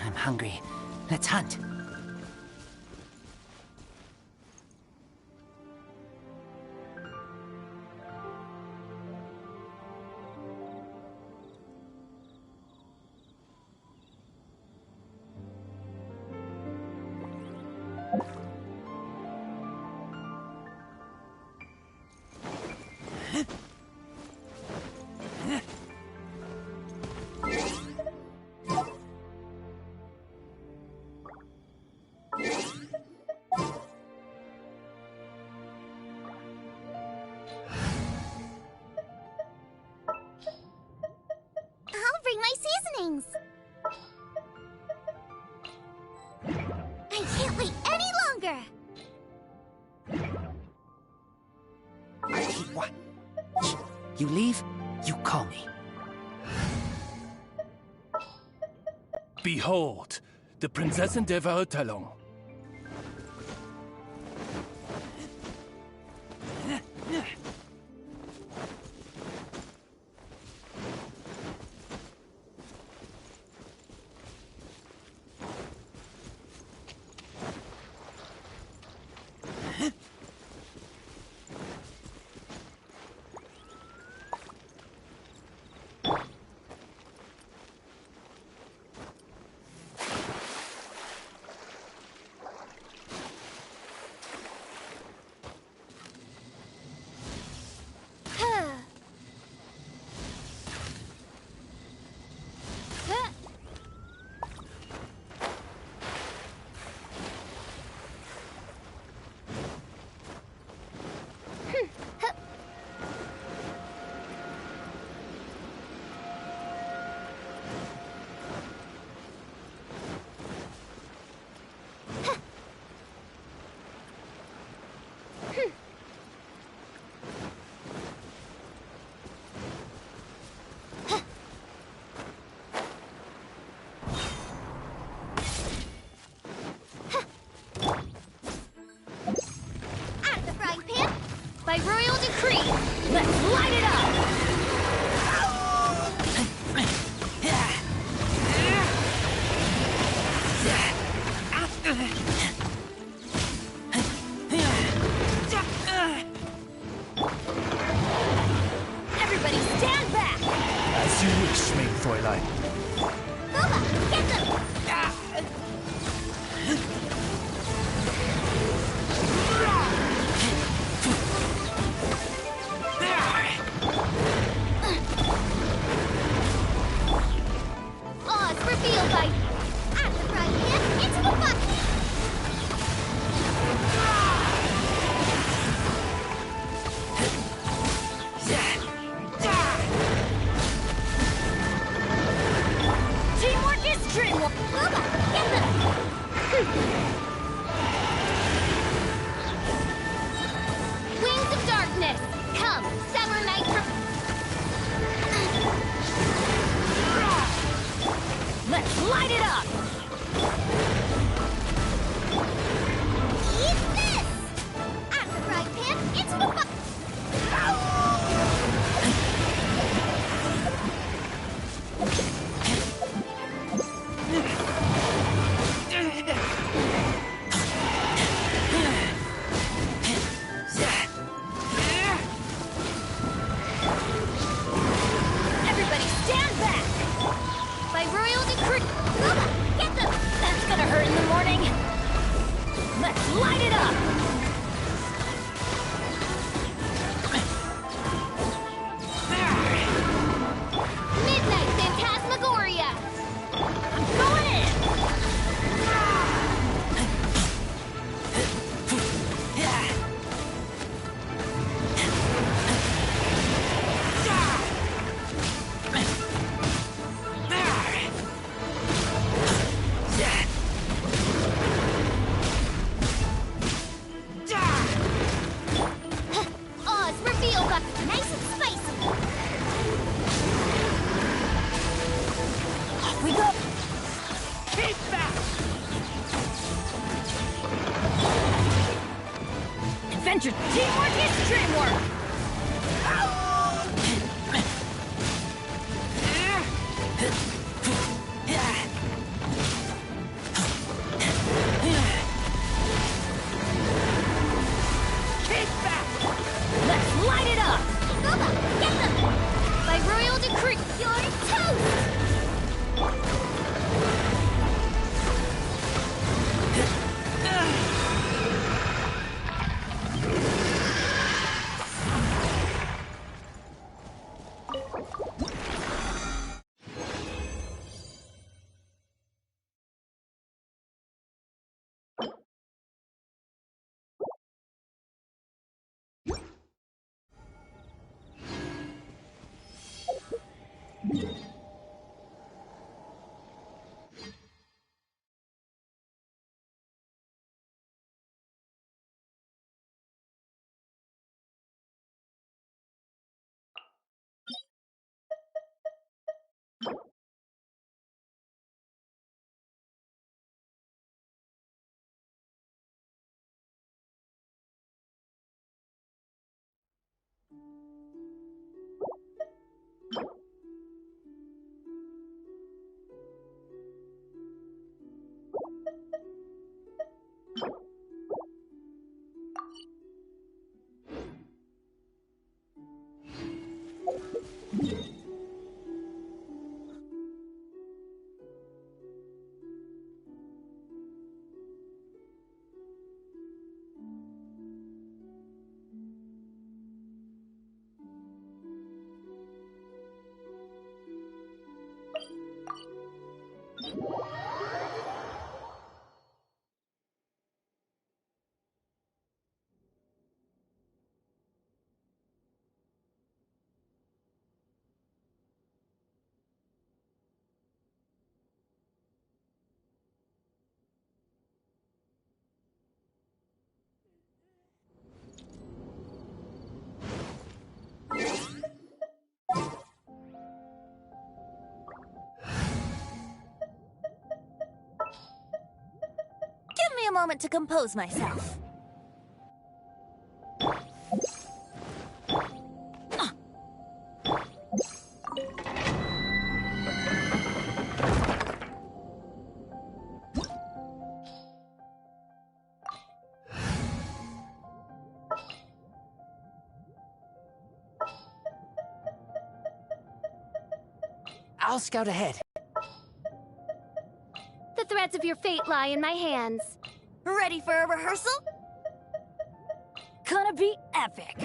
I'm hungry. Let's hunt. I'll bring my seasonings. You leave, you call me. Behold, the Prinzessin der Verurteilung. By royal decree, let's light it up! Everybody stand back! As you wish, main Fräulein. Boba, get them! Revealed by at the right hand into the bucket. Teamwork is dreamwork. Boba, get them. Wings of darkness, come, Summer Night from. Let's light it up! Eat this! At the right pan, into the bucket! Everybody stand back! By royal decree... Boba, get them! That's gonna hurt in the morning! Let's light it up! Midnight Phantasmagoria! I'm going in! Nice and spicy! Off we go! Keep back! Adventure teamwork is dreamwork! Keep back! Let's light it up! Boba, get them! By royal decree, you're toast! you Give me a moment to compose myself. I'll scout ahead. The threads of your fate lie in my hands. Ready for a rehearsal? Gonna be epic.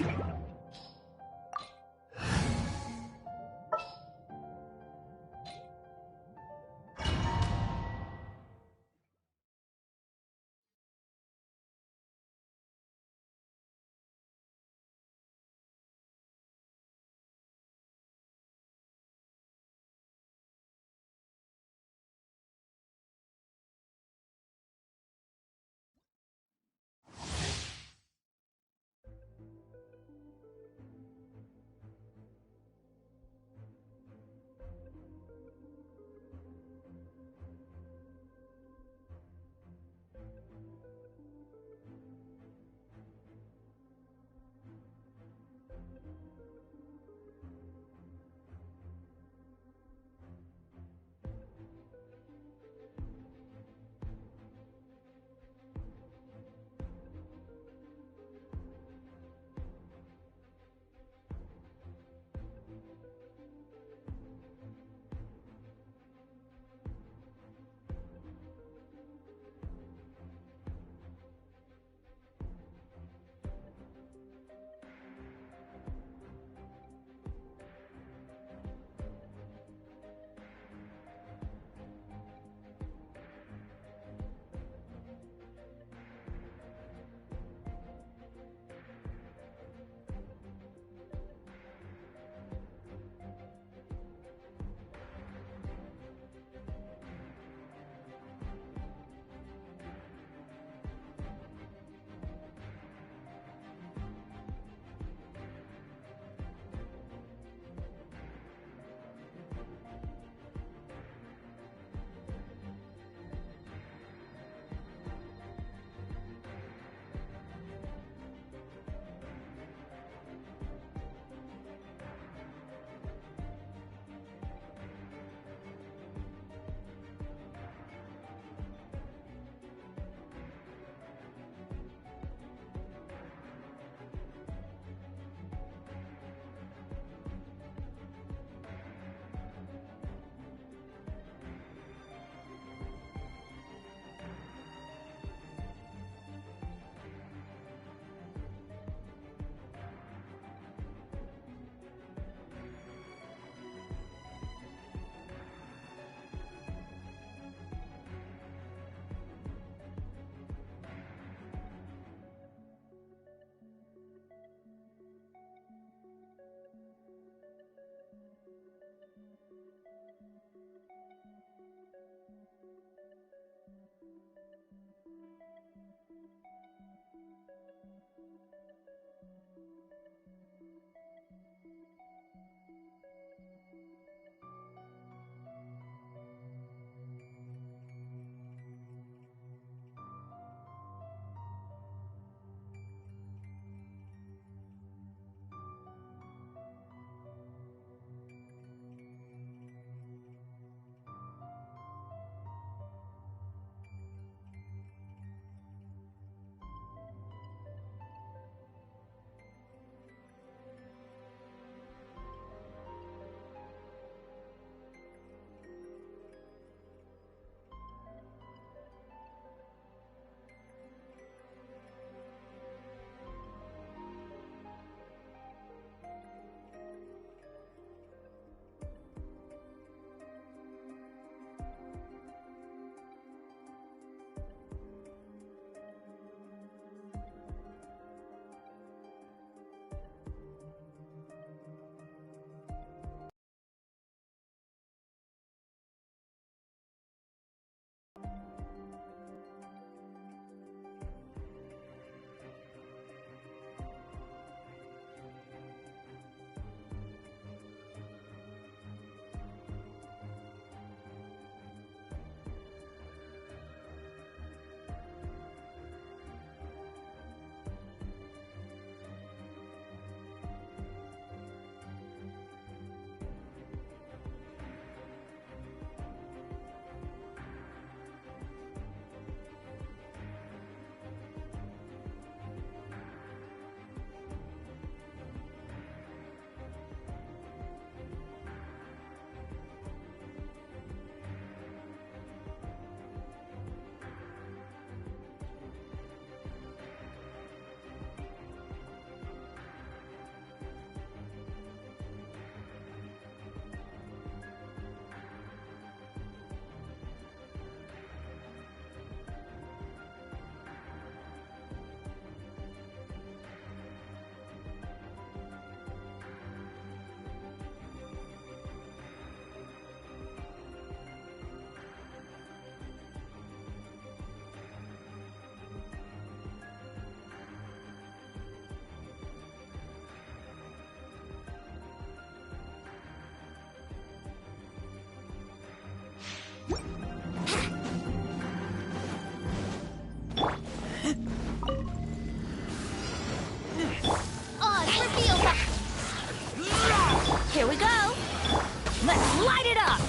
Here we go! Let's light it up!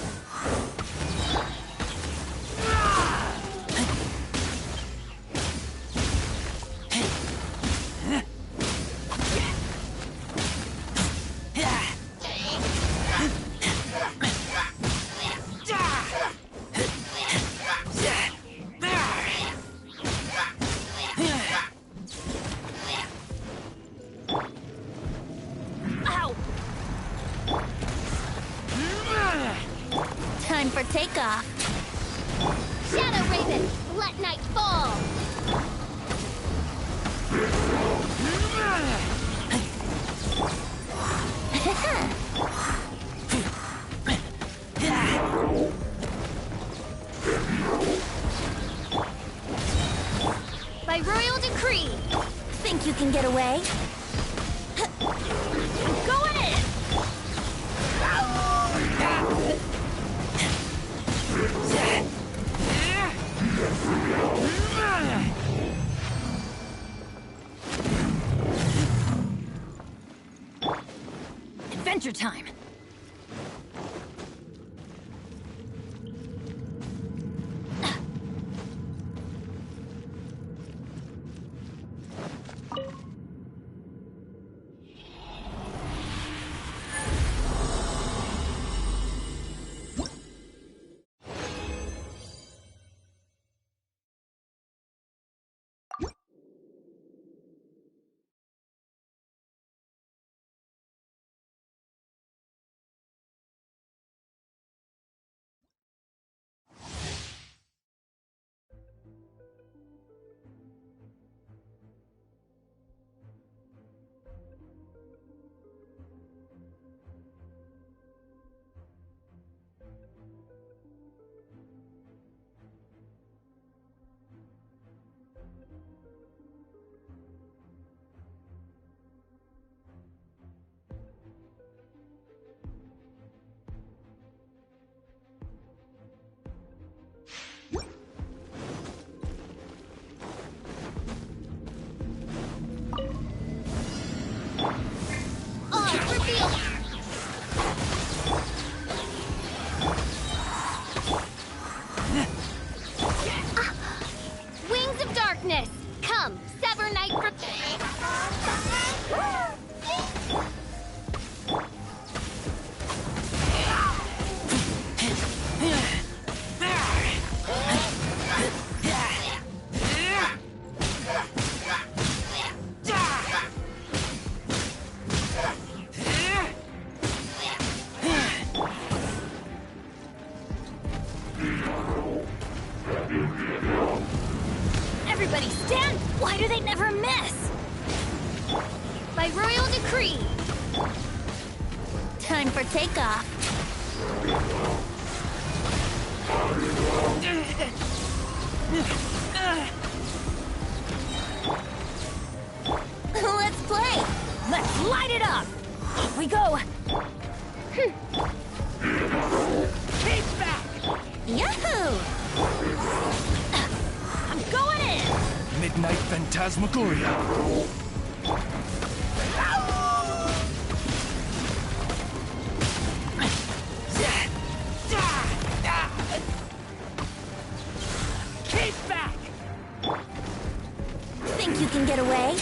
Time for takeoff. Shadow Raven, let night fall! By royal decree! Think you can get away? Going in! Adventure time! Wings of darkness, come, sever night from... Everybody stand! Why do they never miss? By royal decree! Time for takeoff. Let's play! Let's light it up! Off we go! Keep back! Yahoo! I'm going in! Midnight Phantasmagoria. Keep back! Think you can get away?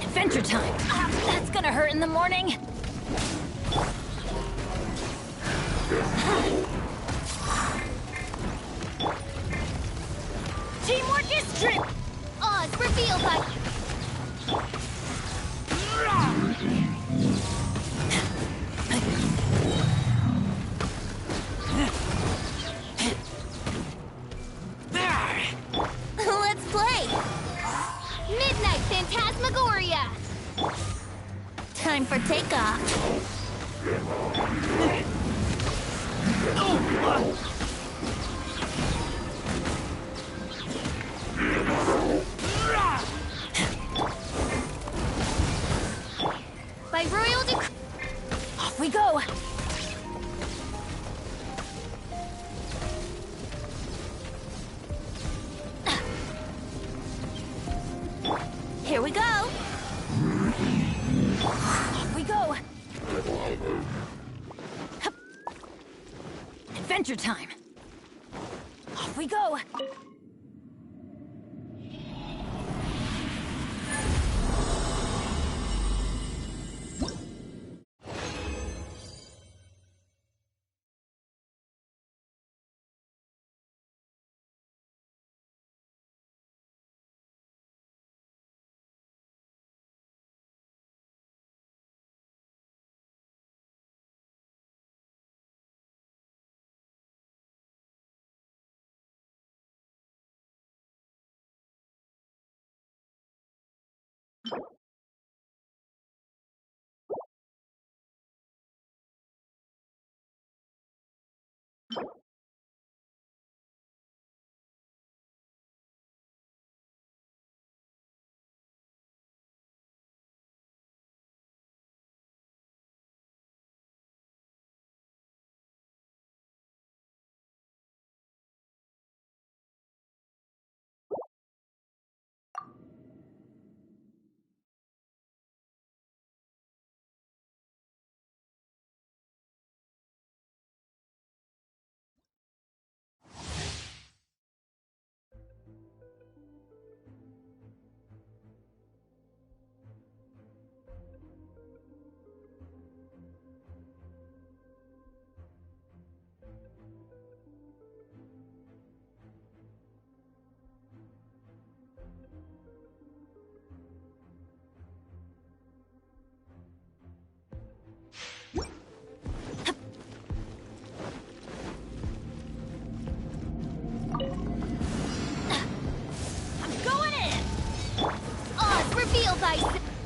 Adventure time! That's gonna hurt in the morning! Teamwork is true! Oz revealed by... Let's play! Midnight Phantasmagoria! Time for takeoff. Here we go. Off we go. Hup. Adventure time. Off we go.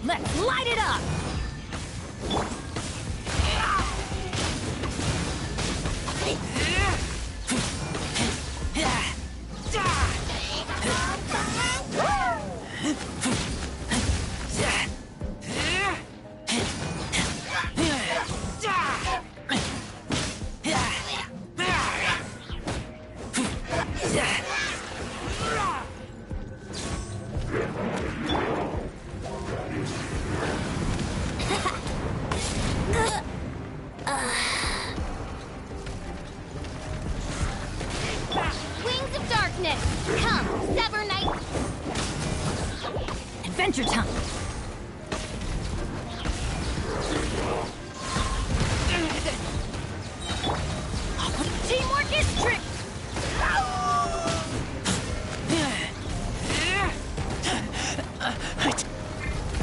Let's light it up! Wings of darkness! Come, sever night! Adventure time! Teamwork is trick!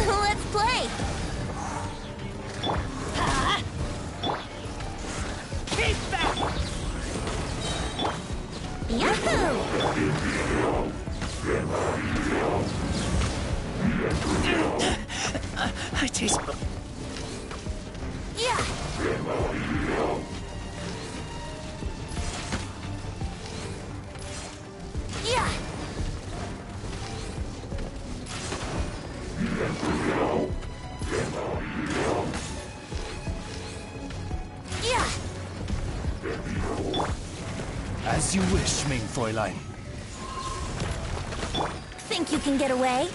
Let's play! Keep back! Yahoo! I taste... Yeah! Yeah! Yeah! As you wish, Ming Fräulein. Think you can get away?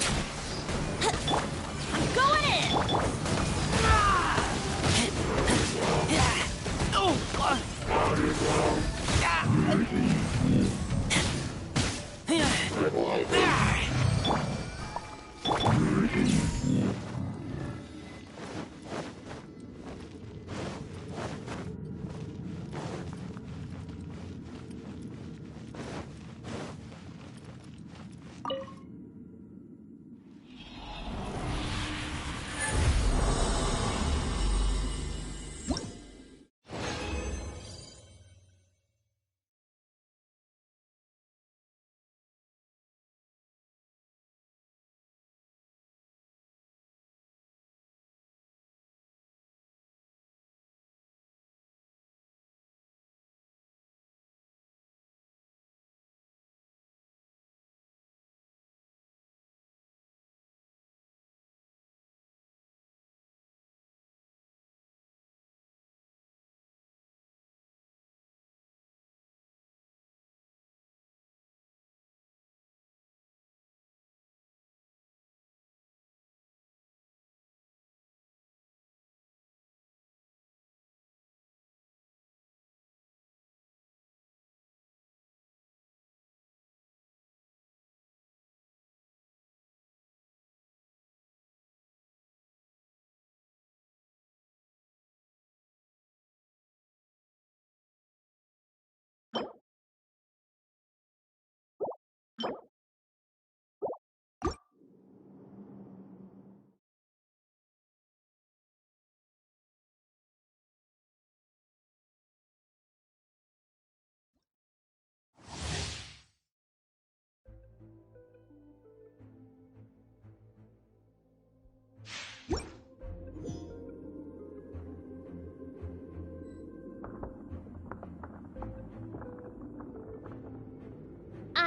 I'm going in!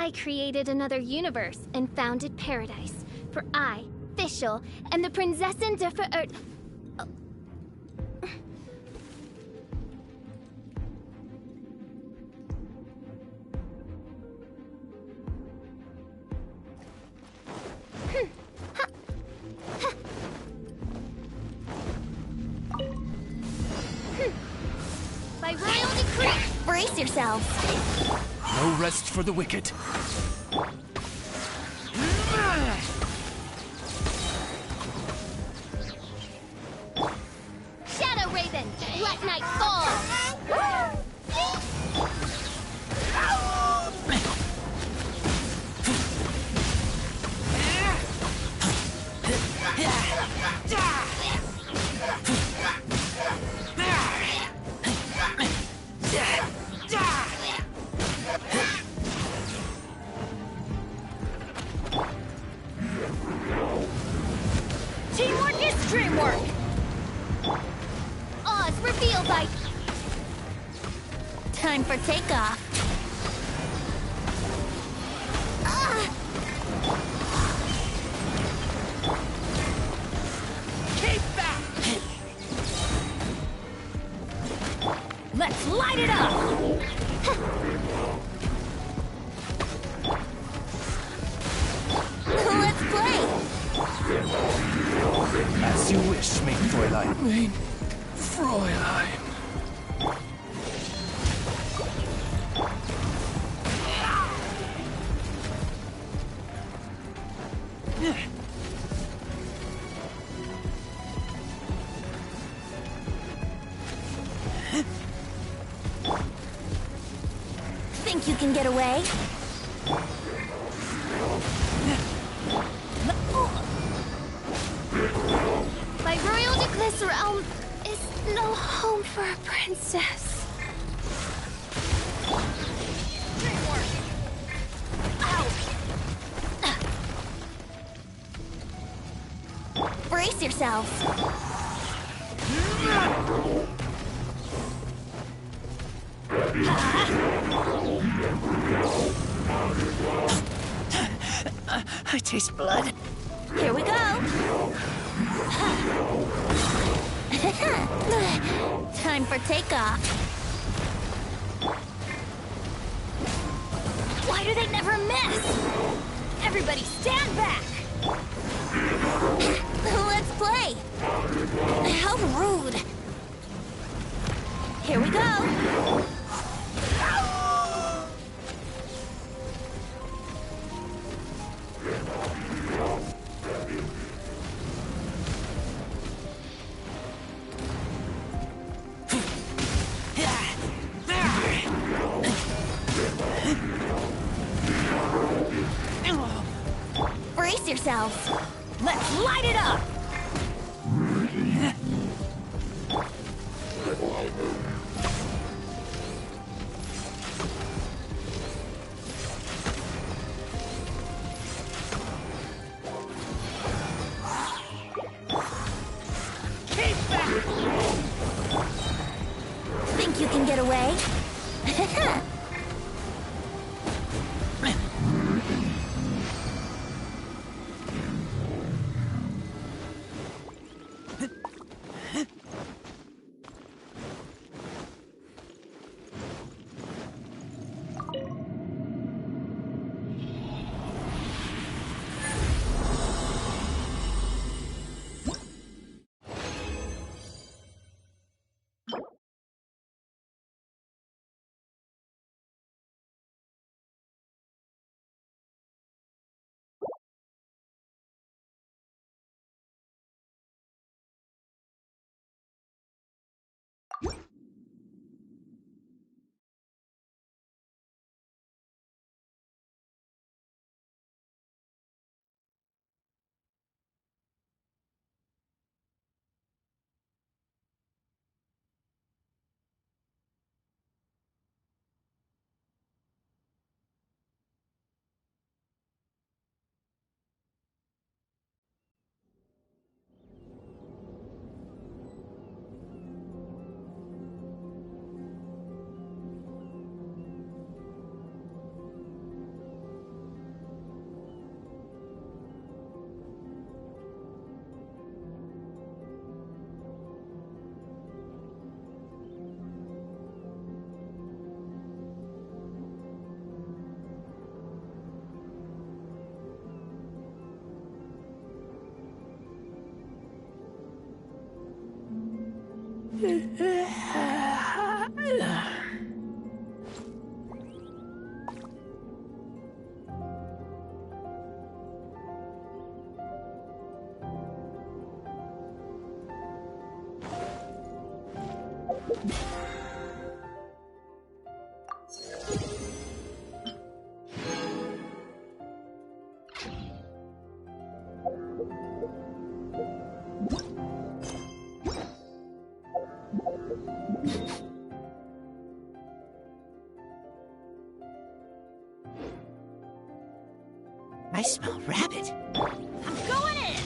I created another universe and founded paradise. For I, Fischl, am the Prinzessin der Verirrt... By royal decree! Brace yourselves. No rest for the wicked. Shadow Raven, let night fall! Teamwork is dreamwork. Oz revealed by... Time for takeoff. Keep back! Let's light it up! Let's play. As you wish, mein Fräulein. Mein Fräulein. Think you can get away? By royal decree, this realm is no home for a princess. Brace yourselves. I taste blood. Here we go. Time for takeoff. Why do they never miss? Everybody stand back! Let's play. How rude. Here we go. Brace yourselves. Let's light it up! Keep back! Think you can get away? I smell rabbit. I'm going in!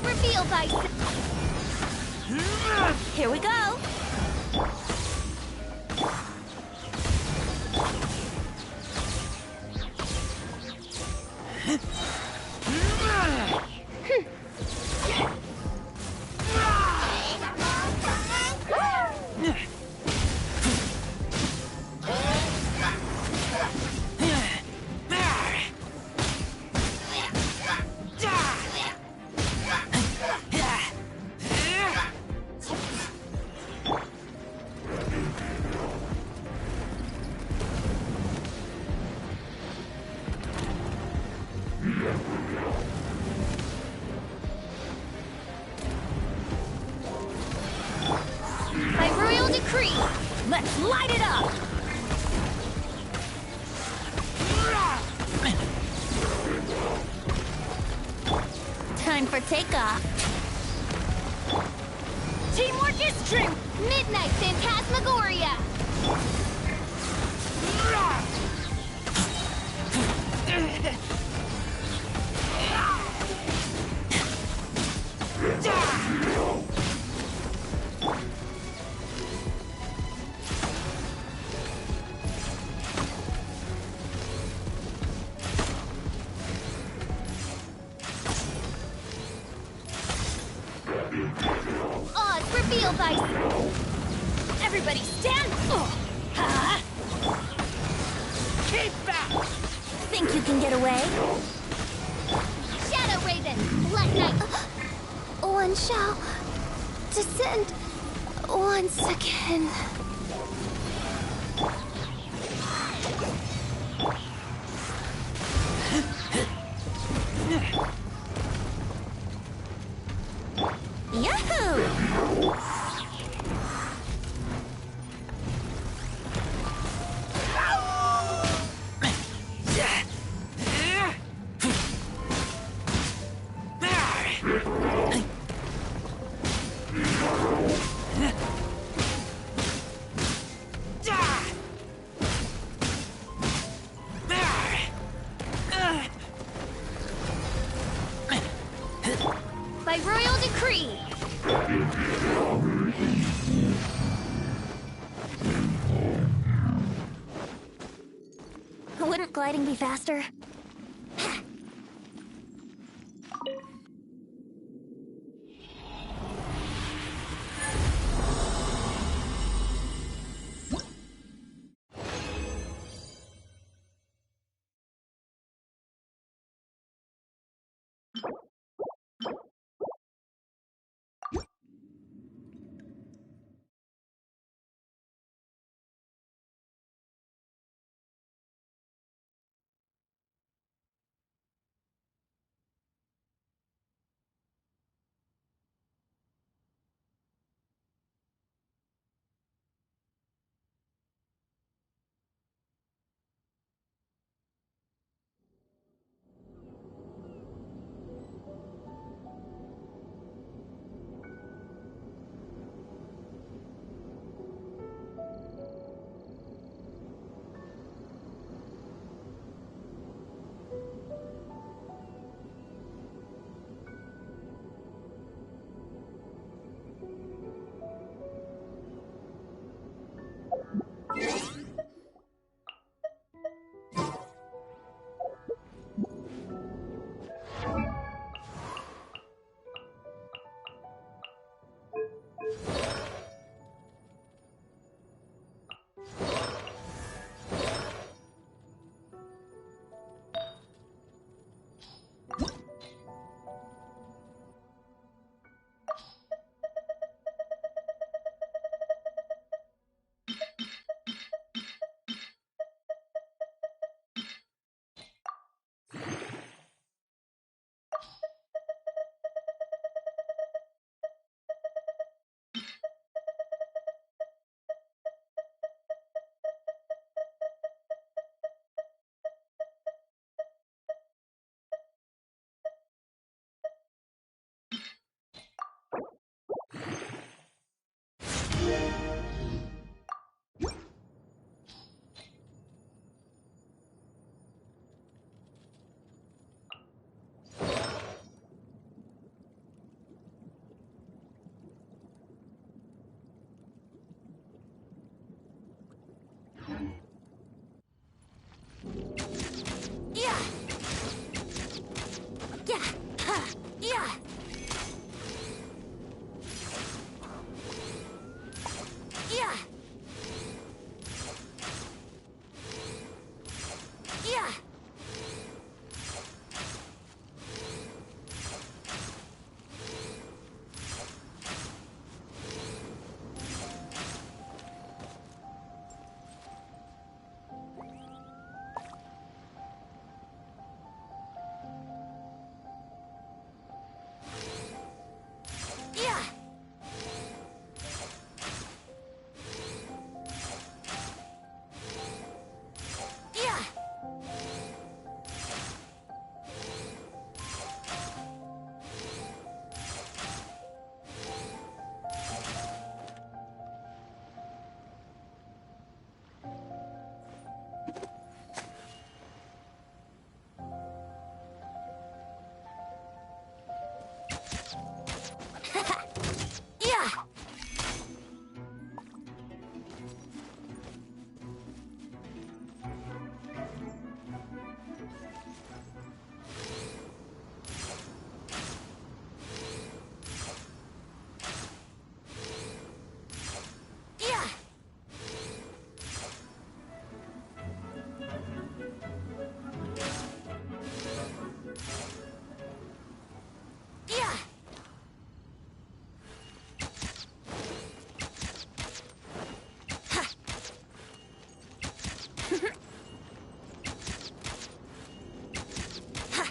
reveal by... Here we go. By royal decree, Let's light it up. Time for takeoff. teamwork is true! Midnight Phantasmagoria! Odds reveal by... Everybody stand... Ha! Keep back! Think you can get away? Shadow Raven, Black Knight... One shall descend once again. Yahoo! By royal decree! Wouldn't gliding be faster? Yeah! Ha! Yeah! Yeah! Yeah! Yeah! Yeah! Yeah! Yeah! Yeah! Ha! Ha!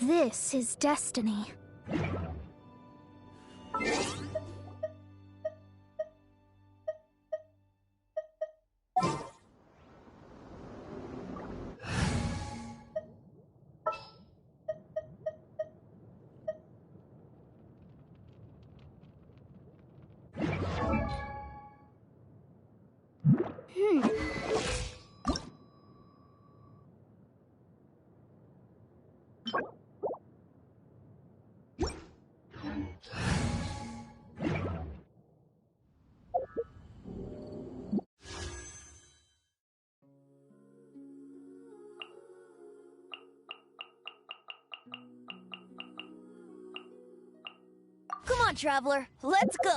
This is destiny. Come on, traveler, let's go!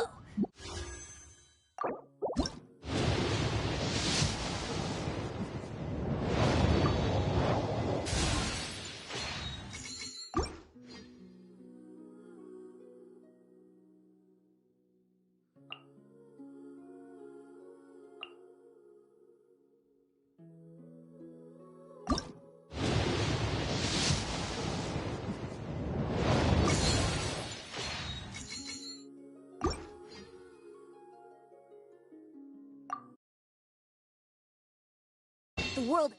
the world.